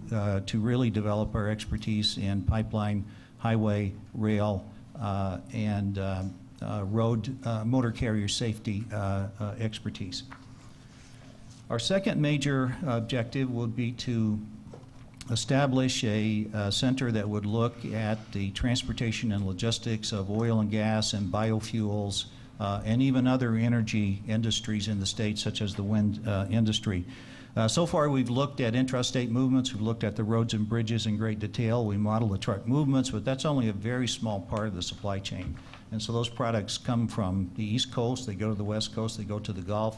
really develop our expertise in pipeline, highway, rail, and road motor carrier safety expertise. Our second major objective would be to establish a center that would look at the transportation and logistics of oil and gas and biofuels and even other energy industries in the state, such as the wind industry. So far, we've looked at intrastate movements. We've looked at the roads and bridges in great detail. We model the truck movements, but that's only a very small part of the supply chain. And so those products come from the East Coast, they go to the West Coast, they go to the Gulf.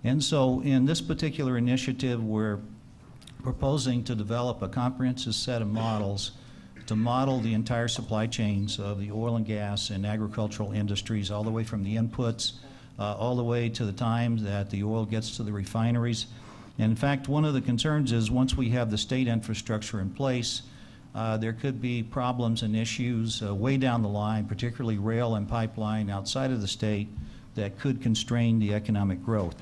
And so in this particular initiative, we're proposing to develop a comprehensive set of models to model the entire supply chains of the oil and gas and agricultural industries, all the way from the inputs, all the way to the time that the oil gets to the refineries. And in fact, one of the concerns is once we have the state infrastructure in place, there could be problems and issues way down the line, particularly rail and pipeline outside of the state, that could constrain the economic growth.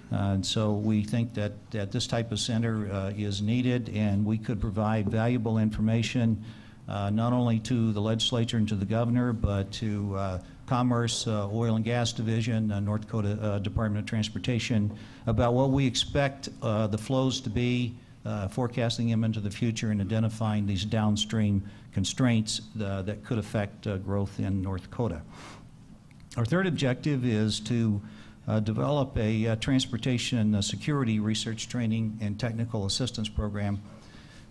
And so we think that this type of center is needed, and we could provide valuable information not only to the legislature and to the governor, but to Commerce, Oil and Gas Division, North Dakota Department of Transportation, about what we expect the flows to be, forecasting them into the future and identifying these downstream constraints that could affect growth in North Dakota. Our third objective is to develop a transportation security research training and technical assistance program.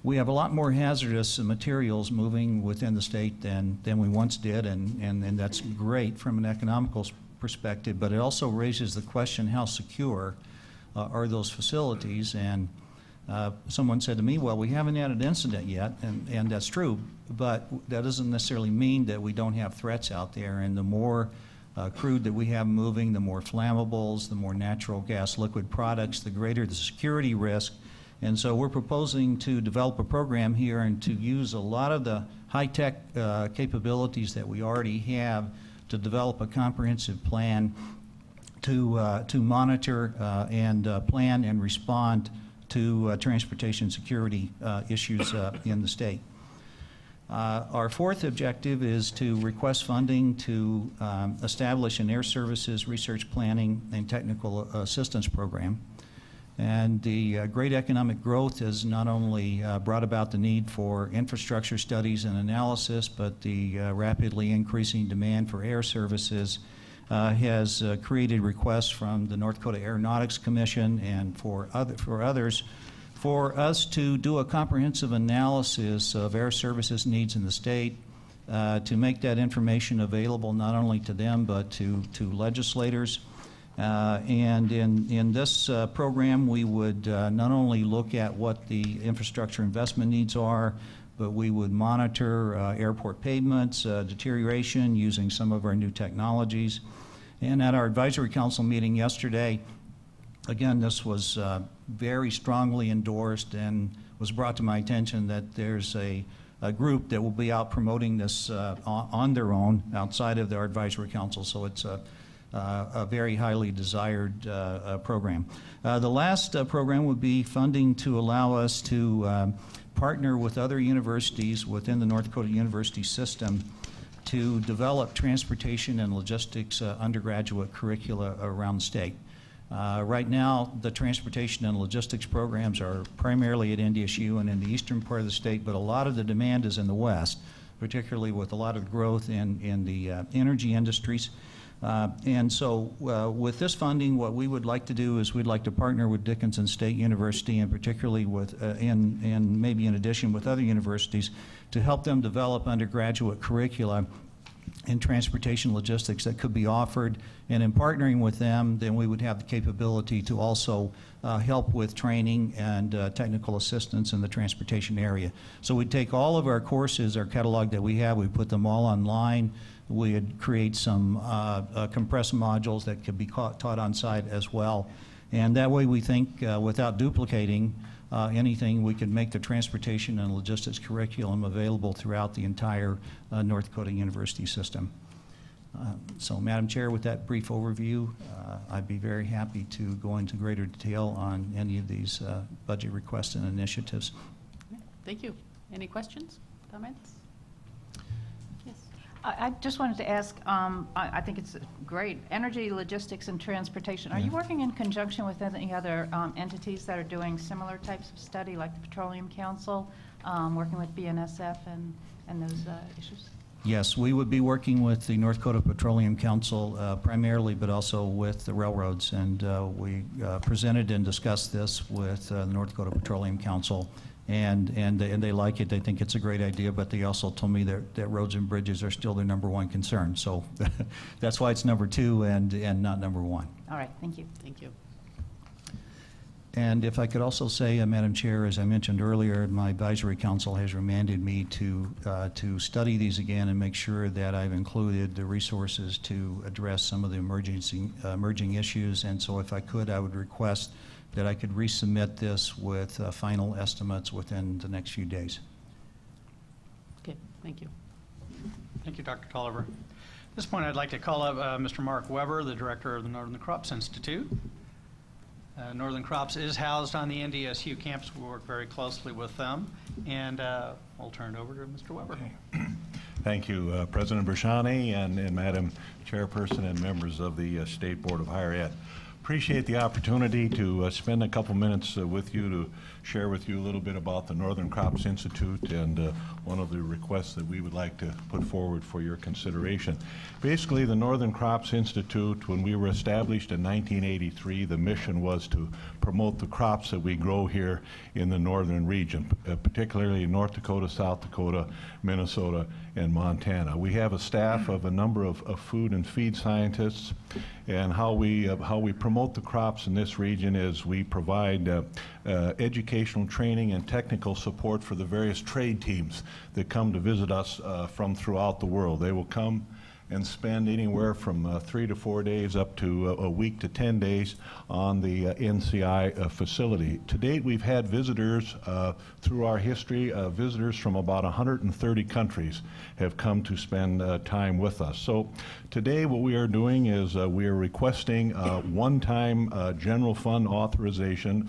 We have a lot more hazardous materials moving within the state than we once did, and that's great from an economical perspective, but it also raises the question, how secure are those facilities? And someone said to me, well, we haven't had an incident yet, and that's true, but that doesn't necessarily mean that we don't have threats out there, and the more crude that we have moving, the more flammables, the more natural gas liquid products, the greater the security risk. And so we're proposing to develop a program here and to use a lot of the high-tech capabilities that we already have to develop a comprehensive plan to monitor and plan and respond to transportation security issues in the state. Our fourth objective is to request funding to establish an air services research planning and technical assistance program. And the great economic growth has not only brought about the need for infrastructure studies and analysis, but the rapidly increasing demand for air services has created requests from the North Dakota Aeronautics Commission and for others for us to do a comprehensive analysis of air services needs in the state, to make that information available not only to them but to legislators. And in this program, we would not only look at what the infrastructure investment needs are, but we would monitor airport pavements, deterioration using some of our new technologies. And at our advisory council meeting yesterday, again, this was very strongly endorsed and was brought to my attention that there's a group that will be out promoting this on their own outside of their advisory council. So it's a very highly desired program. The last program would be funding to allow us to partner with other universities within the North Dakota university system to develop transportation and logistics undergraduate curricula around the state. Right now, the transportation and logistics programs are primarily at NDSU and in the eastern part of the state, but a lot of the demand is in the west, particularly with a lot of growth in the energy industries. And so with this funding, what we would like to do is we'd like to partner with Dickinson State University, and particularly with, and maybe in addition with other universities, to help them develop undergraduate curricula in transportation logistics that could be offered. And in partnering with them, then we would have the capability to also help with training and technical assistance in the transportation area. So we'd take all of our courses, our catalog that we have, we put them all online. We'd create some compressed modules that could be taught on site as well. And that way we think, without duplicating anything, we could make the transportation and logistics curriculum available throughout the entire North Dakota university system. So, Madam Chair, with that brief overview, I'd be very happy to go into greater detail on any of these budget requests and initiatives. Thank you. Any questions, comments? Yes. I just wanted to ask, I think it's great, energy, logistics, and transportation. Are you working in conjunction with any other entities that are doing similar types of study, like the Petroleum Council, working with BNSF and those issues? Yes, we would be working with the North Dakota Petroleum Council primarily, but also with the railroads. And we presented and discussed this with the North Dakota Petroleum Council. And they like it. They think it's a great idea, but they also told me that roads and bridges are still their #1 concern. So that's why it's #2 and not #1. All right, thank you. Thank you. And if I could also say, Madam Chair, as I mentioned earlier, my advisory council has remanded me to study these again and make sure that I've included the resources to address some of the emerging issues. And so if I could, I would request that I could resubmit this with final estimates within the next few days. Okay, thank you. Thank you, Dr. Tolliver. At this point, I'd like to call up Mr. Mark Weber, the director of the Northern Crops Institute. Northern Crops is housed on the NDSU campus. We work very closely with them, and we'll turn it over to Mr. Weber. Thank you, President Brashani and Madam Chairperson and members of the State Board of Higher Ed. Appreciate the opportunity to spend a couple minutes with you to share with you a little bit about the Northern Crops Institute and one of the requests that we would like to put forward for your consideration. Basically, the Northern Crops Institute, when we were established in 1983, the mission was to promote the crops that we grow here in the northern region, particularly North Dakota, South Dakota, Minnesota, and Montana. We have a staff of a number of food and feed scientists, and how we promote the crops in this region is we provide educational training and technical support for the various trade teams that come to visit us from throughout the world. They will come and spend anywhere from 3 to 4 days up to a week to 10 days on the NCI facility. To date, we've had visitors through our history, visitors from about 130 countries have come to spend time with us. So today what we are doing is we are requesting one-time general fund authorization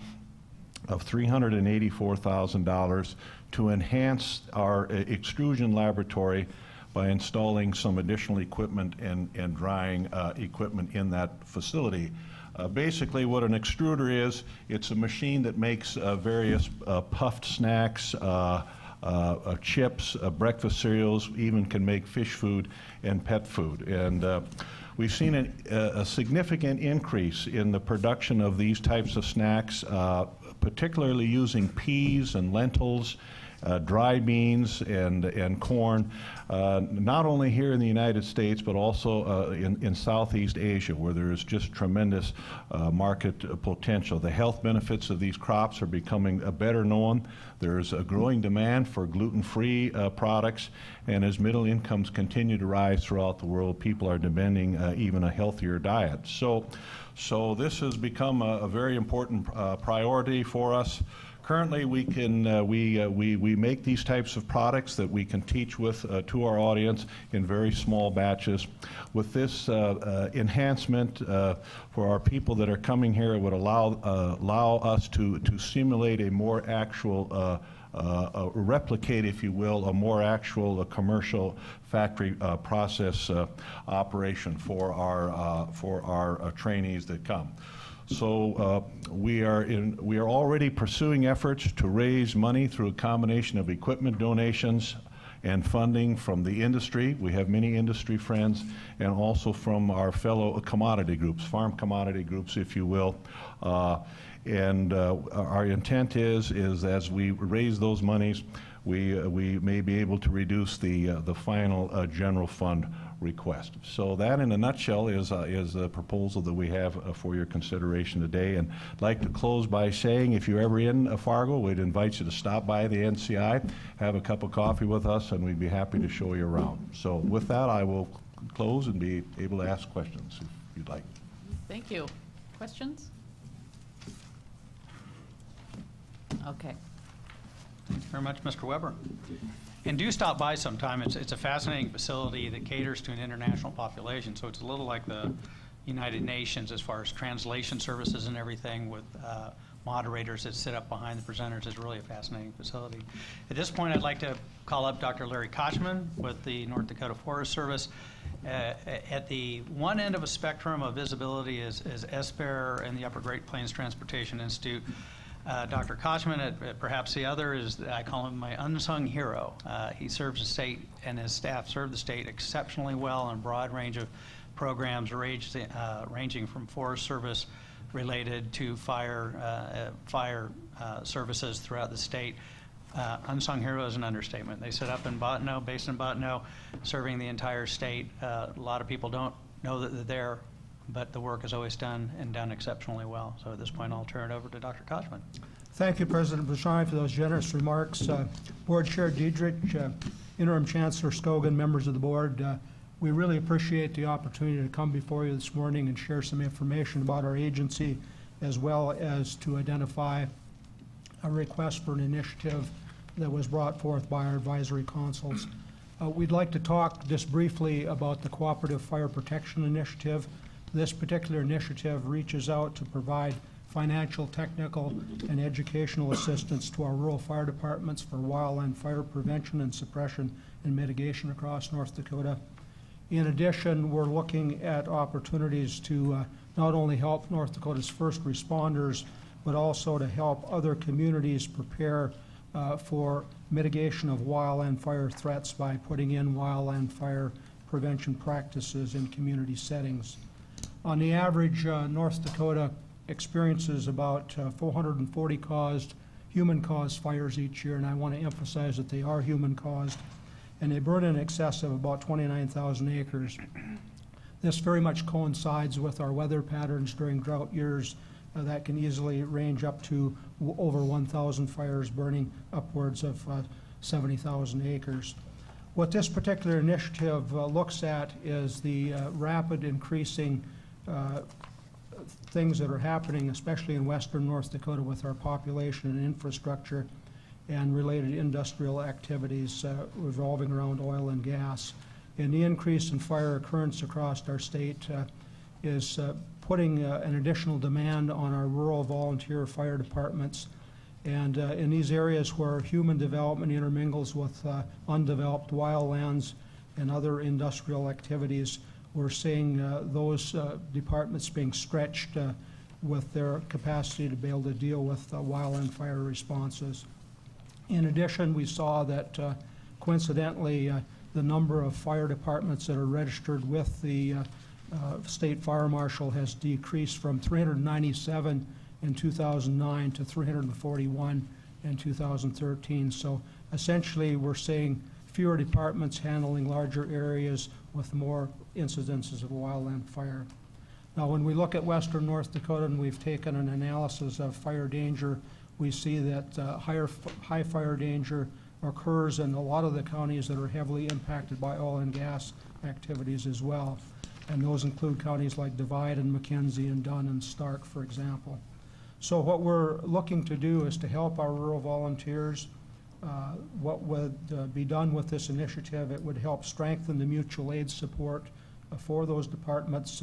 of $384,000 to enhance our extrusion laboratory by installing some additional equipment and drying equipment in that facility. Basically what an extruder is, it's a machine that makes various puffed snacks, chips, breakfast cereals, even can make fish food and pet food. And we've seen a significant increase in the production of these types of snacks, particularly using peas and lentils, dry beans and corn, not only here in the United States, but also in Southeast Asia, where there is just tremendous market potential. The health benefits of these crops are becoming better known. There's a growing demand for gluten-free products, and as middle incomes continue to rise throughout the world, people are demanding even a healthier diet. So this has become a very important priority for us. Currently, we can we make these types of products that we can teach with to our audience in very small batches. With this enhancement for our people that are coming here, it would allow us to simulate a more actual replicate, if you will, a more actual commercial factory process operation for our trainees that come. So we are already pursuing efforts to raise money through a combination of equipment donations and funding from the industry. We have many industry friends, and also from our fellow commodity groups, farm commodity groups, if you will. And our intent is as we raise those monies, we may be able to reduce the final general fund request. So that, in a nutshell, is the proposal that we have for your consideration today. And I'd like to close by saying, if you're ever in Fargo, we'd invite you to stop by the NCI, have a cup of coffee with us, and we'd be happy to show you around. So with that, I will close and be able to ask questions if you'd like. Thank you. Questions? Okay. Thanks very much, Mr. Weber. And do stop by sometime. It's a fascinating facility that caters to an international population, so it's a little like the United Nations as far as translation services and everything, with moderators that sit up behind the presenters. It's really a fascinating facility. At this point, I'd like to call up Dr. Larry Kochman with the North Dakota Forest Service. At the one end of a spectrum of visibility is SBHE and the Upper Great Plains Transportation Institute. Dr. Kochman, at perhaps the other, is, I call him my unsung hero. He serves the state, and his staff serve the state exceptionally well on a broad range of programs ranging from Forest Service related to fire services throughout the state. Unsung hero is an understatement. They sit up in Bottineau, based in Bottineau, serving the entire state. A lot of people don't know that they're there, but the work is always done and done exceptionally well. So at this point, I'll turn it over to Dr. Kochman. Thank you, President Brashani, for those generous remarks. Board Chair Diedrich, Interim Chancellor Skogan, members of the board, we really appreciate the opportunity to come before you this morning and share some information about our agency, as well as to identify a request for an initiative that was brought forth by our advisory councils. We'd like to talk just briefly about the Cooperative Fire Protection Initiative. This particular initiative reaches out to provide financial, technical, and educational assistance to our rural fire departments for wildland fire prevention and suppression and mitigation across North Dakota. In addition, we're looking at opportunities to not only help North Dakota's first responders, but also to help other communities prepare for mitigation of wildland fire threats by putting in wildland fire prevention practices in community settings. On the average, North Dakota experiences about 440 human-caused fires each year, and I want to emphasize that they are human-caused, and they burn in excess of about 29,000 acres. This very much coincides with our weather patterns during drought years that can easily range up to over 1,000 fires burning upwards of 70,000 acres. What this particular initiative looks at is the rapid increasing things that are happening, especially in western North Dakota with our population and infrastructure and related industrial activities revolving around oil and gas. And the increase in fire occurrence across our state is putting an additional demand on our rural volunteer fire departments. And in these areas where human development intermingles with undeveloped wildlands and other industrial activities, we're seeing those departments being stretched with their capacity to be able to deal with wildland fire responses. In addition, we saw that coincidentally the number of fire departments that are registered with the State Fire Marshal has decreased from 397 in 2009 to 341 in 2013. So essentially we're seeing fewer departments handling larger areas with more incidences of wildland fire. Now when we look at western North Dakota and we've taken an analysis of fire danger, we see that high fire danger occurs in a lot of the counties that are heavily impacted by oil and gas activities as well. And those include counties like Divide and McKenzie and Dunn and Stark, for example. So what we're looking to do is to help our rural volunteers. What would be done with this initiative, it would help strengthen the mutual aid support for those departments,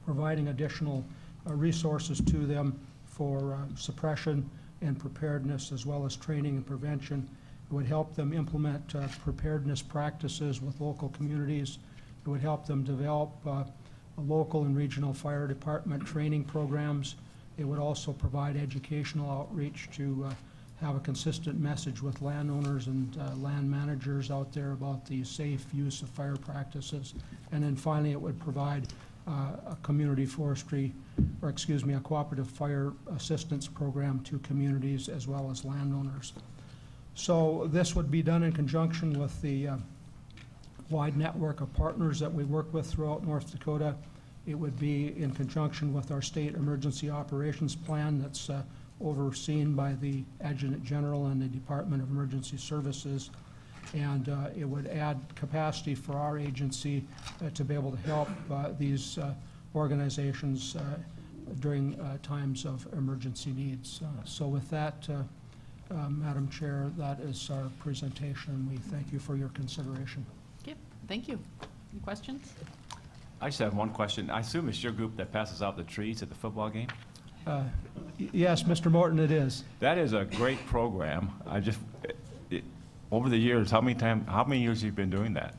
providing additional resources to them for suppression and preparedness, as well as training and prevention. It would help them implement preparedness practices with local communities. It would help them develop local and regional fire department training programs. It would also provide educational outreach to have a consistent message with landowners and land managers out there about the safe use of fire practices. And then finally, it would provide a community forestry, or excuse me, a cooperative fire assistance program to communities as well as landowners. So this would be done in conjunction with the wide network of partners that we work with throughout North Dakota. It would be in conjunction with our state emergency operations plan that's overseen by the Adjutant General and the Department of Emergency Services. And it would add capacity for our agency to be able to help these organizations during times of emergency needs. So with that, Madam Chair, that is our presentation, and we thank you for your consideration. Okay, thank you. Any questions? I just have one question. I assume it's your group that passes out the trees at the football game? Yes, Mr. Morton, it is. That is a great program. Over the years, how many years have you been doing that?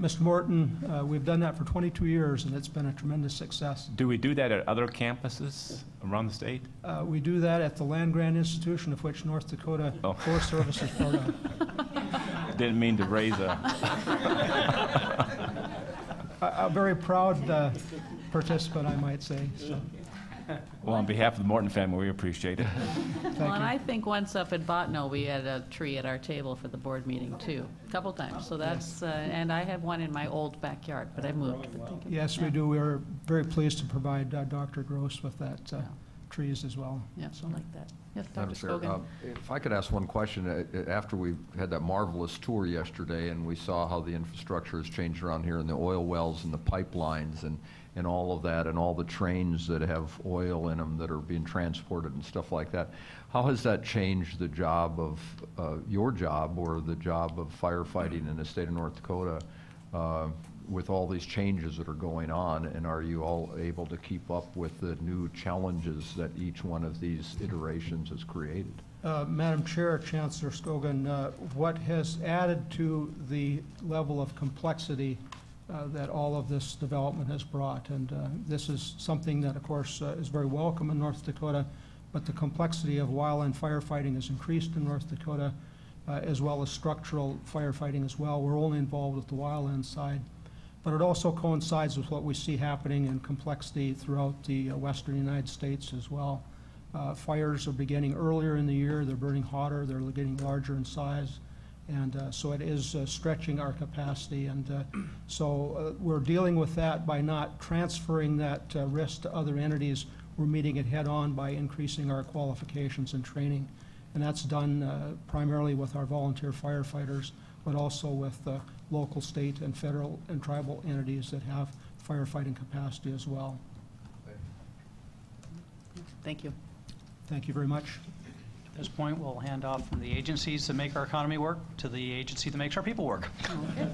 Mr. Morton, we've done that for 22 years, and it's been a tremendous success. Do we do that at other campuses around the state? We do that at the Land Grant Institution, of which North Dakota Forest Service is part of. Didn't mean to raise a very proud participant, I might say. So. Well, on behalf of the Morton family, we appreciate it. Well, and I think once up at Botno, we had a tree at our table for the board meeting too, a couple times. So that's, and I have one in my old backyard, but I moved. Yes, we do. We are very pleased to provide Dr. Gross with that trees as well. Yeah, so like that. Yes, Dr. Madam Chair, Scogan. if I could ask one question. After we had that marvelous tour yesterday and we saw how the infrastructure has changed around here and the oil wells and the pipelines and all of that and all the trains that have oil in them that are being transported and stuff like that, how has that changed the job of your job or the job of firefighting in the state of North Dakota? with all these changes that are going on, and are you all able to keep up with the new challenges that each one of these iterations has created? Madam Chair, Chancellor Scogan, what has added to the level of complexity that all of this development has brought, and this is something that, of course, is very welcome in North Dakota, but the complexity of wildland firefighting has increased in North Dakota, as well as structural firefighting as well. We're only involved with the wildland side, but it also coincides with what we see happening in complexity throughout the western United States as well. Fires are beginning earlier in the year, they're burning hotter, they're getting larger in size, and so it is stretching our capacity, and so we're dealing with that by not transferring that risk to other entities. We're meeting it head on by increasing our qualifications and training, and that's done primarily with our volunteer firefighters, but also with local, state, and federal and tribal entities that have firefighting capacity as well. Thank you. Thank you very much. At this point, we'll hand off from the agencies that make our economy work to the agency that makes our people work. Okay.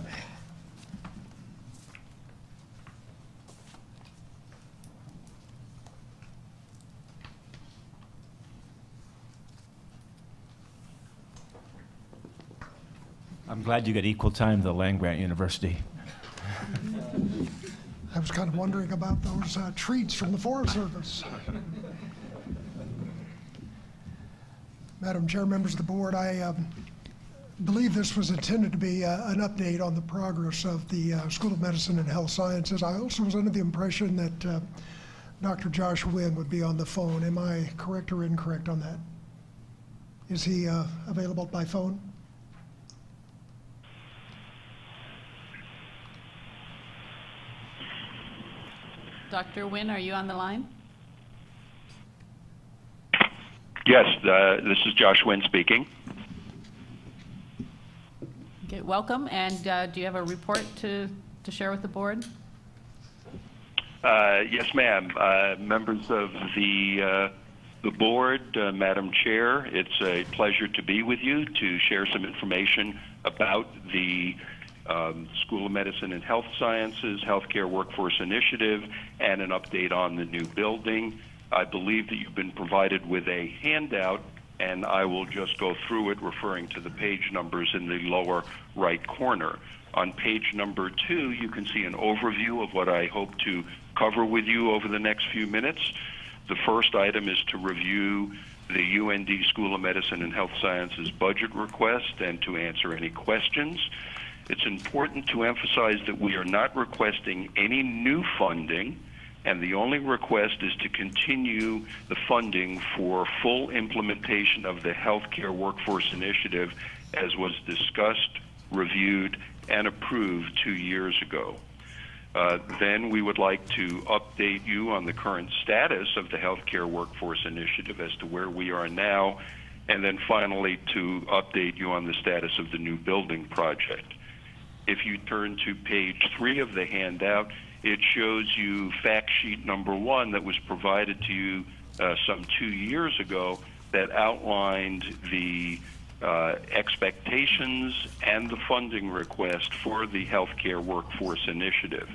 I'm glad you got equal time to the land-grant university. I was kind of wondering about those treats from the Forest Service. Madam Chair, members of the board, I believe this was intended to be an update on the progress of the School of Medicine and Health Sciences. I also was under the impression that Dr. Josh Wynn would be on the phone. Am I correct or incorrect on that? Is he available by phone? Dr. Wynn, are you on the line? Yes, this is Josh Wynn speaking. Okay, welcome. And do you have a report to share with the board? Yes, ma'am. Members of the board, Madam Chair, it's a pleasure to be with you to share some information about the School of Medicine and Health Sciences Healthcare Workforce Initiative and an update on the new building. I believe that you've been provided with a handout, and I will just go through it referring to the page numbers in the lower right corner. On page number 2, you can see an overview of what I hope to cover with you over the next few minutes. The first item is to review the UND School of Medicine and Health Sciences budget request and to answer any questions. It's important to emphasize that we are not requesting any new funding, and the only request is to continue the funding for full implementation of the Healthcare Workforce Initiative as was discussed, reviewed, and approved 2 years ago. Then we would like to update you on the current status of the Healthcare Workforce Initiative as to where we are now, and then finally to update you on the status of the new building project. If you turn to page 3 of the handout, it shows you fact sheet number 1 that was provided to you some 2 years ago that outlined the expectations and the funding request for the Healthcare Workforce Initiative.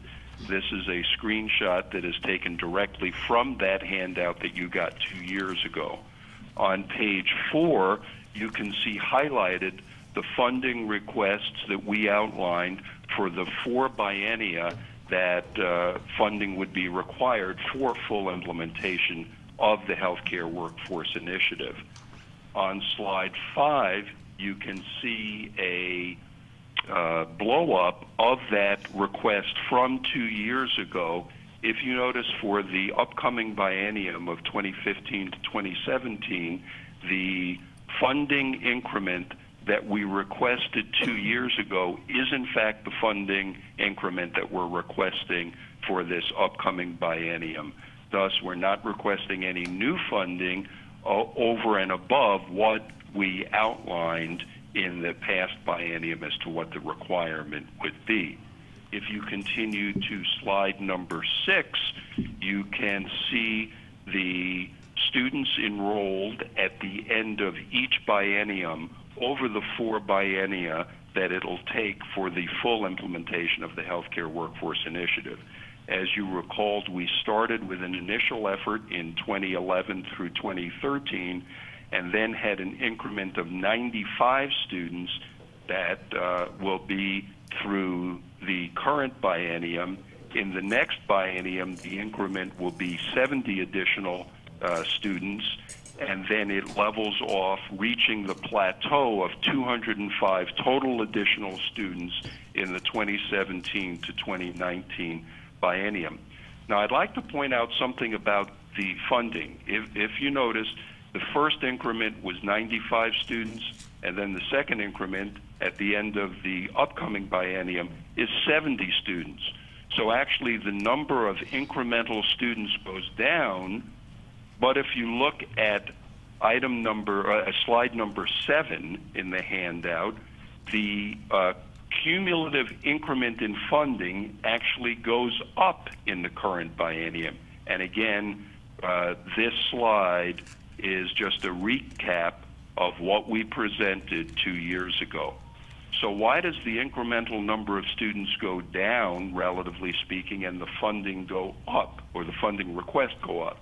This is a screenshot that is taken directly from that handout that you got 2 years ago. On page 4, you can see highlighted the funding requests that we outlined for the 4 biennia that funding would be required for full implementation of the Healthcare Workforce Initiative. On slide 5, you can see a blow-up of that request from 2 years ago. If you notice, for the upcoming biennium of 2015 to 2017, the funding increment that we requested 2 years ago is in fact the funding increment that we're requesting for this upcoming biennium. Thus, we're not requesting any new funding over and above what we outlined in the past biennium as to what the requirement would be. If you continue to slide number 6, you can see the students enrolled at the end of each biennium over the 4 biennia that it'll take for the full implementation of the Healthcare Workforce Initiative. As you recalled, we started with an initial effort in 2011 through 2013, and then had an increment of 95 students that will be through the current biennium. In the next biennium, the increment will be 70 additional students, and then it levels off, reaching the plateau of 205 total additional students in the 2017 to 2019 biennium. Now, I'd like to point out something about the funding. If you notice, the first increment was 95 students, and then the second increment at the end of the upcoming biennium is 70 students. So actually the number of incremental students goes down, but if you look at item number, slide number 7 in the handout, the cumulative increment in funding actually goes up in the current biennium. And again, this slide is just a recap of what we presented 2 years ago. So why does the incremental number of students go down, relatively speaking, and the funding go up, or the funding request go up?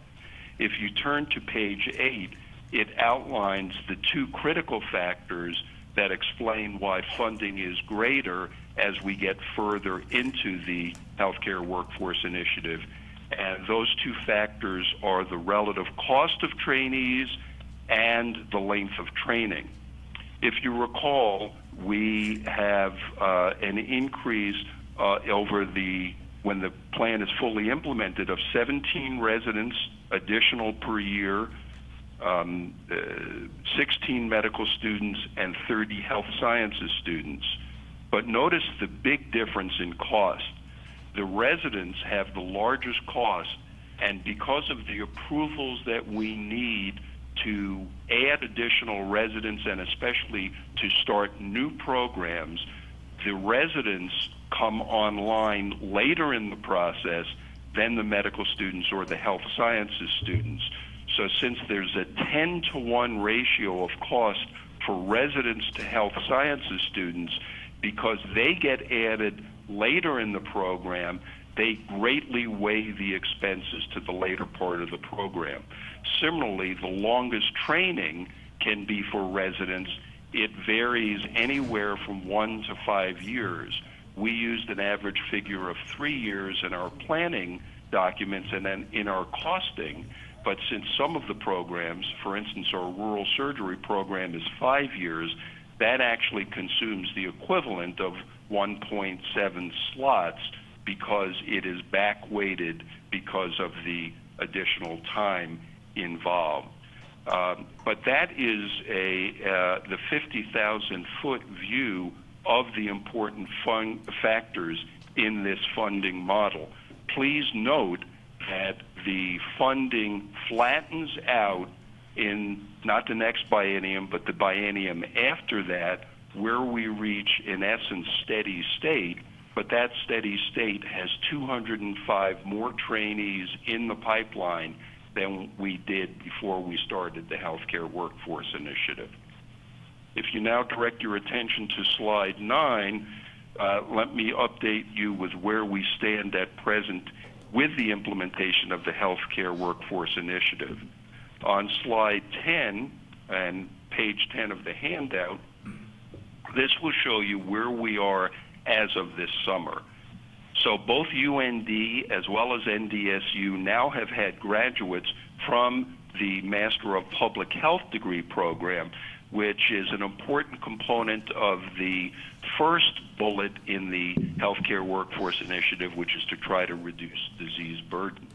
If you turn to page 8, it outlines the 2 critical factors that explain why funding is greater as we get further into the Healthcare Workforce Initiative. And those 2 factors are the relative cost of trainees and the length of training. If you recall, we have an increase when the plan is fully implemented, of 17 residents additional per year, 16 medical students, and 30 health sciences students. But notice the big difference in cost. The residents have the largest cost, and because of the approvals that we need to add additional residents and especially to start new programs, the residents come online later in the process than the medical students or the health sciences students. So since there's a 10-to-1 ratio of cost for residents to health sciences students, because they get added later in the program, they greatly weigh the expenses to the later part of the program. Similarly, the longest training can be for residents. It varies anywhere from 1 to 5 years. We used an average figure of 3 years in our planning documents and then in our costing. But since some of the programs, for instance, our rural surgery program is 5 years, that actually consumes the equivalent of 1.7 slots because it is back-weighted because of the additional time involved. But that is the 50,000-foot view of the important factors in this funding model. Please note that the funding flattens out in not the next biennium, but the biennium after that, where we reach, in essence, steady state. But that steady state has 205 more trainees in the pipeline than we did before we started the Healthcare Workforce Initiative. If you now direct your attention to slide 9, let me update you with where we stand at present with the implementation of the Healthcare Workforce Initiative. On slide 10 and page 10 of the handout, this will show you where we are as of this summer. So both UND as well as NDSU now have had graduates from the Master of Public Health degree program, which is an important component of the first bullet in the Healthcare Workforce Initiative, which is to try to reduce disease burden.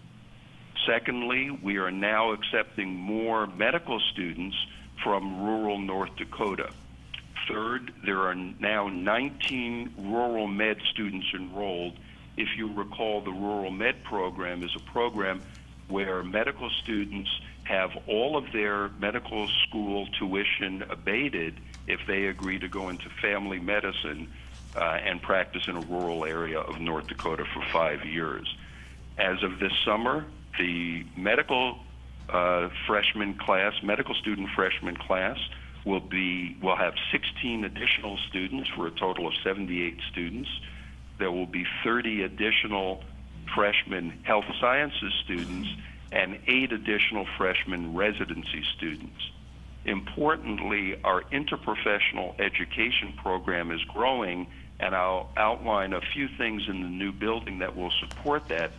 Secondly, we are now accepting more medical students from rural North Dakota. Third, there are now 19 rural med students enrolled. If you recall, the rural med program is a program where medical students have all of their medical school tuition abated if they agree to go into family medicine and practice in a rural area of North Dakota for 5 years. As of this summer, the medical student freshman class will have 16 additional students for a total of 78 students. There will be 30 additional freshman health sciences students and 8 additional freshman residency students. Importantly, our interprofessional education program is growing, and I'll outline a few things in the new building that will support that.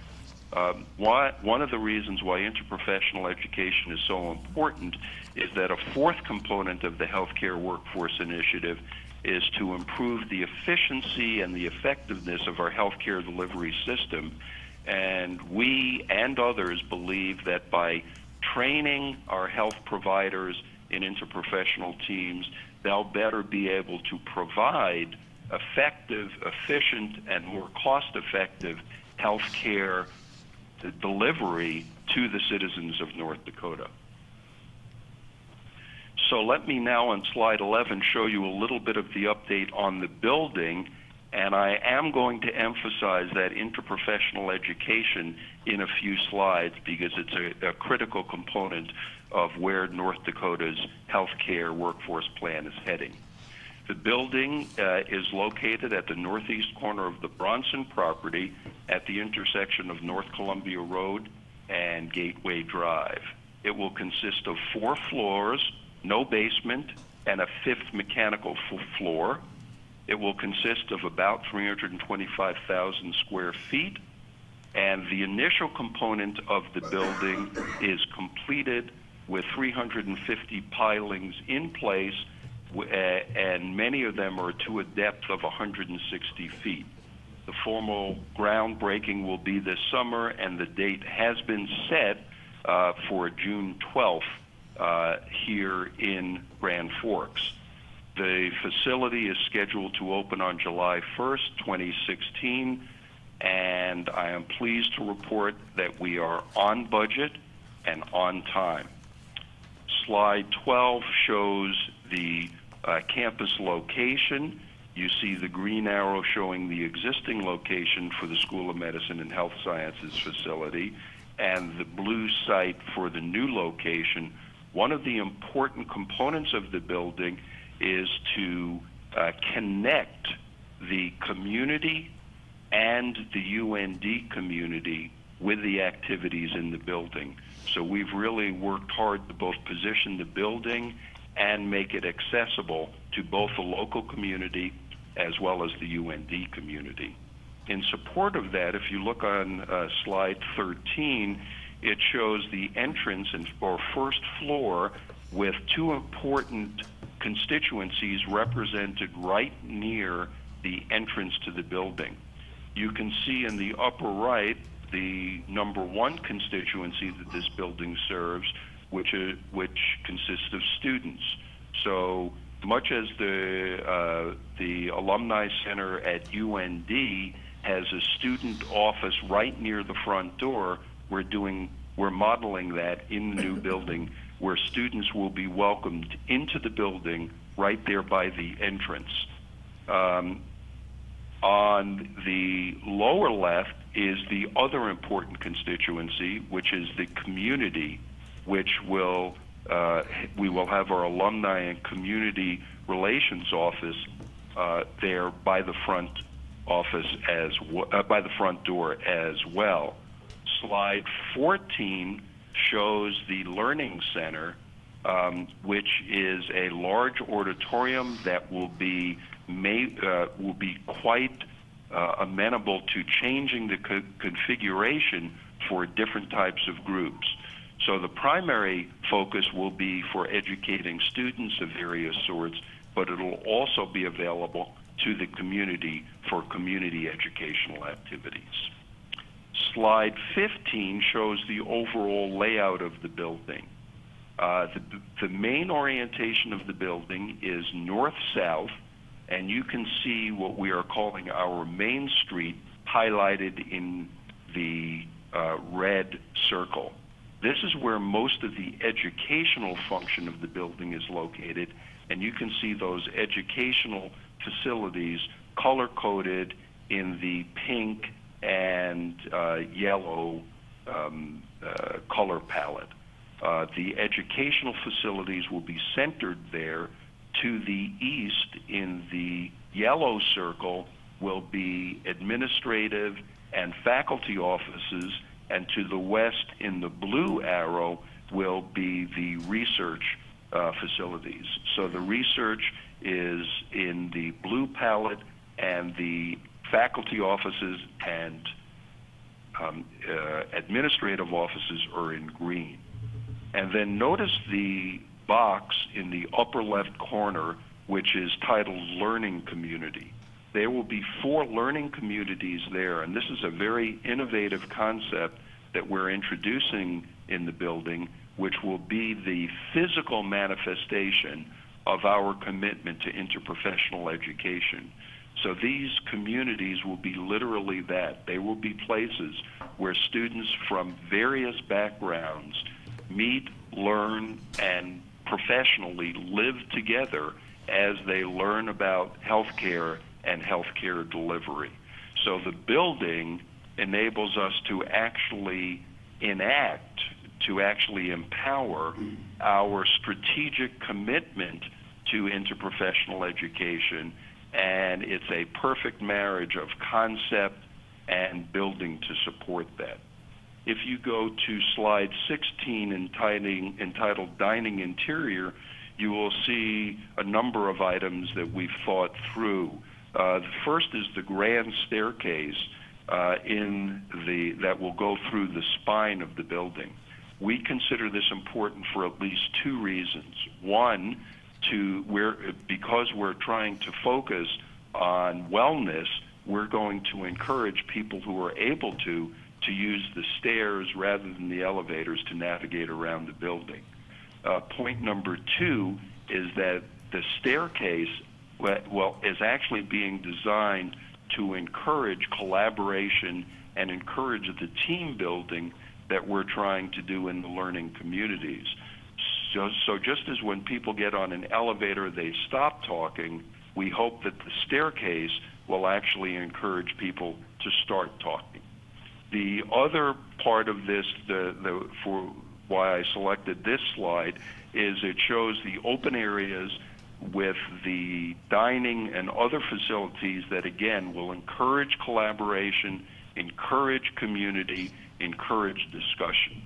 One of the reasons why interprofessional education is so important is that a fourth component of the Healthcare Workforce Initiative is to improve the efficiency and the effectiveness of our healthcare delivery system. And we and others believe that by training our health providers in interprofessional teams, they'll better be able to provide effective, efficient, and more cost-effective healthcare delivery to the citizens of North Dakota. So let me now on slide 11 show you a little bit of the update on the building, and I am going to emphasize that interprofessional education in a few slides because it's a critical component of where North Dakota's healthcare workforce plan is heading. The building is located at the northeast corner of the Bronson property at the intersection of North Columbia Road and Gateway Drive. It will consist of 4 floors, no basement, and a 5th mechanical floor. It will consist of about 325,000 square feet, and the initial component of the building is completed with 350 pilings in place, and many of them are to a depth of 160 feet. The formal groundbreaking will be this summer, and the date has been set for June 12th here in Grand Forks. The facility is scheduled to open on July 1st, 2016, and I am pleased to report that we are on budget and on time. Slide 12 shows the campus location. You see the green arrow showing the existing location for the School of Medicine and Health Sciences facility, and the blue site for the new location. One of the important components of the building is to connect the community and the UND community with the activities in the building. So we've really worked hard to both position the building and make it accessible to both the local community as well as the UND community. In support of that, if you look on slide 13, it shows the entrance or first floor with 2 important constituencies represented right near the entrance to the building. You can see in the upper right the number 1 constituency that this building serves, which consists of students. So much as the Alumni Center at UND has a student office right near the front door, we're modeling that in the new building, where students will be welcomed into the building right there by the entrance. On the lower left is the other important constituency, which is the community, which will we will have our alumni and community relations office there by the front office by the front door as well. Slide 14 shows the Learning Center, which is a large auditorium that will be quite amenable to changing the configuration for different types of groups. So the primary focus will be for educating students of various sorts, but it will also be available to the community for community educational activities. Slide 15 shows the overall layout of the building. The main orientation of the building is north-south, and you can see what we are calling our Main Street highlighted in the red circle. This is where most of the educational function of the building is located, and you can see those educational facilities color-coded in the pink and yellow color palette. The educational facilities will be centered there. To the east, in the yellow circle, will be administrative and faculty offices, and to the west, in the blue arrow, will be the research facilities. So the research is in the blue palette, and the faculty offices and administrative offices are in green. And then notice the box in the upper left corner, which is titled Learning Community. There will be 4 learning communities there, and this is a very innovative concept that we're introducing in the building, which will be the physical manifestation of our commitment to interprofessional education. So these communities will be literally that. They will be places where students from various backgrounds meet, learn, and professionally live together as they learn about healthcare and healthcare delivery. So the building enables us to actually enact, to actually empower our strategic commitment to interprofessional education, and it's a perfect marriage of concept and building to support that. If you go to slide 16 entitled Dining Interior, you will see a number of items that we've thought through. The first is the grand staircase that will go through the spine of the building. We consider this important for at least 2 reasons. One, because we're trying to focus on wellness, we're going to encourage people who are able to use the stairs rather than the elevators to navigate around the building. Point number 2 is that the staircase, is actually being designed to encourage collaboration and encourage the team building that we're trying to do in the learning communities. So just as when people get on an elevator, they stop talking, we hope that the staircase will actually encourage people to start talking. The other part of this, for why I selected this slide, is it shows the open areas with the dining and other facilities that, again, will encourage collaboration, encourage community, encourage discussion.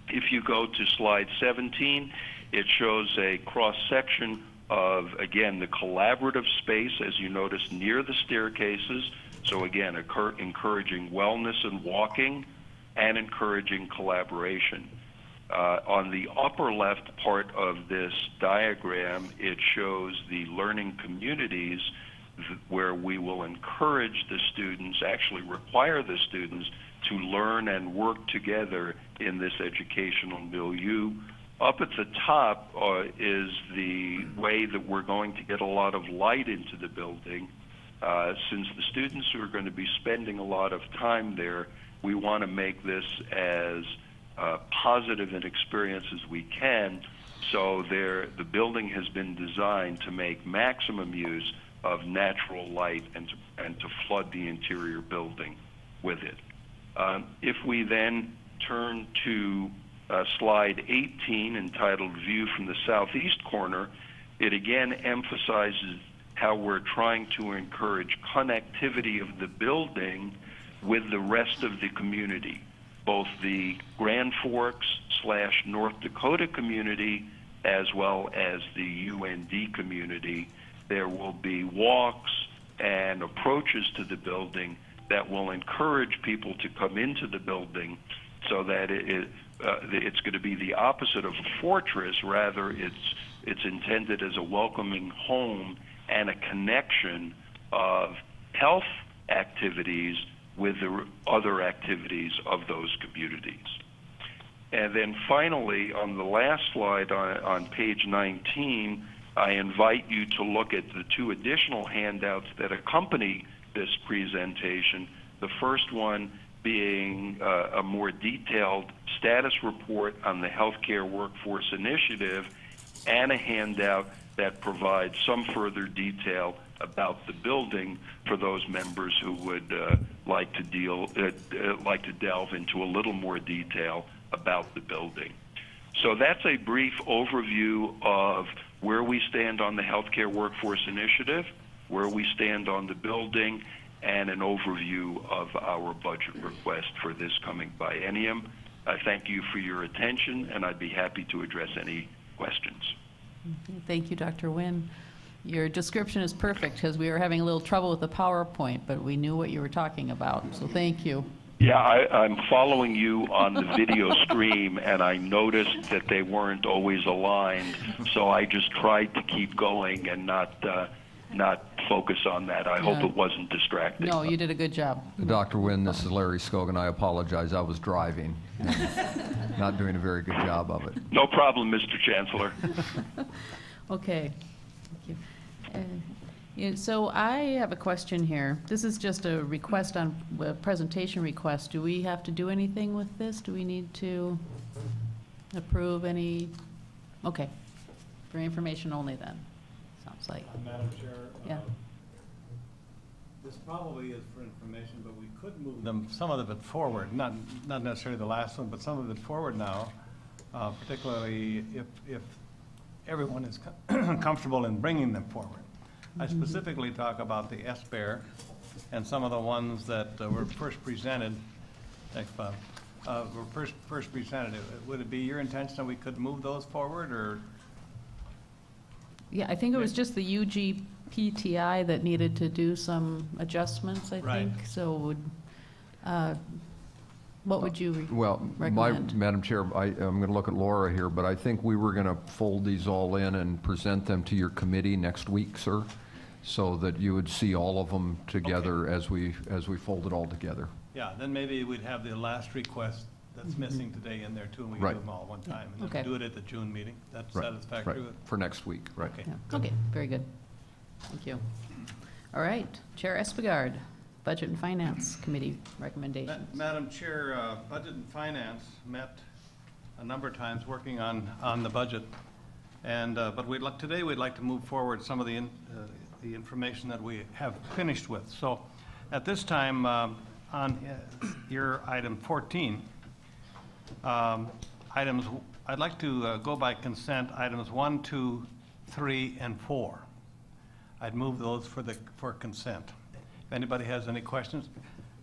If you go to slide 17, it shows a cross-section of, again, the collaborative space, as you notice, near the staircases. So again, encouraging wellness and walking and encouraging collaboration. On the upper left part of this diagram, it shows the learning communities where we will encourage the students, actually require the students to learn and work together in this educational milieu. Up at the top is the way that we're going to get a lot of light into the building. Since the students are going to be spending a lot of time there, we want to make this as positive an experience as we can. So the building has been designed to make maximum use of natural light and to flood the interior building with it. If we then turn to slide 18 entitled View from the Southeast Corner, it again emphasizes how we're trying to encourage connectivity of the building with the rest of the community, both the Grand Forks / North Dakota community as well as the UND community. There will be walks and approaches to the building that will encourage people to come into the building, so that it's going to be the opposite of a fortress. Rather, it's intended as a welcoming home and a connection of health activities with the other activities of those communities. And then finally, on the last slide on page 19, I invite you to look at the 2 additional handouts that accompany this presentation. The first one being a more detailed status report on the Healthcare Workforce Initiative, and a handout that provides some further detail about the building for those members who would like to delve into a little more detail about the building. So that's a brief overview of where we stand on the Healthcare Workforce Initiative, where we stand on the building, and an overview of our budget request for this coming biennium. I thank you for your attention, and I'd be happy to address any questions. Thank you, Dr. Nguyen. Your description is perfect because we were having a little trouble with the PowerPoint, but we knew what you were talking about, so thank you. Yeah, I'm following you on the video stream, and I noticed that they weren't always aligned, so I just tried to keep going and not focus on that. I hope it wasn't distracting. No, you did a good job. Dr. Nguyen, this is Larry Scogan. I apologize. I was driving. Not doing a very good job of it. No problem, Mr. Chancellor. Okay, thank you. Yeah, so I have a question here. This is just a request on a presentation request. Do we have to do anything with this? Do we need to approve any? Okay, for information only then, sounds like. Madam Chair, yeah. This probably is for information, but we could move them, some of it forward, not necessarily the last one, but some of it forward now, particularly if everyone is comfortable in bringing them forward. I specifically talk about the SBHE and some of the ones that were first presented. Thanks, Bob. Were first presented. Would it be your intention that we could move those forward, or? Yeah, I think it was just the UGPTI that needed to do some adjustments, I think. So would, what would you recommend? Madam Chair, I'm going to look at Laura here, but I think we were going to fold these all in and present them to your committee next week, sir, so that you would see all of them together as we fold it all together. Yeah, then maybe we'd have the last request that's missing today in there too, and we can do them all one time, and then do it at the June meeting. That's satisfactory. Right. For next week, right? Okay. Yeah. Okay, very good. Thank you. All right, Chair Espigard, Budget and Finance Committee recommendations. Madam Chair, Budget and Finance met a number of times working on the budget, and but today we'd like to move forward some of the information that we have finished with. So, at this time, on your item 14, items I'd like to go by consent. Items 1, 2, 3, and 4. I'd move those for consent. If anybody has any questions,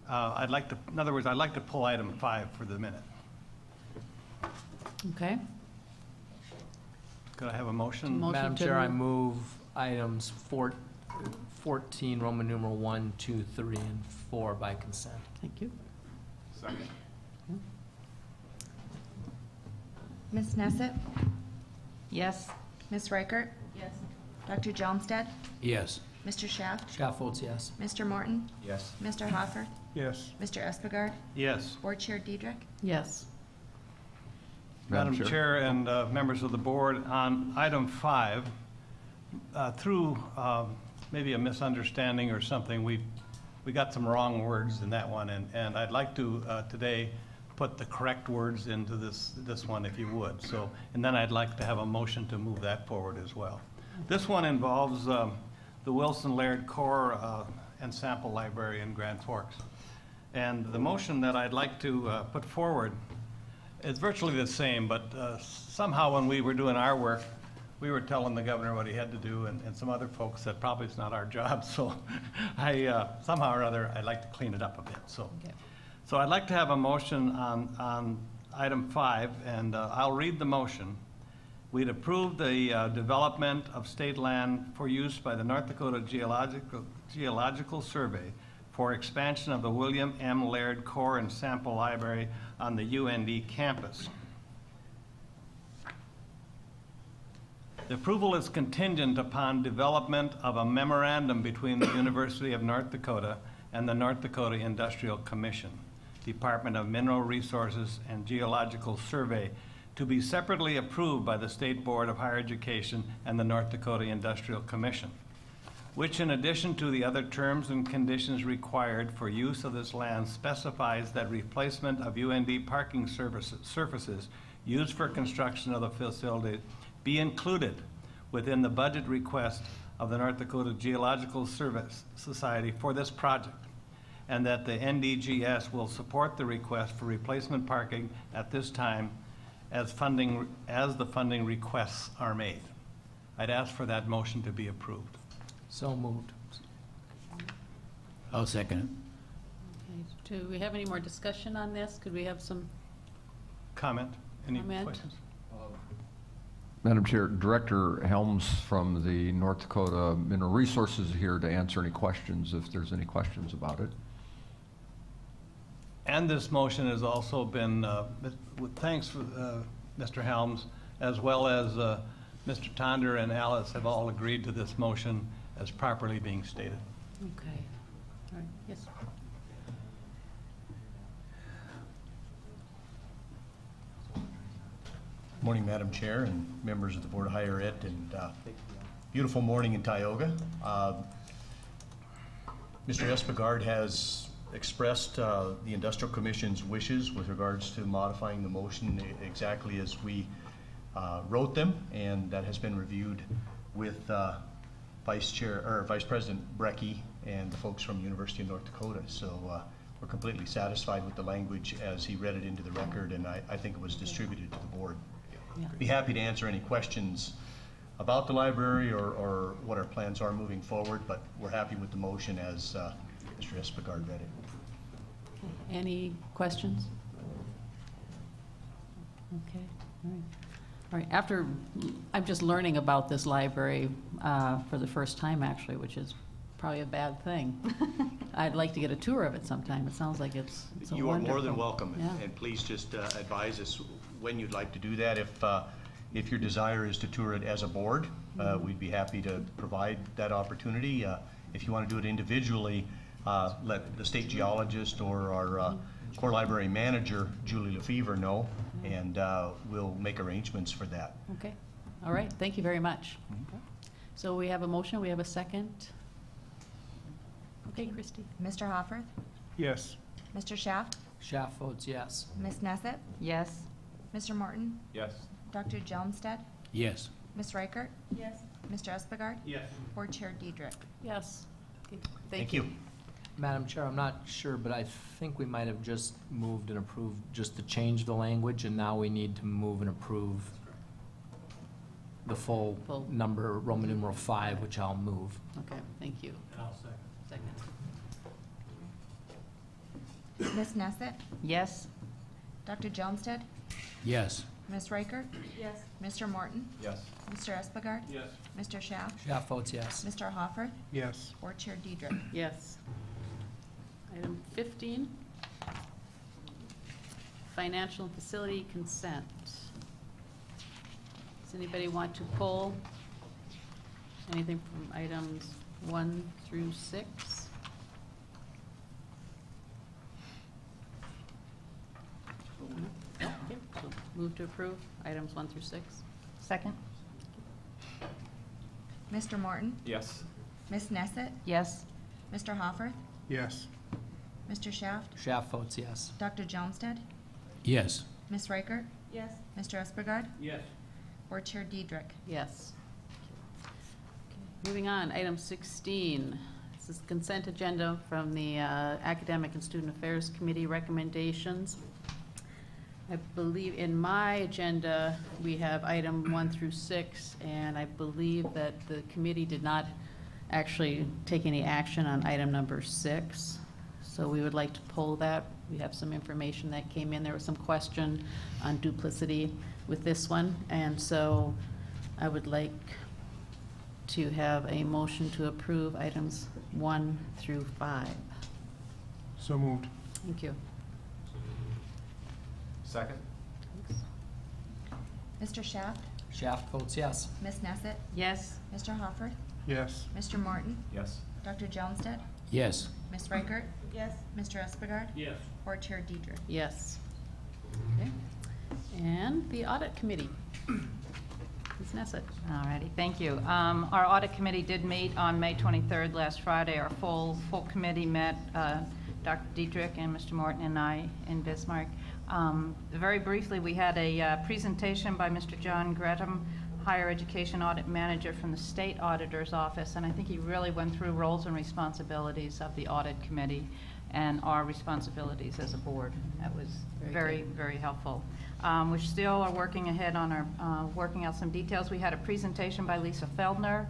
in other words, I'd like to pull item 5 for the minute. Okay. Could I have a motion? Madam Chair, I move items 14, Roman numeral 1, 2, 3, and 4 by consent. Thank you. Second. Ms. Neset? Yes. Ms. Reichert? Yes. Dr. Johnstead? Yes. Mr. Schaft? Schaft votes yes. Mr. Morton? Yes. Mr. Hoffer? Yes. Mr. Espigard? Yes. Board Chair Diedrich? Yes. Madam Chair and members of the board, on item 5, through maybe a misunderstanding or something, we got some wrong words in that one, and I'd like to today put the correct words into this one, if you would. So, and then I'd like to have a motion to move that forward as well. This one involves the Wilson Laird Core and Sample Library in Grand Forks. And the motion that I'd like to put forward is virtually the same, but somehow when we were doing our work, we were telling the governor what he had to do, and some other folks said probably it's not our job. So I somehow or other, I'd like to clean it up a bit. So I'd like to have a motion on item 5, and I'll read the motion. We'd approve the development of state land for use by the North Dakota Geological Survey for expansion of the William M. Laird Core and Sample Library on the UND campus. The approval is contingent upon development of a memorandum between the University of North Dakota and the North Dakota Industrial Commission, Department of Mineral Resources and Geological Survey, to be separately approved by the State Board of Higher Education and the North Dakota Industrial Commission, which in addition to the other terms and conditions required for use of this land specifies that replacement of UND parking surfaces used for construction of the facility be included within the budget request of the North Dakota Geological Society for this project, and that the NDGS will support the request for replacement parking at this time as the funding requests are made. I'd ask for that motion to be approved. So moved. I'll second Okay. Do we have any more discussion on this? Could we have some Comment? Any comment? questions? Madam Chair, Director Helms from the North Dakota Mineral Resources is here to answer any questions, if there's any questions about it. And this motion has also been, with thanks for Mr. Helms, as well as Mr. Tonder and Alice have all agreed to this motion as properly being stated. Okay. All right. Yes. Morning, Madam Chair and members of the Board of Higher Ed, and beautiful morning in Tioga. Mr. Espegard has expressed the Industrial Commission's wishes with regards to modifying the motion exactly as we wrote them, and that has been reviewed with Vice President Brecky and the folks from University of North Dakota. So we're completely satisfied with the language as he read it into the record, and I think it was distributed to the board. Yeah. Be happy to answer any questions about the library or what our plans are moving forward, but we're happy with the motion as Mr. Espegard read it. Any questions? Okay, all right. All right, after, I'm just learning about this library for the first time, actually, which is probably a bad thing. I'd like to get a tour of it sometime. It sounds like it's You are more than wonderful. welcome, Yeah. and please just advise us when you'd like to do that. If your desire is to tour it as a board, we'd be happy to provide that opportunity. If you want to do it individually, let the state geologist or our core library manager, Julie Lefevre, know, and we'll make arrangements for that. Okay, all right, thank you very much. So we have a motion, we have a second. Okay, Christie. Mr. Hofferth? Yes. Mr. Schaft? Schaff votes yes. Ms. Neset? Yes. Mr. Morton? Yes. Dr. Jelmstead? Yes. Ms. Reichert? Yes. Mr. Espegard? Yes. Board Chair Diedrich? Yes. Okay, Thank you. Madam Chair, I'm not sure, but I think we might have just moved and approved just to change the language, and now we need to move and approve the full number, Roman numeral 5, which I'll move. Okay, thank you. I'll second. Second. Ms. Neset? Yes. Dr. Jelmstead? Yes. Ms. Reichert? Yes. Mr. Morton? Yes. Mr. Espegard? Yes. Mr. Schaft? Schaff votes yes. Mr. Hofferth? Yes. Board Chair Diedrich? Yes. Item 15, financial and facility consent. Does anybody want to pull anything from items 1 through 6? No? Okay, so move to approve items 1 through 6. Second? Mr. Morton? Yes. Ms. Neset? Yes. Mr. Hofferth? Yes. Mr. Schaft? Schaff votes yes. Dr. Jelmstead? Yes. Ms. Reichert? Yes. Mr. Espegard? Yes. Board Chair Diedrich? Yes. Okay, moving on, item 16. This is consent agenda from the Academic and Student Affairs Committee recommendations. I believe in my agenda, we have item 1 through 6, and I believe that the committee did not actually take any action on item number 6. So we would like to pull that. We have some information that came in. There was some question on duplicity with this one, and so I would like to have a motion to approve items 1 through 5. So moved. Thank you. Second? Mr. Schaft? Schaff votes yes. Ms. Neset? Yes. Mr. Hofferth? Yes. Mr. Morton? Yes. Dr. Jelmstead? Yes. Ms. Reichert? Yes. Mr. Espegard? Yes. Board Chair Diedrich? Yes. Okay. And the audit committee. Ms. Neset. All righty, thank you. Our audit committee did meet on May 23rd, last Friday. Our full committee met, Dr. Diedrich and Mr. Morton and I in Bismarck. Very briefly, we had a presentation by Mr. John Gretham, Higher Education Audit Manager from the State Auditor's Office, and I think he really went through roles and responsibilities of the audit committee and our responsibilities as a board. That was very, very helpful. We still are working ahead on our, working out some details. We had a presentation by Lisa Feldner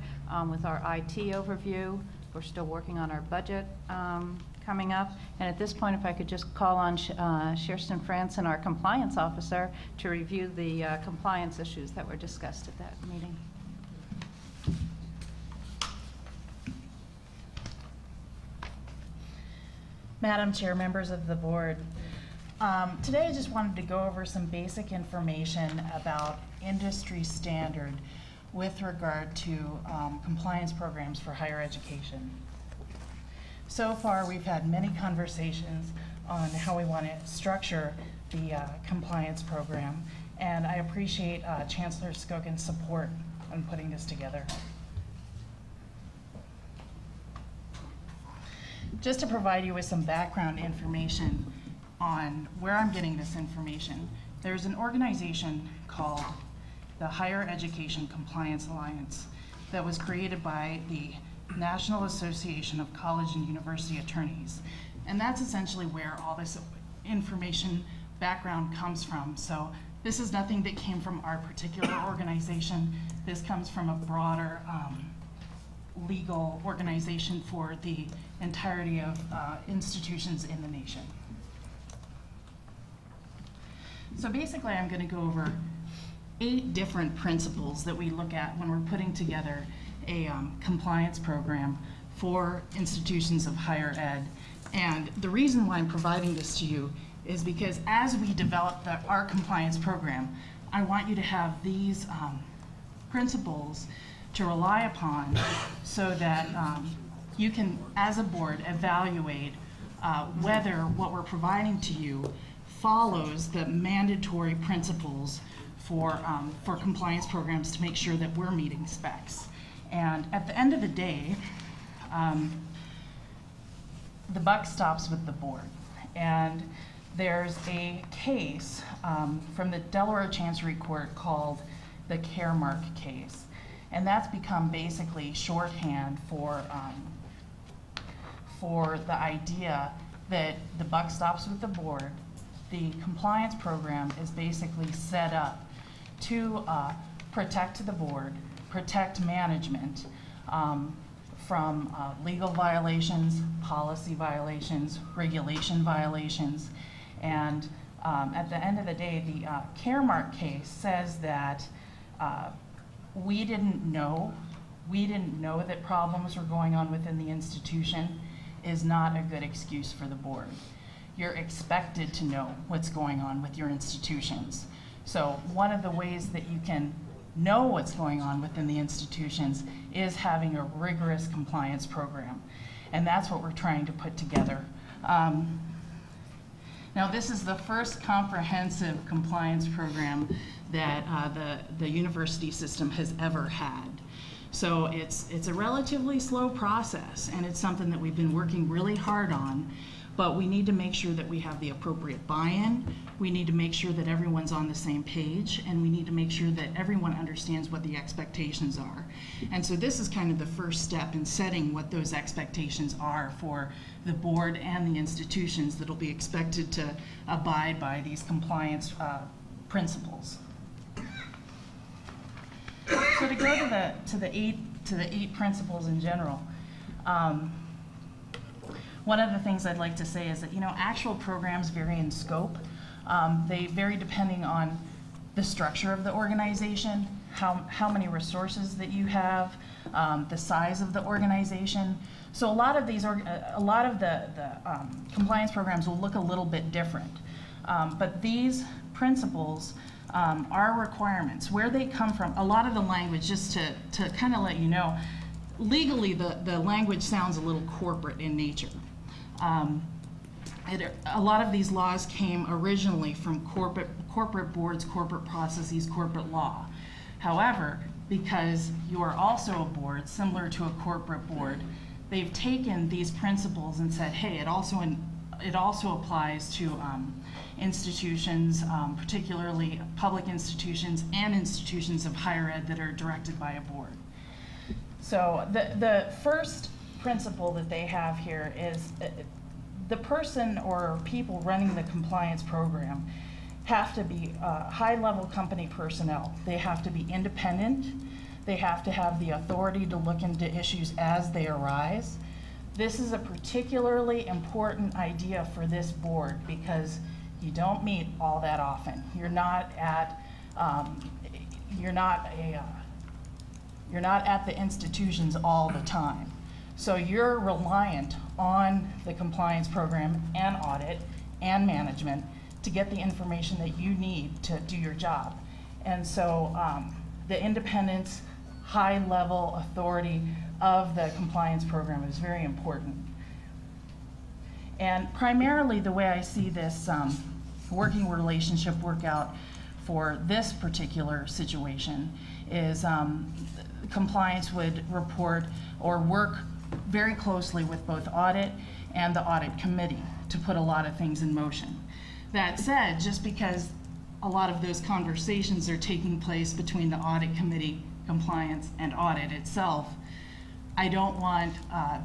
with our IT overview. We're still working on our budget coming up. And at this point, if I could just call on Kirsten Franson, our compliance officer, to review the compliance issues that were discussed at that meeting. Madam Chair, members of the board, today I just wanted to go over some basic information about industry standard with regard to compliance programs for higher education. So far, we've had many conversations on how we want to structure the compliance program, and I appreciate Chancellor Skogan's support on putting this together. Just to provide you with some background information on where I'm getting this information, there's an organization called the Higher Education Compliance Alliance that was created by the National Association of College and University Attorneys. And that's essentially where all this information background comes from. So this is nothing that came from our particular organization. This comes from a broader legal organization for the entirety of institutions in the nation. So basically, I'm going to go over 8 different principles that we look at when we're putting together a compliance program for institutions of higher ed. And the reason why I'm providing this to you is because as we develop our compliance program, I want you to have these principles to rely upon so that you can, as a board, evaluate whether what we're providing to you follows the mandatory principles for compliance programs to make sure that we're meeting specs. And at the end of the day, the buck stops with the board. And there's a case from the Delaware Chancery Court called the Caremark case. And that's become basically shorthand for the idea that the buck stops with the board. The compliance program is basically set up to protect the board, protect management from legal violations, policy violations, regulation violations. And at the end of the day, the Caremark case says that we didn't know that problems were going on within the institution is not a good excuse for the board. You're expected to know what's going on with your institutions. So one of the ways that you can know what's going on within the institutions is having a rigorous compliance program. And that's what we're trying to put together. Now, this is the first comprehensive compliance program that the university system has ever had. So it's a relatively slow process, and it's something that we've been working really hard on, but we need to make sure that we have the appropriate buy-in. We need to make sure that everyone's on the same page, and we need to make sure that everyone understands what the expectations are. And so this is kind of the first step in setting what those expectations are for the board and the institutions that will be expected to abide by these compliance principles. So to go to the eight principles in general, one of the things I'd like to say is that actual programs vary in scope. They vary depending on the structure of the organization, how many resources that you have, the size of the organization. So a lot of these, the compliance programs will look a little bit different. But these principles are requirements. Where they come from, a lot of the language, just to kind of let you know, legally the language sounds a little corporate in nature. A lot of these laws came originally from corporate boards, corporate processes, corporate law. However, because you are also a board, similar to a corporate board, they've taken these principles and said, hey, it also applies to institutions, particularly public institutions and institutions of higher ed that are directed by a board. So the first principle that they have here is the person or people running the compliance program have to be high-level company personnel. They have to be independent. They have to have the authority to look into issues as they arise. This is a particularly important idea for this board because you don't meet all that often. You're not at the institutions all the time. So you're reliant on the compliance program and audit and management to get the information that you need to do your job. And so the independence, high-level authority of the compliance program is very important. And primarily the way I see this working relationship work out for this particular situation is compliance would report or work very closely with both audit and the audit committee to put a lot of things in motion. That said, just because a lot of those conversations are taking place between the audit committee, compliance, and audit itself, I don't want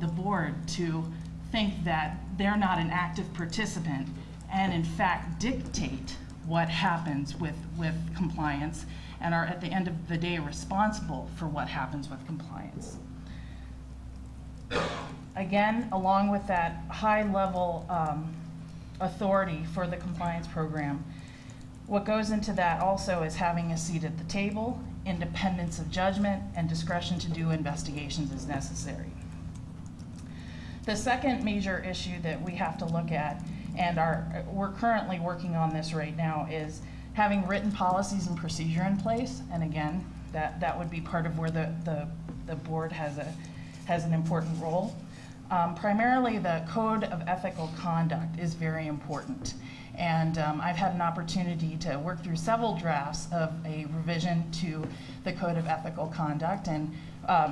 the board to think that they're not an active participant and in fact dictate what happens with compliance and are at the end of the day responsible for what happens with compliance. Again, along with that high-level authority for the compliance program, what goes into that also is having a seat at the table, independence of judgment, and discretion to do investigations as necessary. The second major issue that we have to look at, and we're currently working on this right now, is having written policies and procedure in place. And again, that would be part of where the board has an important role. Primarily, the Code of Ethical Conduct is very important. And I've had an opportunity to work through several drafts of a revision to the Code of Ethical Conduct. And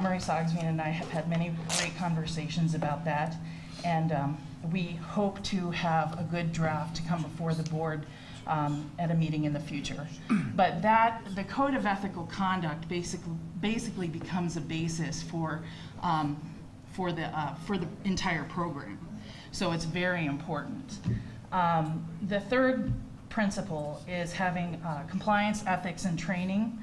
Murray Sogsveen and I have had many great conversations about that. And we hope to have a good draft to come before the board at a meeting in the future. But the Code of Ethical Conduct basically becomes a basis for the entire program. So it's very important. The third principle is having compliance, ethics, and training,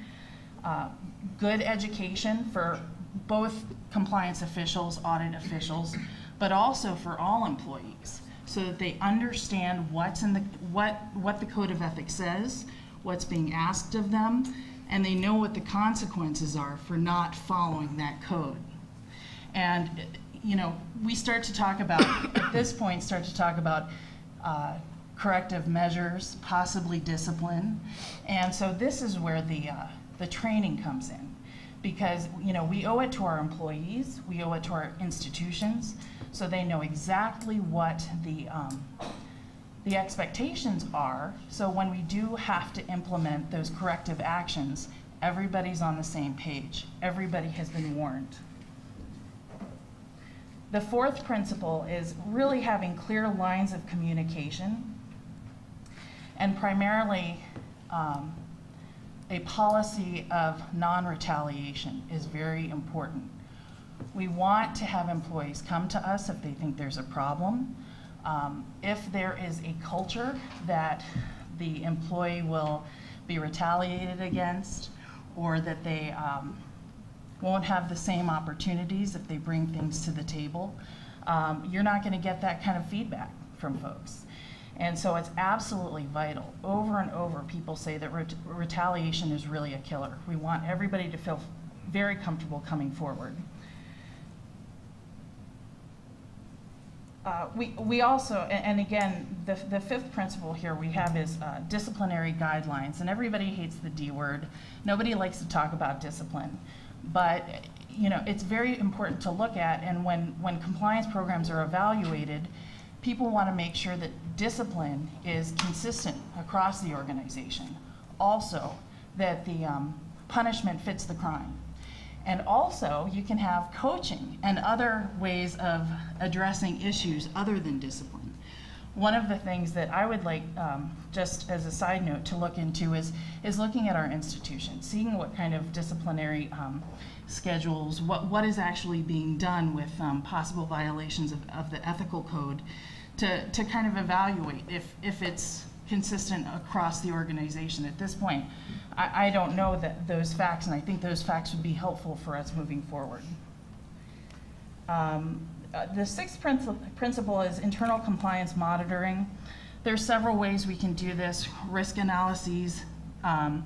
good education for both compliance officials, audit officials, but also for all employees, so that they understand what the Code of Ethics says, what's being asked of them, and they know what the consequences are for not following that code. And we start to talk about, at this point, corrective measures, possibly discipline. And so this is where the training comes in, because we owe it to our employees, we owe it to our institutions, so they know exactly what the expectations are. So when we do have to implement those corrective actions, everybody's on the same page. Everybody has been warned. The fourth principle is really having clear lines of communication, and primarily a policy of non-retaliation is very important. We want to have employees come to us if they think there's a problem. If there is a culture that the employee will be retaliated against, or that they won't have the same opportunities if they bring things to the table, you're not going to get that kind of feedback from folks. And so it's absolutely vital. Over and over, people say that retaliation is really a killer. We want everybody to feel very comfortable coming forward. We also, and again, the fifth principle here we have is disciplinary guidelines. And everybody hates the D word. Nobody likes to talk about discipline. But it's very important to look at, and when compliance programs are evaluated, people want to make sure that discipline is consistent across the organization. Also, that the punishment fits the crime. And also, you can have coaching and other ways of addressing issues other than discipline. One of the things that I would like, just as a side note, to look into is looking at our institutions, seeing what kind of disciplinary schedules, what is actually being done with possible violations of the ethical code, to kind of evaluate if it's consistent across the organization. At this point, I don't know those facts, and I think those facts would be helpful for us moving forward. The sixth principle is internal compliance monitoring. There's several ways we can do this, risk analyses, and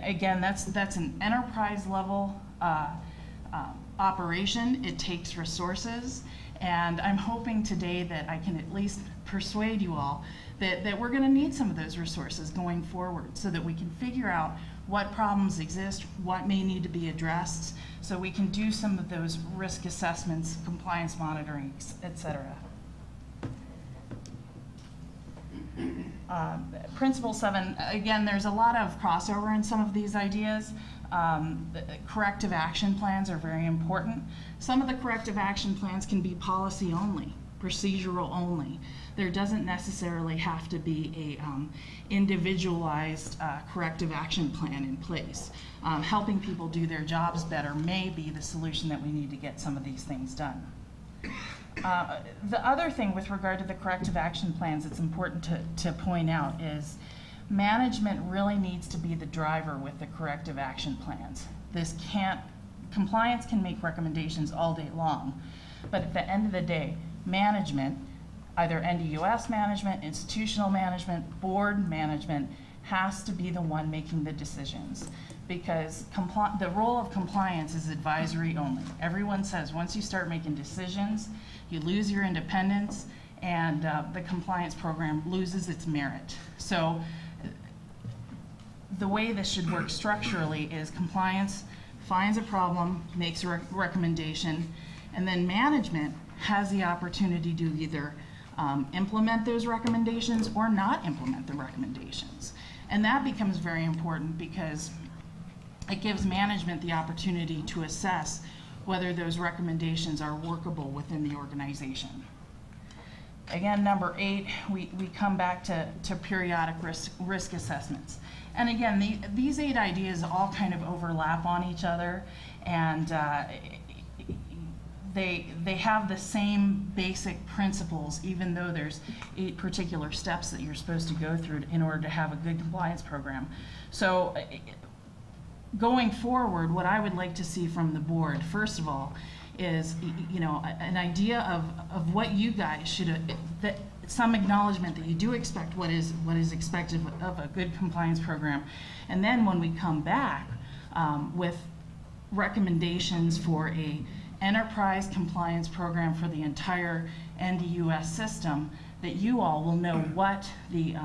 again, that's an enterprise level operation. It takes resources, and I'm hoping today that I can at least persuade you all that we're going to need some of those resources going forward so that we can figure out what problems exist, what may need to be addressed, so we can do some of those risk assessments, compliance monitoring, et cetera. Principle 7, again, there's a lot of crossover in some of these ideas. Corrective action plans are very important. Some of the corrective action plans can be policy only, procedural only. There doesn't necessarily have to be a individualized corrective action plan in place. Helping people do their jobs better may be the solution that we need to get some of these things done. The other thing with regard to the corrective action plans it's important to point out is management really needs to be the driver with the corrective action plans. Compliance can make recommendations all day long, but at the end of the day, management, either NDUS management, institutional management, board management, has to be the one making the decisions, because the role of compliance is advisory only. Everyone says once you start making decisions, you lose your independence, and the compliance program loses its merit. So the way this should work structurally is compliance finds a problem, makes a recommendation, and then management has the opportunity to either implement those recommendations or not implement the recommendations. And that becomes very important because it gives management the opportunity to assess whether those recommendations are workable within the organization. Again, number 8, we come back to periodic risk assessments. And again, these 8 ideas all kind of overlap on each other, and they have the same basic principles, even though there's 8 particular steps that you're supposed to go through in order to have a good compliance program. So going forward, what I would like to see from the board, first of all, is an idea of what you guys should, some acknowledgement that you do expect what is expected of a good compliance program, and then when we come back with recommendations for a enterprise compliance program for the entire NDUS system, that you all will know what the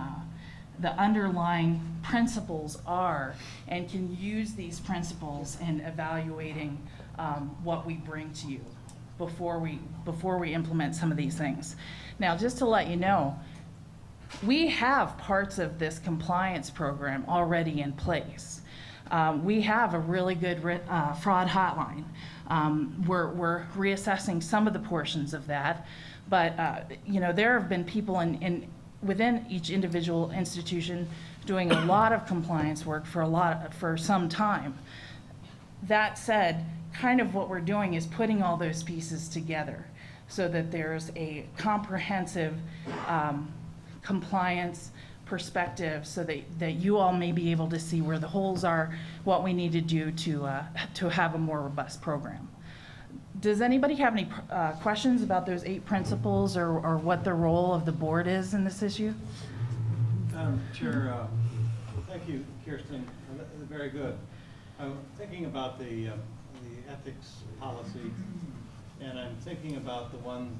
underlying principles are and can use these principles in evaluating what we bring to you before we implement some of these things. Now, just to let you know, we have parts of this compliance program already in place. We have a really good fraud hotline. We're reassessing some of the portions of that, but there have been people within each individual institution doing a lot of compliance work for some time. That said, kind of what we're doing is putting all those pieces together so that there's a comprehensive compliance perspective, so that you all may be able to see where the holes are, what we need to do to have a more robust program. Does anybody have any questions about those 8 principles or what the role of the board is in this issue? Chair, thank you, Kirsten. Very good. I'm thinking about the ethics policy, and I'm thinking about the ones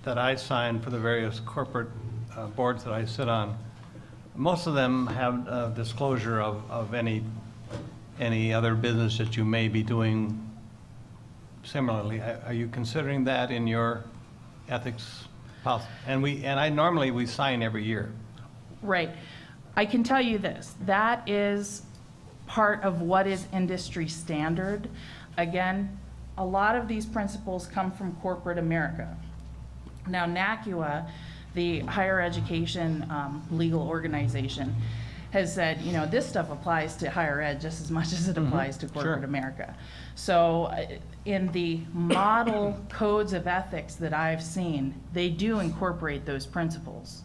that I sign for the various corporate boards that I sit on. Most of them have disclosure of any other business that you may be doing similarly. Are you considering that in your ethics policy? And I normally we sign every year. Right. I can tell you this. That is part of what is industry standard. Again, a lot of these principles come from corporate America. Now, NACUA, the higher education legal organization, has said, you know, this stuff applies to higher ed just as much as it applies to corporate Sure. America. So in the model codes of ethics that I've seen, they do incorporate those principles.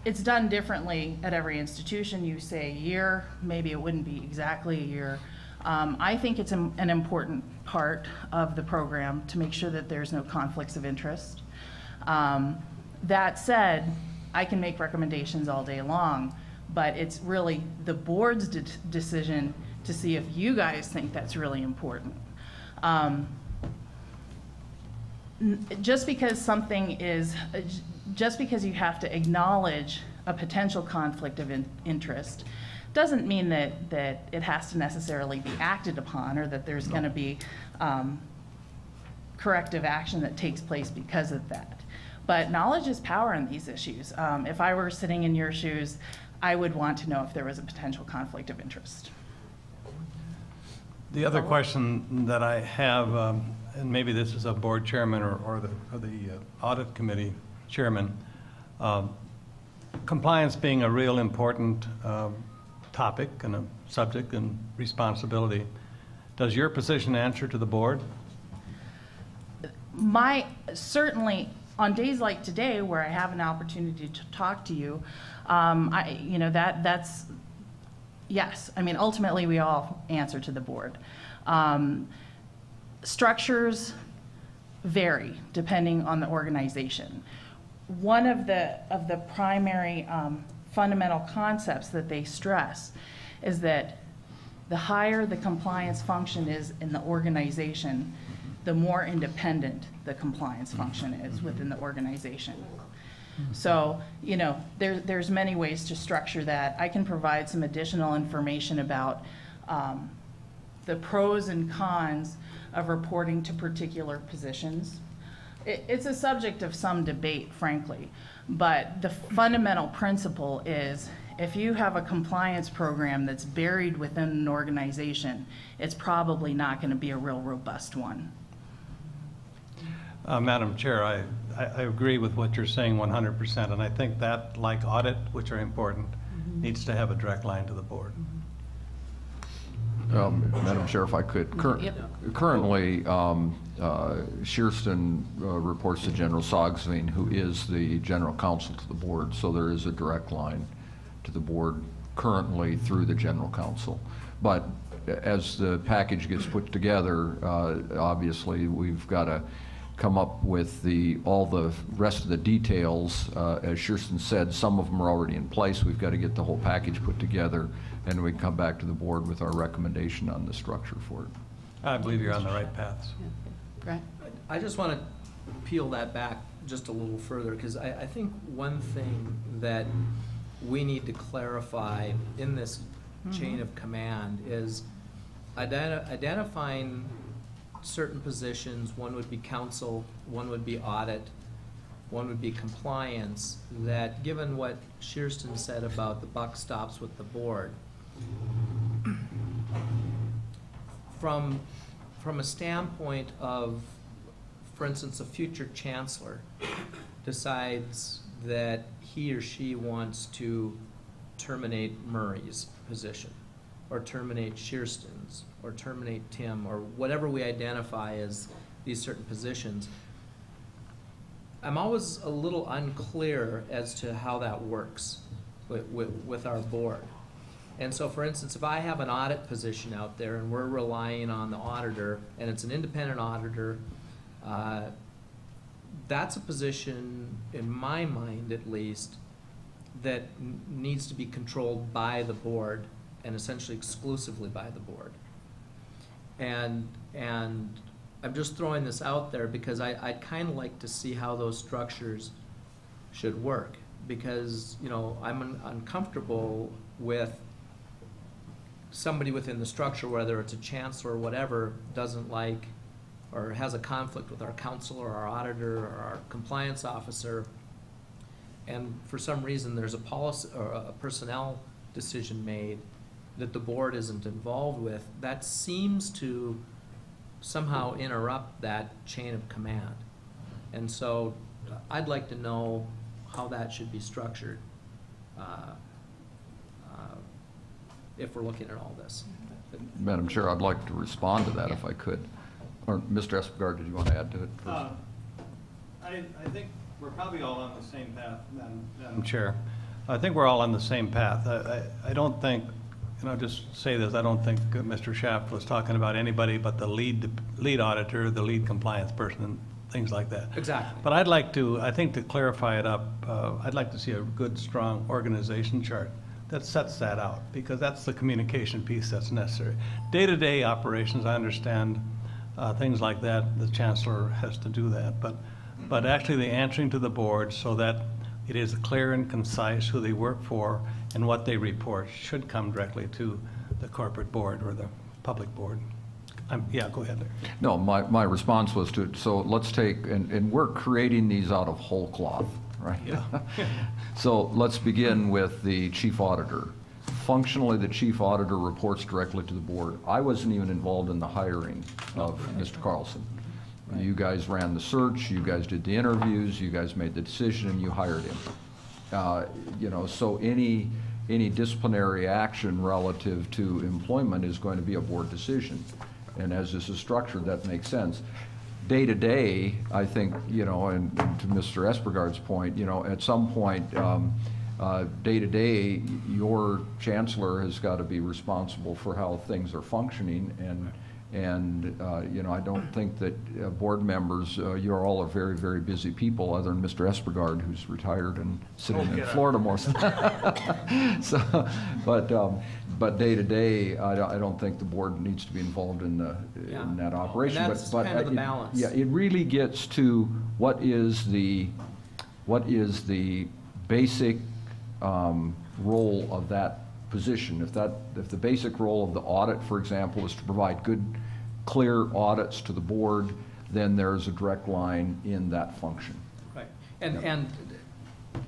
It's done differently at every institution. You say a year, maybe it wouldn't be exactly a year. I think it's an important part of the program to make sure that there's no conflicts of interest. That said, I can make recommendations all day long, but it's really the board's decision to see if you guys think that's really important. Just because something is, just because you have to acknowledge a potential conflict of interest doesn't mean that it has to necessarily be acted upon, or that there's going to be corrective action that takes place because of that. But knowledge is power in these issues. If I were sitting in your shoes, I would want to know if there was a potential conflict of interest. The other question that I have, and maybe this is a board chairman or the audit committee chairman, compliance being a real important topic and a subject and responsibility. Does your position answer to the board? Certainly on days like today where I have an opportunity to talk to you, that's yes. I mean, ultimately we all answer to the board. Structures vary depending on the organization. One of the primary fundamental concepts that they stress is that the higher the compliance function is in the organization, the more independent the compliance function is within the organization. So, you know, there's many ways to structure that. I can provide some additional information about the pros and cons of reporting to particular positions. It's a subject of some debate, frankly, but the fundamental principle is if you have a compliance program that's buried within an organization, it's probably not going to be a real robust one. Madam Chair, I agree with what you're saying 100%, and I think that, like audit, which are important, needs to have a direct line to the board. Madam Chair, if I could, currently, Shearston reports to General Sogsveen, who is the general counsel to the board, so there is a direct line to the board currently through the general counsel. But as the package gets put together, obviously we've got to come up with all the rest of the details. As Shearston said, some of them are already in place. We've got to get the whole package put together, and we can come back to the board with our recommendation on the structure for it. I believe you're on the right paths. Right. I just want to peel that back just a little further, because I think one thing that we need to clarify in this chain of command is identifying certain positions. One would be counsel, one would be audit, one would be compliance, that given what Shearston said about the buck stops with the board, from a standpoint of, for instance, a future chancellor decides that he or she wants to terminate Murray's position, or terminate Shearston's, or terminate Tim, or whatever we identify as these certain positions, I'm always a little unclear as to how that works with our board. And so, for instance, if I have an audit position out there and we're relying on the auditor, and it's an independent auditor, that's a position, in my mind at least, that needs to be controlled by the board, and essentially exclusively by the board. And I'm just throwing this out there because I'd kind of like to see how those structures should work, because, you know, I'm uncomfortable with somebody within the structure, whether it's a chancellor or whatever, doesn't like or has a conflict with our counsel or our auditor or our compliance officer, and for some reason there's a policy or a personnel decision made that the board isn't involved with, that seems to somehow interrupt that chain of command. And so I'd like to know how that should be structured if we're looking at all this. Madam Chair, I'd like to respond to that if I could. Or Mr. Espegard, did you want to add to it first? I think we're probably all on the same path, Madam Chair. I think we're all on the same path. I don't think, and I'll just say this, I don't think Mr. Schaaf was talking about anybody but the lead auditor, the lead compliance person, and things like that. Exactly. But I'd like to, I think to clarify it up, I'd like to see a good, strong organization chart that sets that out, because that's the communication piece that's necessary. Day-to-day operations, I understand things like that, the chancellor has to do that, but actually the answering to the board so that it is clear and concise who they work for and what they report should come directly to the corporate board or the public board. Yeah, go ahead. No, my response was to, so let's take, and we're creating these out of whole cloth, right? Yeah. So let's begin with the chief auditor. Functionally, the chief auditor reports directly to the board. I wasn't even involved in the hiring of Mr. Carlson. Right. You guys ran the search, you guys did the interviews, you guys made the decision, and you hired him. You know, so any disciplinary action relative to employment is going to be a board decision. And as this is structured, that makes sense. Day to day, I think, you know, and to Mr. Espegard's point, you know, at some point, day to day, your chancellor has got to be responsible for how things are functioning, and you know, I don't think that board members, you're all very, very busy people, other than Mr. Espegard, who's retired and sitting in Florida most of the time. So, but day to day, I don't think the board needs to be involved in that operation. And that's kind of the balance. Yeah, it really gets to what is the basic role of that position. If the basic role of the audit, for example, is to provide good, clear audits to the board, then there's a direct line in that function. Right, and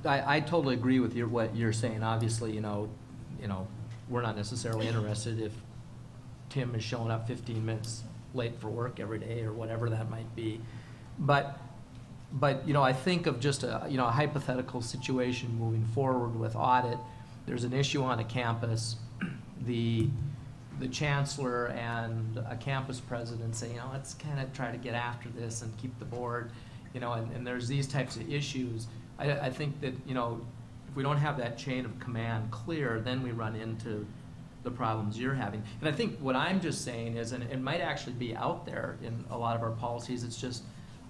I totally agree with what you're saying. Obviously, you know, we're not necessarily interested if Tim is showing up 15 minutes late for work every day or whatever that might be, but you know, I think of just a hypothetical situation moving forward with audit. There's an issue on a campus. The chancellor and a campus president say, you know, let's kind of try to get after this and keep the board, you know, and there's these types of issues. I think that, you know, if we don't have that chain of command clear, then we run into the problems you're having. And I think what I'm just saying is, and it might actually be out there in a lot of our policies, it's just,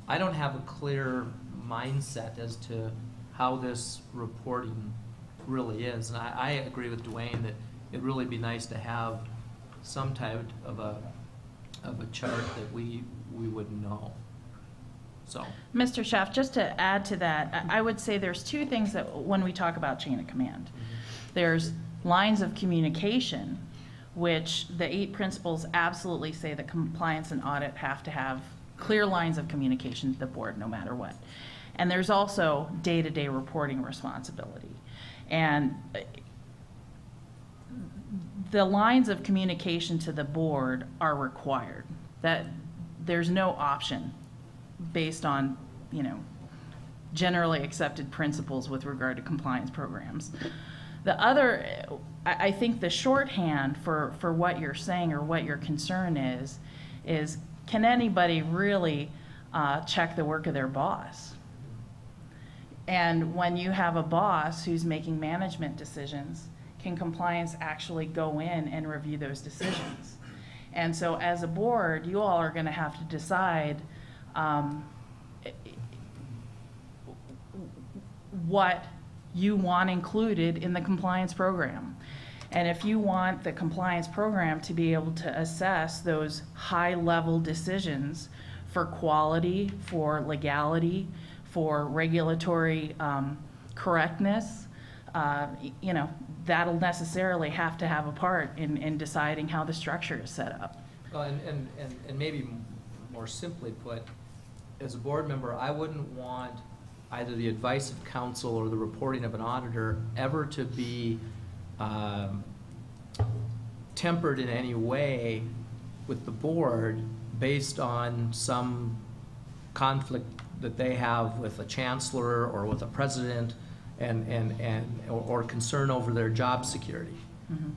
I don't have a clear mindset as to how this reporting really is. And I agree with Dwayne that it'd really be nice to have some type of a chart that we would know. So, Mr. Schaaf, just to add to that, I would say there's two things that when we talk about chain of command. There's lines of communication, which the 8 principles absolutely say that compliance and audit have to have clear lines of communication to the board no matter what. And there's also day-to-day reporting responsibility. And the lines of communication to the board are required. That there's no option based on, you know, generally accepted principles with regard to compliance programs. The other, I think the shorthand for what you're saying or what your concern is can anybody really check the work of their boss? And when you have a boss who's making management decisions, can compliance actually go in and review those decisions? And so as a board, you all are going to have to decide what you want included in the compliance program. And if you want the compliance program to be able to assess those high-level decisions for quality, for legality, for regulatory correctness, you know, that'll necessarily have to have a part in deciding how the structure is set up. Well, and maybe more simply put, as a board member, I wouldn't want either the advice of counsel or the reporting of an auditor ever to be tempered in any way with the board based on some conflict that they have with a chancellor or with a president or concern over their job security.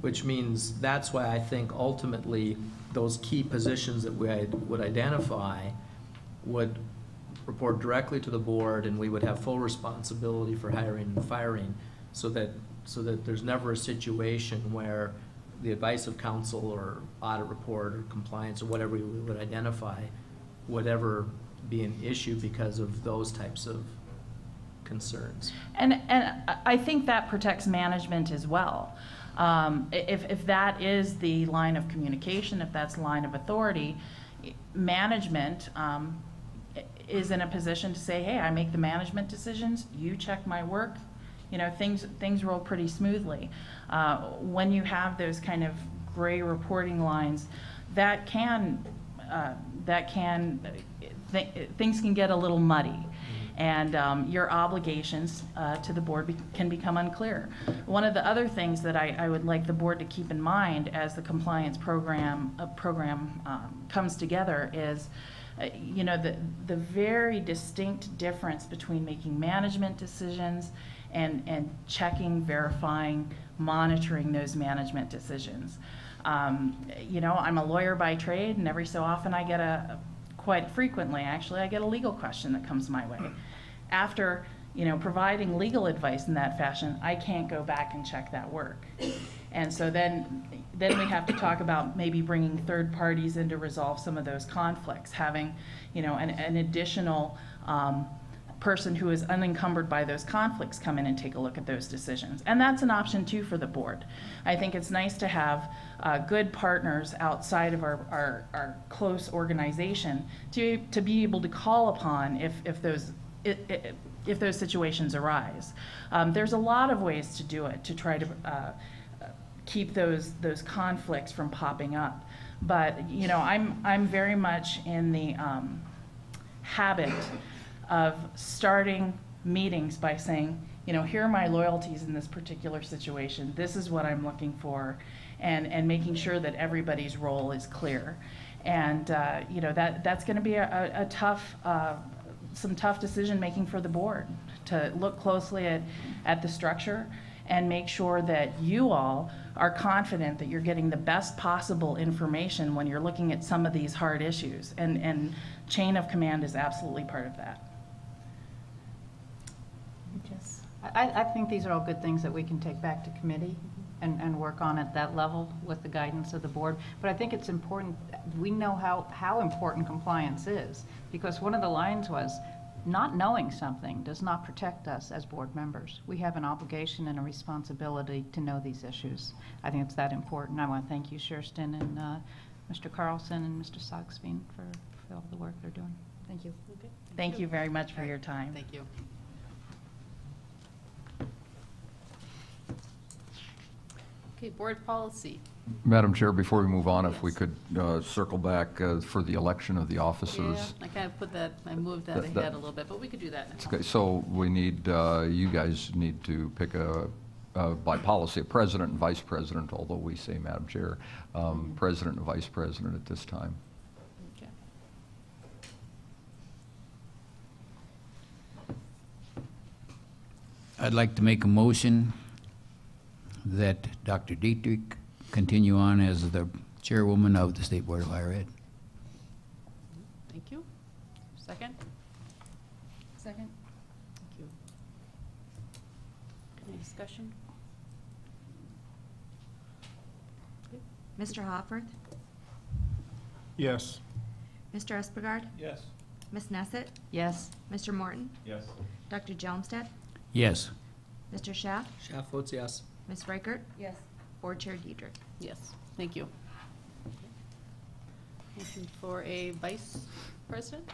which means that's why I think ultimately those key positions that we would identify would report directly to the board, and we would have full responsibility for hiring and firing, so that there's never a situation where the advice of counsel or audit report or compliance or whatever we would identify would ever be an issue because of those types of concerns. And I think that protects management as well. If that is the line of communication, if that's line of authority, management is in a position to say, hey, I make the management decisions, you check my work, you know, things roll pretty smoothly. When you have those kind of gray reporting lines, things can get a little muddy, and your obligations to the board can become unclear. One of the other things that I would like the board to keep in mind as the compliance program comes together is, you know, the very distinct difference between making management decisions and checking, verifying, monitoring those management decisions. You know, I'm a lawyer by trade, and every so often I get quite frequently actually, I get a legal question that comes my way. After, you know, providing legal advice in that fashion, I can't go back and check that work. And so then we have to talk about maybe bringing third parties in to resolve some of those conflicts, having, you know, an additional person who is unencumbered by those conflicts come in and take a look at those decisions. And that's an option too for the board. I think it's nice to have good partners outside of our close organization to be able to call upon if those situations arise. There's a lot of ways to do it to try to keep those conflicts from popping up. But you know, I'm very much in the habit of starting meetings by saying, you know, here are my loyalties in this particular situation. This is what I'm looking for, and making sure that everybody's role is clear. And you know, that's going to be a tough, some tough decision making for the board to look closely at the structure and make sure that you all are confident that you're getting the best possible information when you're looking at some of these hard issues. And chain of command is absolutely part of that. I think these are all good things that we can take back to committee and work on at that level with the guidance of the board. But I think it's important, we know how important compliance is, because one of the lines was, not knowing something does not protect us as board members. We have an obligation and a responsibility to know these issues. I think it's that important. I want to thank you, Sherston, and Mr. Carlson and Mr. Sogsveen for all the work they're doing. Thank you. Okay. Thank you very much for your time. Thank you. Okay, board policy. Madam Chair, before we move on, if we could circle back for the election of the officers. Yeah, I kind of put that, I moved that ahead a little bit, but we could do that now. Okay, so we need, you guys need to pick by policy, a president and vice president, although we say Madam Chair, president and vice president at this time. Okay. I'd like to make a motion that Dr. Dietrich continue on as the chairwoman of the State Board of Higher Ed. Thank you. Second? Second. Thank you. Any discussion? Okay. Mr. Hofferth? Yes. Mr. Espegard? Yes. Ms. Neset? Yes. Mr. Morton? Yes. Dr. Joumstead? Yes. Mr. Schaff? Schaff votes yes. Ms. Reichert? Yes. Board Chair Diedrich? Yes, thank you. Motion for a vice president?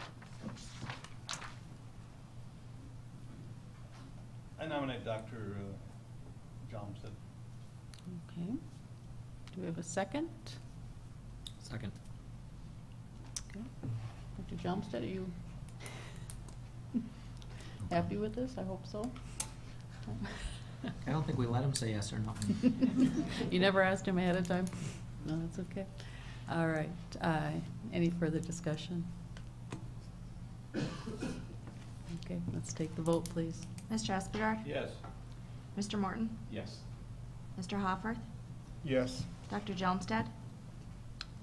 I nominate Dr. Johnson. Okay. Do we have a second? Second. Okay. Dr. Joumstead, are you happy with this? I hope so. I don't think we let him say yes or no. You never asked him ahead of time? No, that's okay. All right. Any further discussion? Okay, let's take the vote, please. Mr. Espegard? Yes. Mr. Morton? Yes. Mr. Hofferth? Yes. Dr. Gelmstead?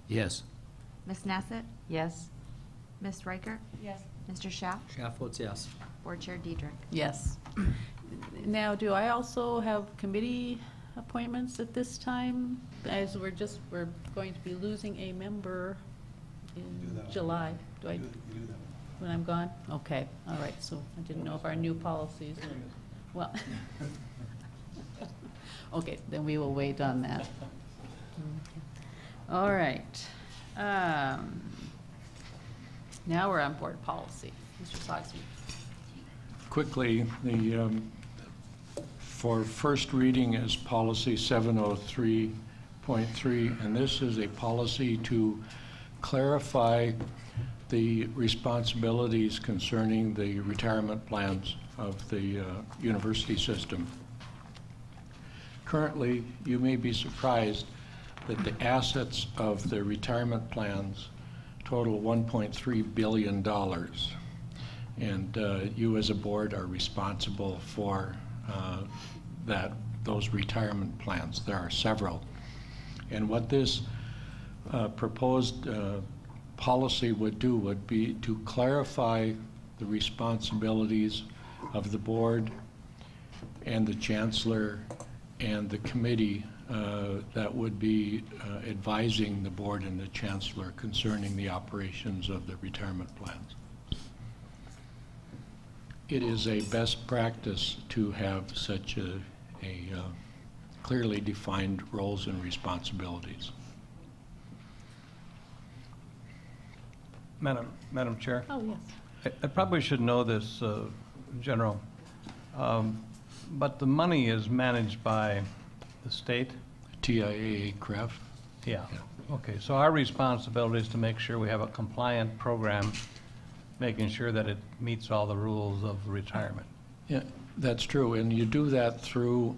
Yes. Ms. Neset? Yes. Ms. Reichert? Yes. Mr. Schaaf? Schaaf votes yes. Board Chair Diedrich? Yes. Now, do I also have committee appointments at this time? As we're going to be losing a member in July. Do I? When I'm gone? Okay, all right, so I didn't know if our new policies, well. Okay, then we will wait on that. All right. Now we're on board policy. Mr. Sogsby. Quickly, for first reading is policy 703.3, and this is a policy to clarify the responsibilities concerning the retirement plans of the university system. Currently, you may be surprised that the assets of the retirement plans total $1.3 billion. And you as a board are responsible for those retirement plans. There are several. And what this proposed policy would do would be to clarify the responsibilities of the board and the chancellor and the committee that would be advising the board and the chancellor concerning the operations of the retirement plans. It is a best practice to have such a clearly defined roles and responsibilities. Madam Chair? Oh, yes. I probably should know this, General, but the money is managed by the state? TIAA CREF? Yeah. Okay, so our responsibility is to make sure we have a compliant program, making sure that it meets all the rules of retirement. Yeah, that's true, and you do that through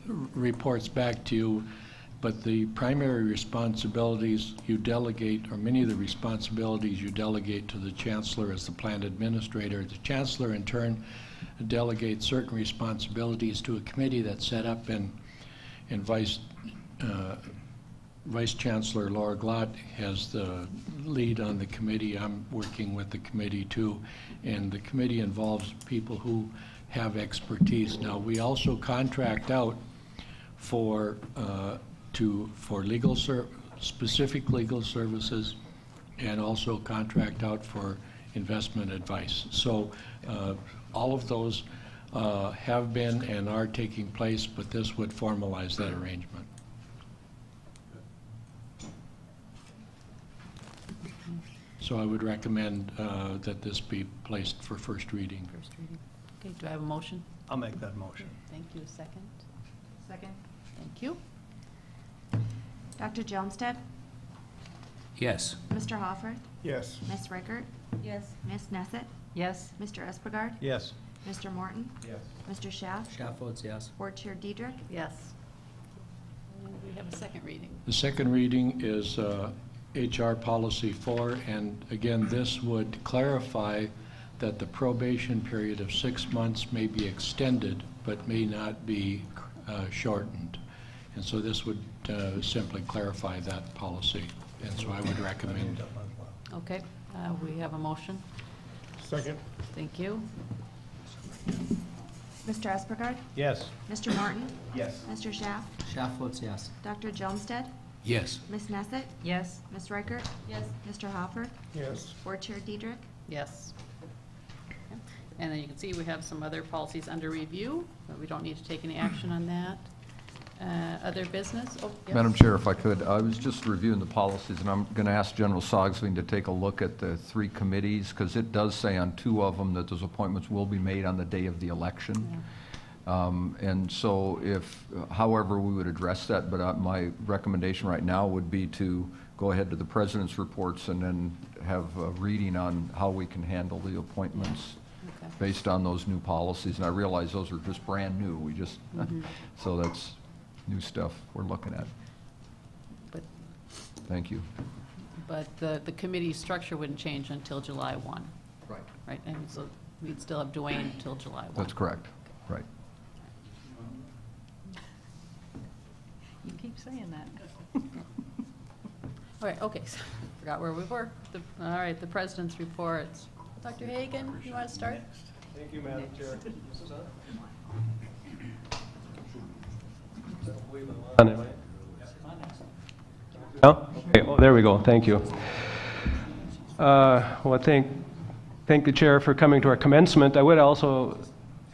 reports back to you, but the primary responsibilities you delegate, or many of the responsibilities you delegate to the chancellor as the plan administrator. The chancellor in turn delegates certain responsibilities to a committee that's set up, and Vice Chancellor Laura Glott has the lead on the committee. I'm working with the committee too, and the committee involves people who have expertise. Now, we also contract out for specific legal services, and also contract out for investment advice. So all of those have been and are taking place, but this would formalize that arrangement. So I would recommend that this be placed for first reading. First reading. Okay, do I have a motion? I'll make that motion. Thank you. Second? Second. Thank you. Dr. Gelmstead? Yes. Mr. Hoffert? Yes. Ms. Reichert? Yes. Ms. Neset? Yes. Mr. Espegard? Yes. Mr. Morton? Yes. Mr. Schaaf? Schaaf votes yes. Board Chair Diedrich? Yes. And we have a second reading. The second reading is HR Policy 4, and again, this would clarify that the probation period of 6 months may be extended, but may not be shortened. And so this would simply clarify that policy, and so I would recommend. Okay, we have a motion. Second. Thank you. Mr. Espegard? Yes. Mr. Morton? Yes. Mr. Schaaf? Schaaf votes yes. Dr. Gelmstead? Yes. Ms. Neset? Yes. Ms. Reichert? Yes. Mr. Hoffert? Yes. Board Chair Diedrich? Yes. Okay. And then you can see we have some other policies under review, but we don't need to take any action on that. Other business? Oh, yes. Madam Chair, if I could, I was just reviewing the policies, and I'm going to ask General Sogsveen to take a look at the 3 committees, because it does say on 2 of them that those appointments will be made on the day of the election. Yeah. And so however we would address that, but my recommendation right now would be to go ahead to the President's reports and then have a reading on how we can handle the appointments. Okay. Based on those new policies. And I realize those are just brand new. We just, so that's new stuff we're looking at. But, thank you. But the committee structure wouldn't change until July 1. Right. Right, and so we'd still have Dwayne until July 1. That's correct. Right. All right, okay, forgot where we were. All right, the president's reports. Dr. Hagan, you want to start? Thank you, Madam Chair. Okay. Oh, there we go. Thank you. Well, thank the chair for coming to our commencement. I would also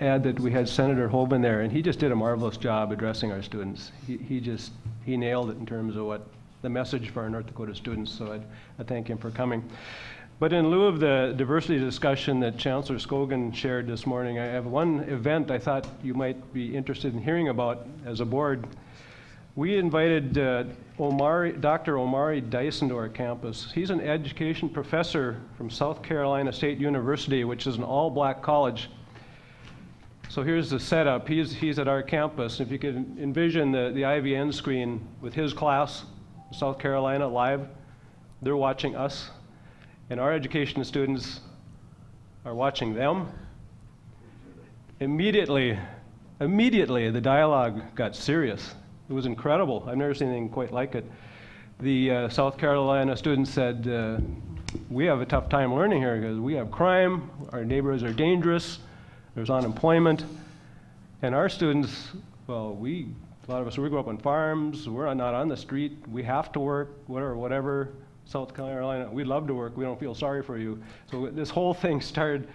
add that we had Senator Hoban there, and he just did a marvelous job addressing our students. He nailed it in terms of what the message for our North Dakota students, so I thank him for coming. But in lieu of the diversity discussion that Chancellor Scogan shared this morning, I have one event I thought you might be interested in hearing about as a board. We invited Dr. Omari Dyson to our campus. He's an education professor from South Carolina State University, which is an all-black college. So here's the setup. He's at our campus. If you could envision the IVN screen with his class, South Carolina, live, they're watching us, and our education students are watching them. Immediately, the dialogue got serious. It was incredible. I've never seen anything quite like it. The South Carolina students said, we have a tough time learning here because we have crime, our neighborhoods are dangerous, there's unemployment, and our students, well, a lot of us, we grew up on farms, we're not on the street, we have to work, whatever. South Carolina, we love to work, we don't feel sorry for you. So this whole thing started,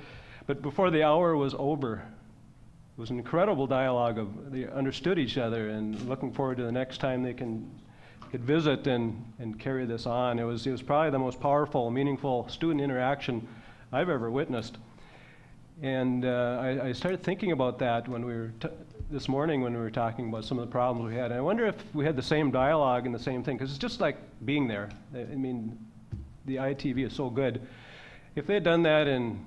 but before the hour was over, it was an incredible dialogue they understood each other and looking forward to the next time they could visit and carry this on. It was probably the most powerful, meaningful student interaction I've ever witnessed. And I started thinking about that when we were this morning when we were talking about some of the problems we had. And I wonder if we had the same dialogue and the same thing, because it's just like being there. I mean, the ITV is so good. If they had done that in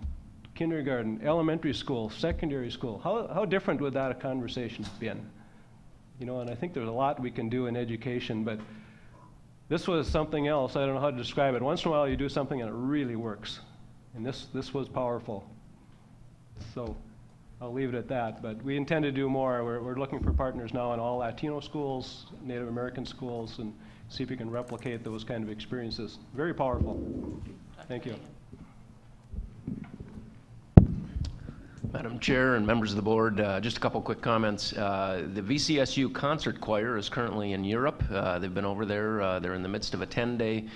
kindergarten, elementary school, secondary school, how different would that conversation have been? You know, and I think there's a lot we can do in education, but this was something else. I don't know how to describe it. Once in a while you do something and it really works. And this was powerful. So I'll leave it at that, but we intend to do more. We're looking for partners now in all Latino schools, Native American schools, and see if we can replicate those kind of experiences. Very powerful. Thank you. Madam Chair and members of the board, just a couple quick comments. The VCSU Concert Choir is currently in Europe. They've been over there. They're in the midst of a 10-day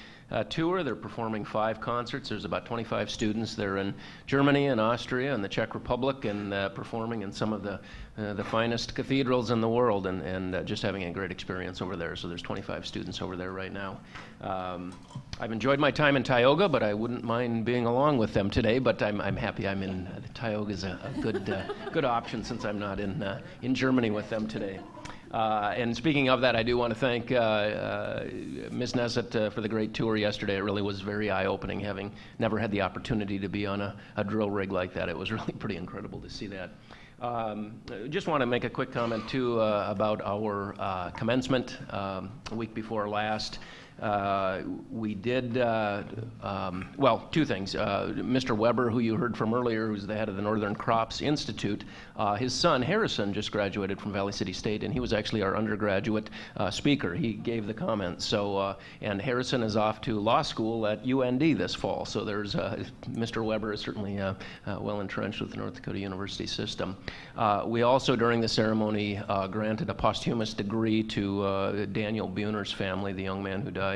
tour. They're performing 5 concerts. There's about 25 students. They're in Germany and Austria and the Czech Republic and performing in some of the finest cathedrals in the world and just having a great experience over there. So there's 25 students over there right now. I've enjoyed my time in Tioga, but I wouldn't mind being along with them today, but I'm happy I'm in Tioga is a good option since I'm not in Germany with them today. And speaking of that, I do want to thank Ms. Neset for the great tour yesterday. It really was very eye-opening, having never had the opportunity to be on a drill rig like that. It was really pretty incredible to see that. Just want to make a quick comment, too, about our commencement a week before last. We did, well, 2 things. Mr. Weber, who you heard from earlier, who's the head of the Northern Crops Institute, his son, Harrison, just graduated from Valley City State, and he was actually our undergraduate speaker. He gave the comments. So, and Harrison is off to law school at UND this fall. So there's, Mr. Weber is certainly well entrenched with the North Dakota University system. We also, during the ceremony, granted a posthumous degree to Daniel Buhner's family, the young man who died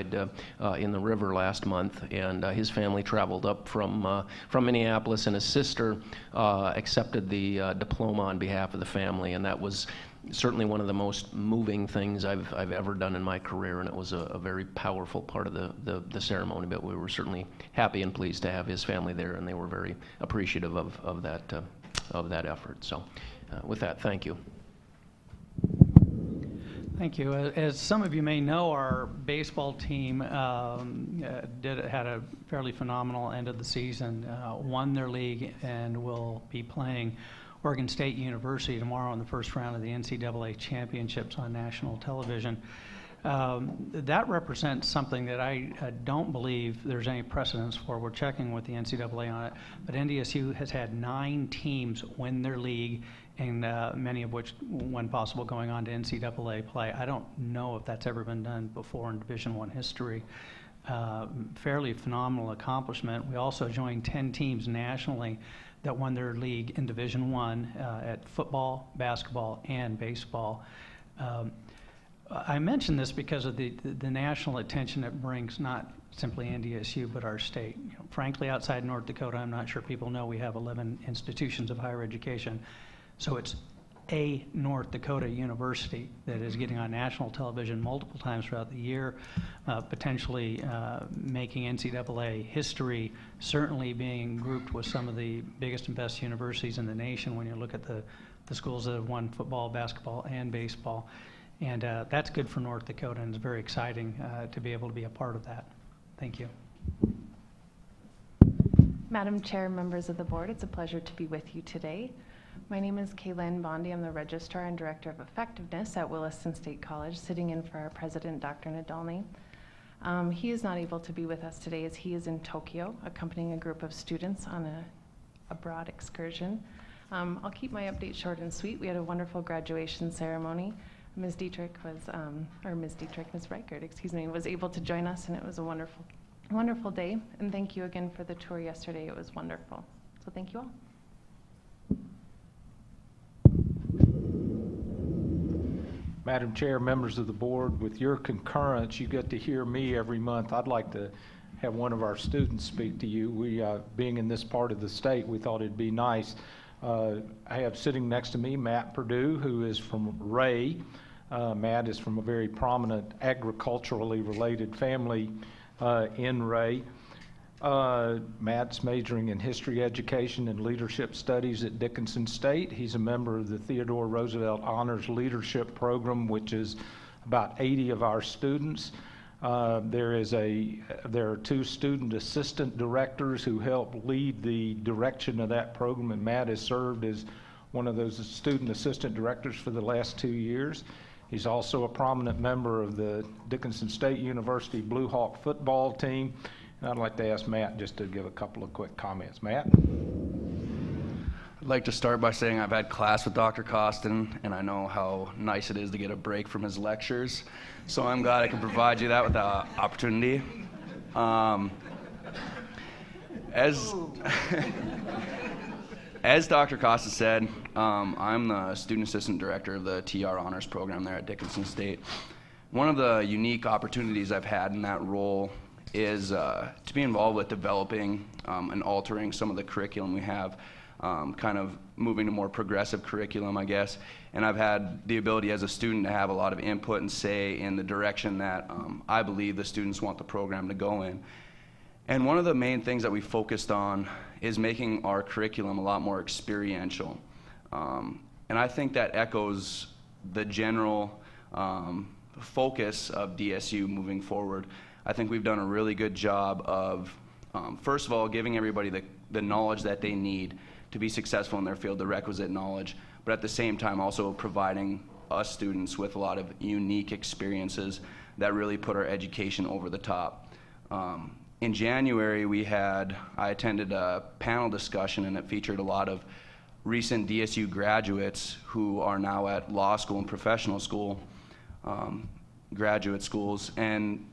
in the river last month, and his family traveled up from Minneapolis, and his sister accepted the diploma on behalf of the family, and that was certainly one of the most moving things I've ever done in my career, and it was a very powerful part of the ceremony. But we were certainly happy and pleased to have his family there, and they were very appreciative of that effort. So, with that, thank you. Thank you. As some of you may know, our baseball team had a fairly phenomenal end of the season, won their league, and will be playing Oregon State University tomorrow in the first round of the NCAA championships on national television. That represents something that I don't believe there's any precedence for. We're checking with the NCAA on it, but NDSU has had 9 teams win their league, and many of which, when possible, going on to NCAA play. I don't know if that's ever been done before in Division I history. fairly phenomenal accomplishment. We also joined 10 teams nationally that won their league in Division I at football, basketball, and baseball. I mention this because of the national attention it brings, not simply NDSU, but our state. You know, frankly, outside North Dakota, I'm not sure people know we have 11 institutions of higher education. So it's a North Dakota university that is getting on national television multiple times throughout the year, potentially making NCAA history, certainly being grouped with some of the biggest and best universities in the nation when you look at the schools that have won football, basketball, and baseball. And that's good for North Dakota, and it's very exciting to be able to be a part of that. Thank you. Madam Chair, members of the board, it's a pleasure to be with you today. My name is Kaylin Bondi. I'm the Registrar and Director of Effectiveness at Williston State College, sitting in for our President, Dr. Nadolny. He is not able to be with us today as he is in Tokyo, accompanying a group of students on a abroad excursion. I'll keep my update short and sweet. We had a wonderful graduation ceremony. Ms. Reichert, excuse me, was able to join us, and it was a wonderful, wonderful day. And thank you again for the tour yesterday. It was wonderful. So thank you all. Madam Chair, members of the board, with your concurrence, you get to hear me every month. I'd like to have one of our students speak to you. We, being in this part of the state, we thought it'd be nice. I have sitting next to me Matt Perdue, who is from Ray. Matt is from a very prominent agriculturally related family in Ray. Matt's majoring in history education and leadership studies at Dickinson State. He's a member of the Theodore Roosevelt Honors Leadership Program, which is about 80 of our students. There are 2 student assistant directors who help lead the direction of that program, and Matt has served as one of those student assistant directors for the last 2 years. He's also a prominent member of the Dickinson State University Blue Hawk football team. And I'd like to ask Matt just to give a couple of quick comments. Matt? I'd like to start by saying I've had class with Dr. Costin, and I know how nice it is to get a break from his lectures. So I'm glad I can provide you that with the opportunity. As Dr. Costa said, I'm the student assistant director of the TR Honors program there at Dickinson State. One of the unique opportunities I've had in that role is to be involved with developing and altering some of the curriculum we have, kind of moving to more progressive curriculum, I guess. And I've had the ability as a student to have a lot of input and say in the direction that I believe the students want the program to go in. And one of the main things that we focused on is making our curriculum a lot more experiential. And I think that echoes the general focus of DSU moving forward. I think we've done a really good job of, first of all, giving everybody the knowledge that they need to be successful in their field, the requisite knowledge, but at the same time also providing us students with a lot of unique experiences that really put our education over the top. In January, I attended a panel discussion, and it featured a lot of recent DSU graduates who are now at law school and professional school, graduate schools. And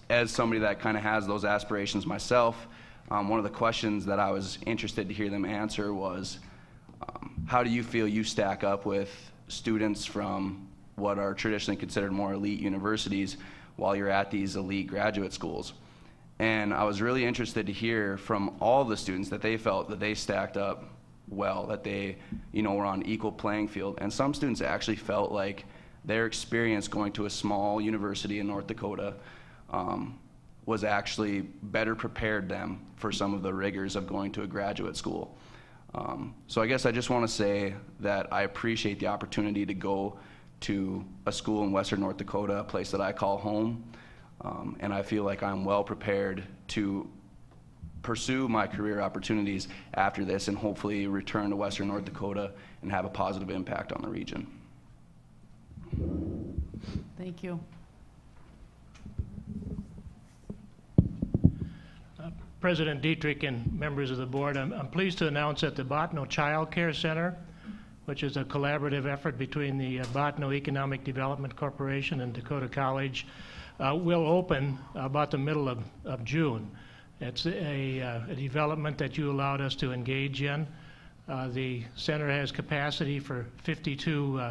as somebody that kind of has those aspirations myself, one of the questions that I was interested to hear them answer was, how do you feel you stack up with students from what are traditionally considered more elite universities while you're at these elite graduate schools? And I was really interested to hear from all the students that they felt that they stacked up well, that they, were on equal playing field. And some students actually felt like their experience going to a small university in North Dakota was actually better prepared them for some of the rigors of going to a graduate school. So I guess I just want to say that I appreciate the opportunity to go to a school in Western North Dakota, a place that I call home. And I feel like I'm well prepared to pursue my career opportunities after this and hopefully return to Western North Dakota and have a positive impact on the region. Thank you. President Dietrich and members of the board, I'm pleased to announce that the Botno Child Care Center, which is a collaborative effort between the Botno Economic Development Corporation and Dakota College, will open about the middle of June. It's a development that you allowed us to engage in. The center has capacity for 52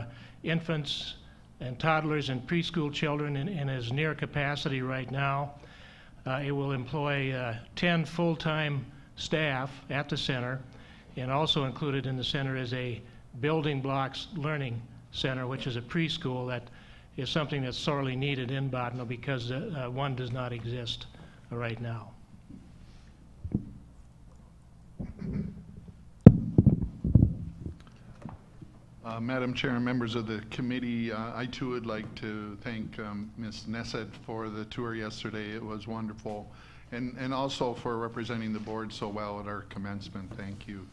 infants and toddlers and preschool children and is near capacity right now. It will employ 10 full-time staff at the center, and also included in the center is a Building Blocks Learning Center, which is a preschool that is something that's sorely needed in Bottineau because one does not exist right now. Madam Chair and members of the committee, I too would like to thank Ms. Neset for the tour yesterday. It was wonderful. And also for representing the board so well at our commencement. Thank you.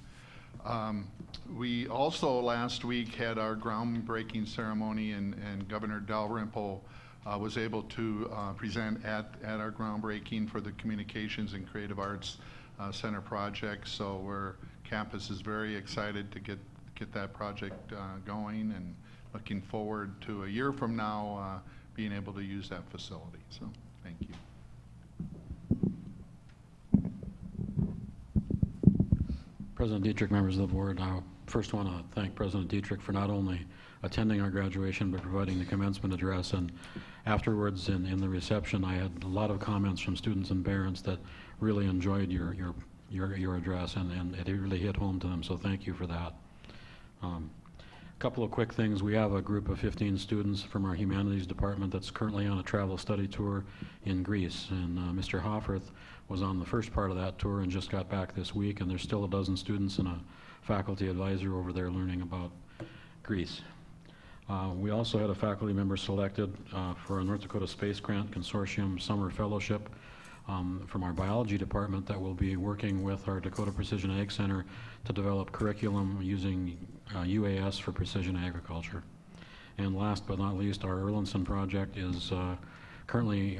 We also last week had our groundbreaking ceremony, and Governor Dalrymple was able to present at our groundbreaking for the Communications and Creative Arts Center project. So campus is very excited to get that project going, and looking forward to a year from now being able to use that facility. So thank you. President Dietrich, members of the board, I first want to thank President Dietrich for not only attending our graduation but providing the commencement address. And afterwards in the reception, I had a lot of comments from students and parents that really enjoyed your address, and it really hit home to them, so thank you for that. A couple of quick things. We have a group of 15 students from our humanities department that's currently on a travel study tour in Greece, and Mr. Hofferth was on the first part of that tour and just got back this week, and there's still a dozen students and a faculty advisor over there learning about Greece. We also had a faculty member selected for a North Dakota Space Grant Consortium Summer Fellowship from our biology department that will be working with our Dakota Precision Ag Center to develop curriculum using UAS for precision agriculture. And last but not least, our Erlandson project is currently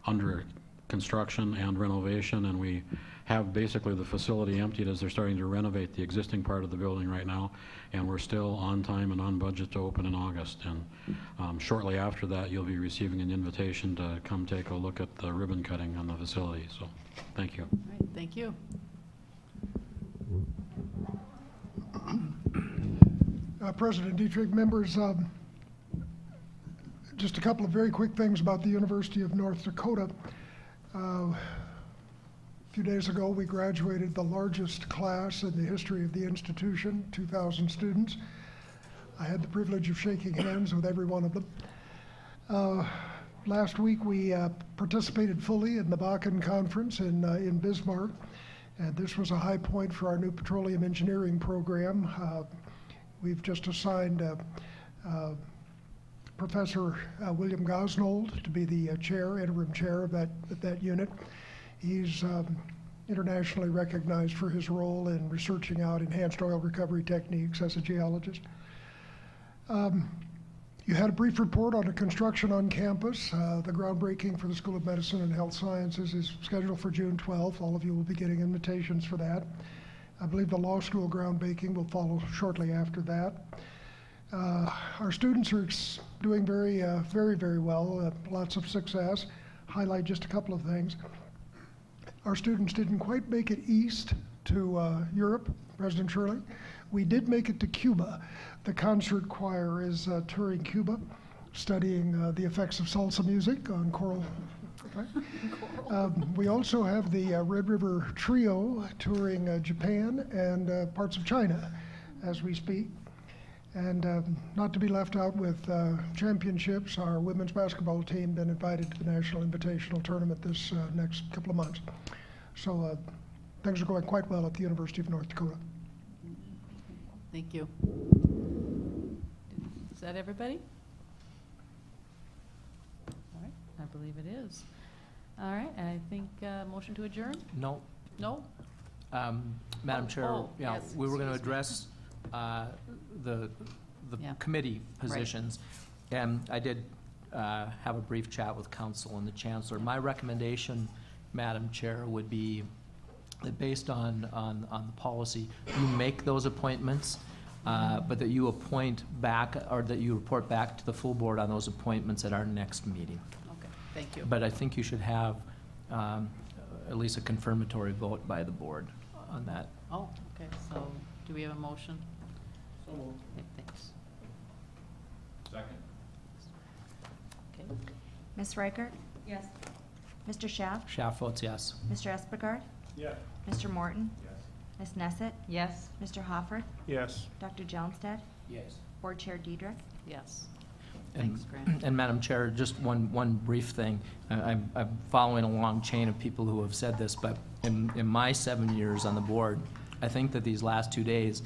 under construction and renovation, and we have basically the facility emptied as they're starting to renovate the existing part of the building right now, and we're still on time and on budget to open in August. And shortly after that, you'll be receiving an invitation to come take a look at the ribbon cutting on the facility. So thank you. All right, thank you. President Dietrich, members, just a couple of very quick things about the University of North Dakota. A few days ago, we graduated the largest class in the history of the institution, 2,000 students. I had the privilege of shaking hands with every one of them. Last week, we participated fully in the Bakken Conference in Bismarck, and this was a high point for our new petroleum engineering program. We've just assigned Professor William Gosnold to be the interim chair of that unit. He's internationally recognized for his role in researching out enhanced oil recovery techniques as a geologist. You had a brief report on the construction on campus. The groundbreaking for the School of Medicine and Health Sciences is scheduled for June 12th. All of you will be getting invitations for that. I believe the law school groundbreaking will follow shortly after that. Our students are doing very, very well, lots of success. Highlight just a couple of things. Our students didn't quite make it east to Europe, President Shirley. We did make it to Cuba. The concert choir is touring Cuba, studying the effects of salsa music on choral. We also have the Red River Trio touring Japan and parts of China as we speak. And not to be left out with championships, our women's basketball team been invited to the National Invitational Tournament this next couple of months. So things are going quite well at the University of North Dakota. Thank you. Is that everybody? All right, I believe it is. All right, I think motion to adjourn? No. No? Madam Chair, yeah, yes, we were going to excuse me. address the committee positions, and I did have a brief chat with council and the chancellor. My recommendation, Madam Chair, would be that based on the policy, you make those appointments, but that you appoint back, or that you report back to the full board on those appointments at our next meeting. Okay. Thank you. But I think you should have at least a confirmatory vote by the board on that. Oh, okay, so do we have a motion? So moved. Thanks. Second. Okay. Ms. Reichert? Yes. Mr. Schaaf? Schaaf votes yes. Mr. Espegard? Yes. Mr. Morton? Yes. Ms. Neset? Yes. Mr. Hofford? Yes. Dr. Jelmstead? Yes. Board Chair Diedrich? Yes. And- Thanks, Grant. And Madam Chair, just one brief thing. I'm following a long chain of people who have said this, but in my 7 years on the board, I think that these last 2 days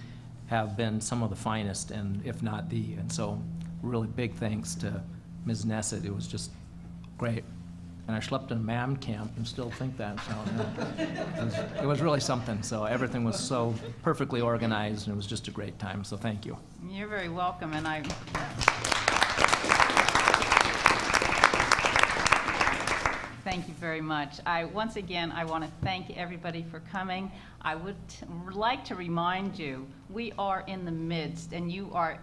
have been some of the finest, and if not the. And so really big thanks to Ms. Neset. It was just great. And I slept in a MAM camp and still think that. So it was really something. So everything was so perfectly organized, and it was just a great time. So thank you. You're very welcome, and I... Thank you very much. Once again, I want to thank everybody for coming. I would like to remind you, we are in the midst, and you are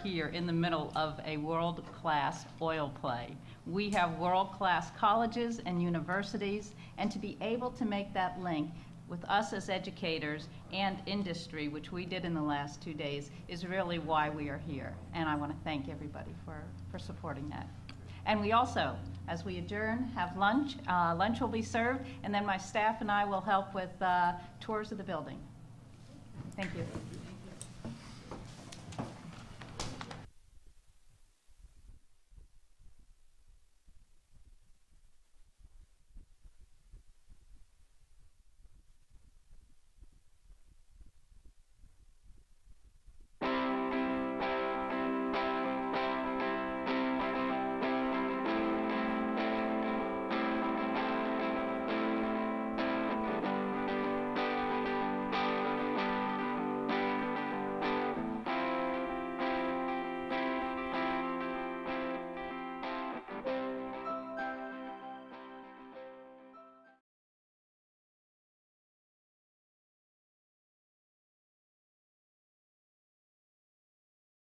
here in the middle of a world-class oil play. We have world-class colleges and universities, and to be able to make that link with us as educators and industry, which we did in the last 2 days, is really why we are here. And I want to thank everybody for supporting that. And we also, as we adjourn, have lunch. Lunch will be served, and then my staff and I will help with tours of the building. Thank you.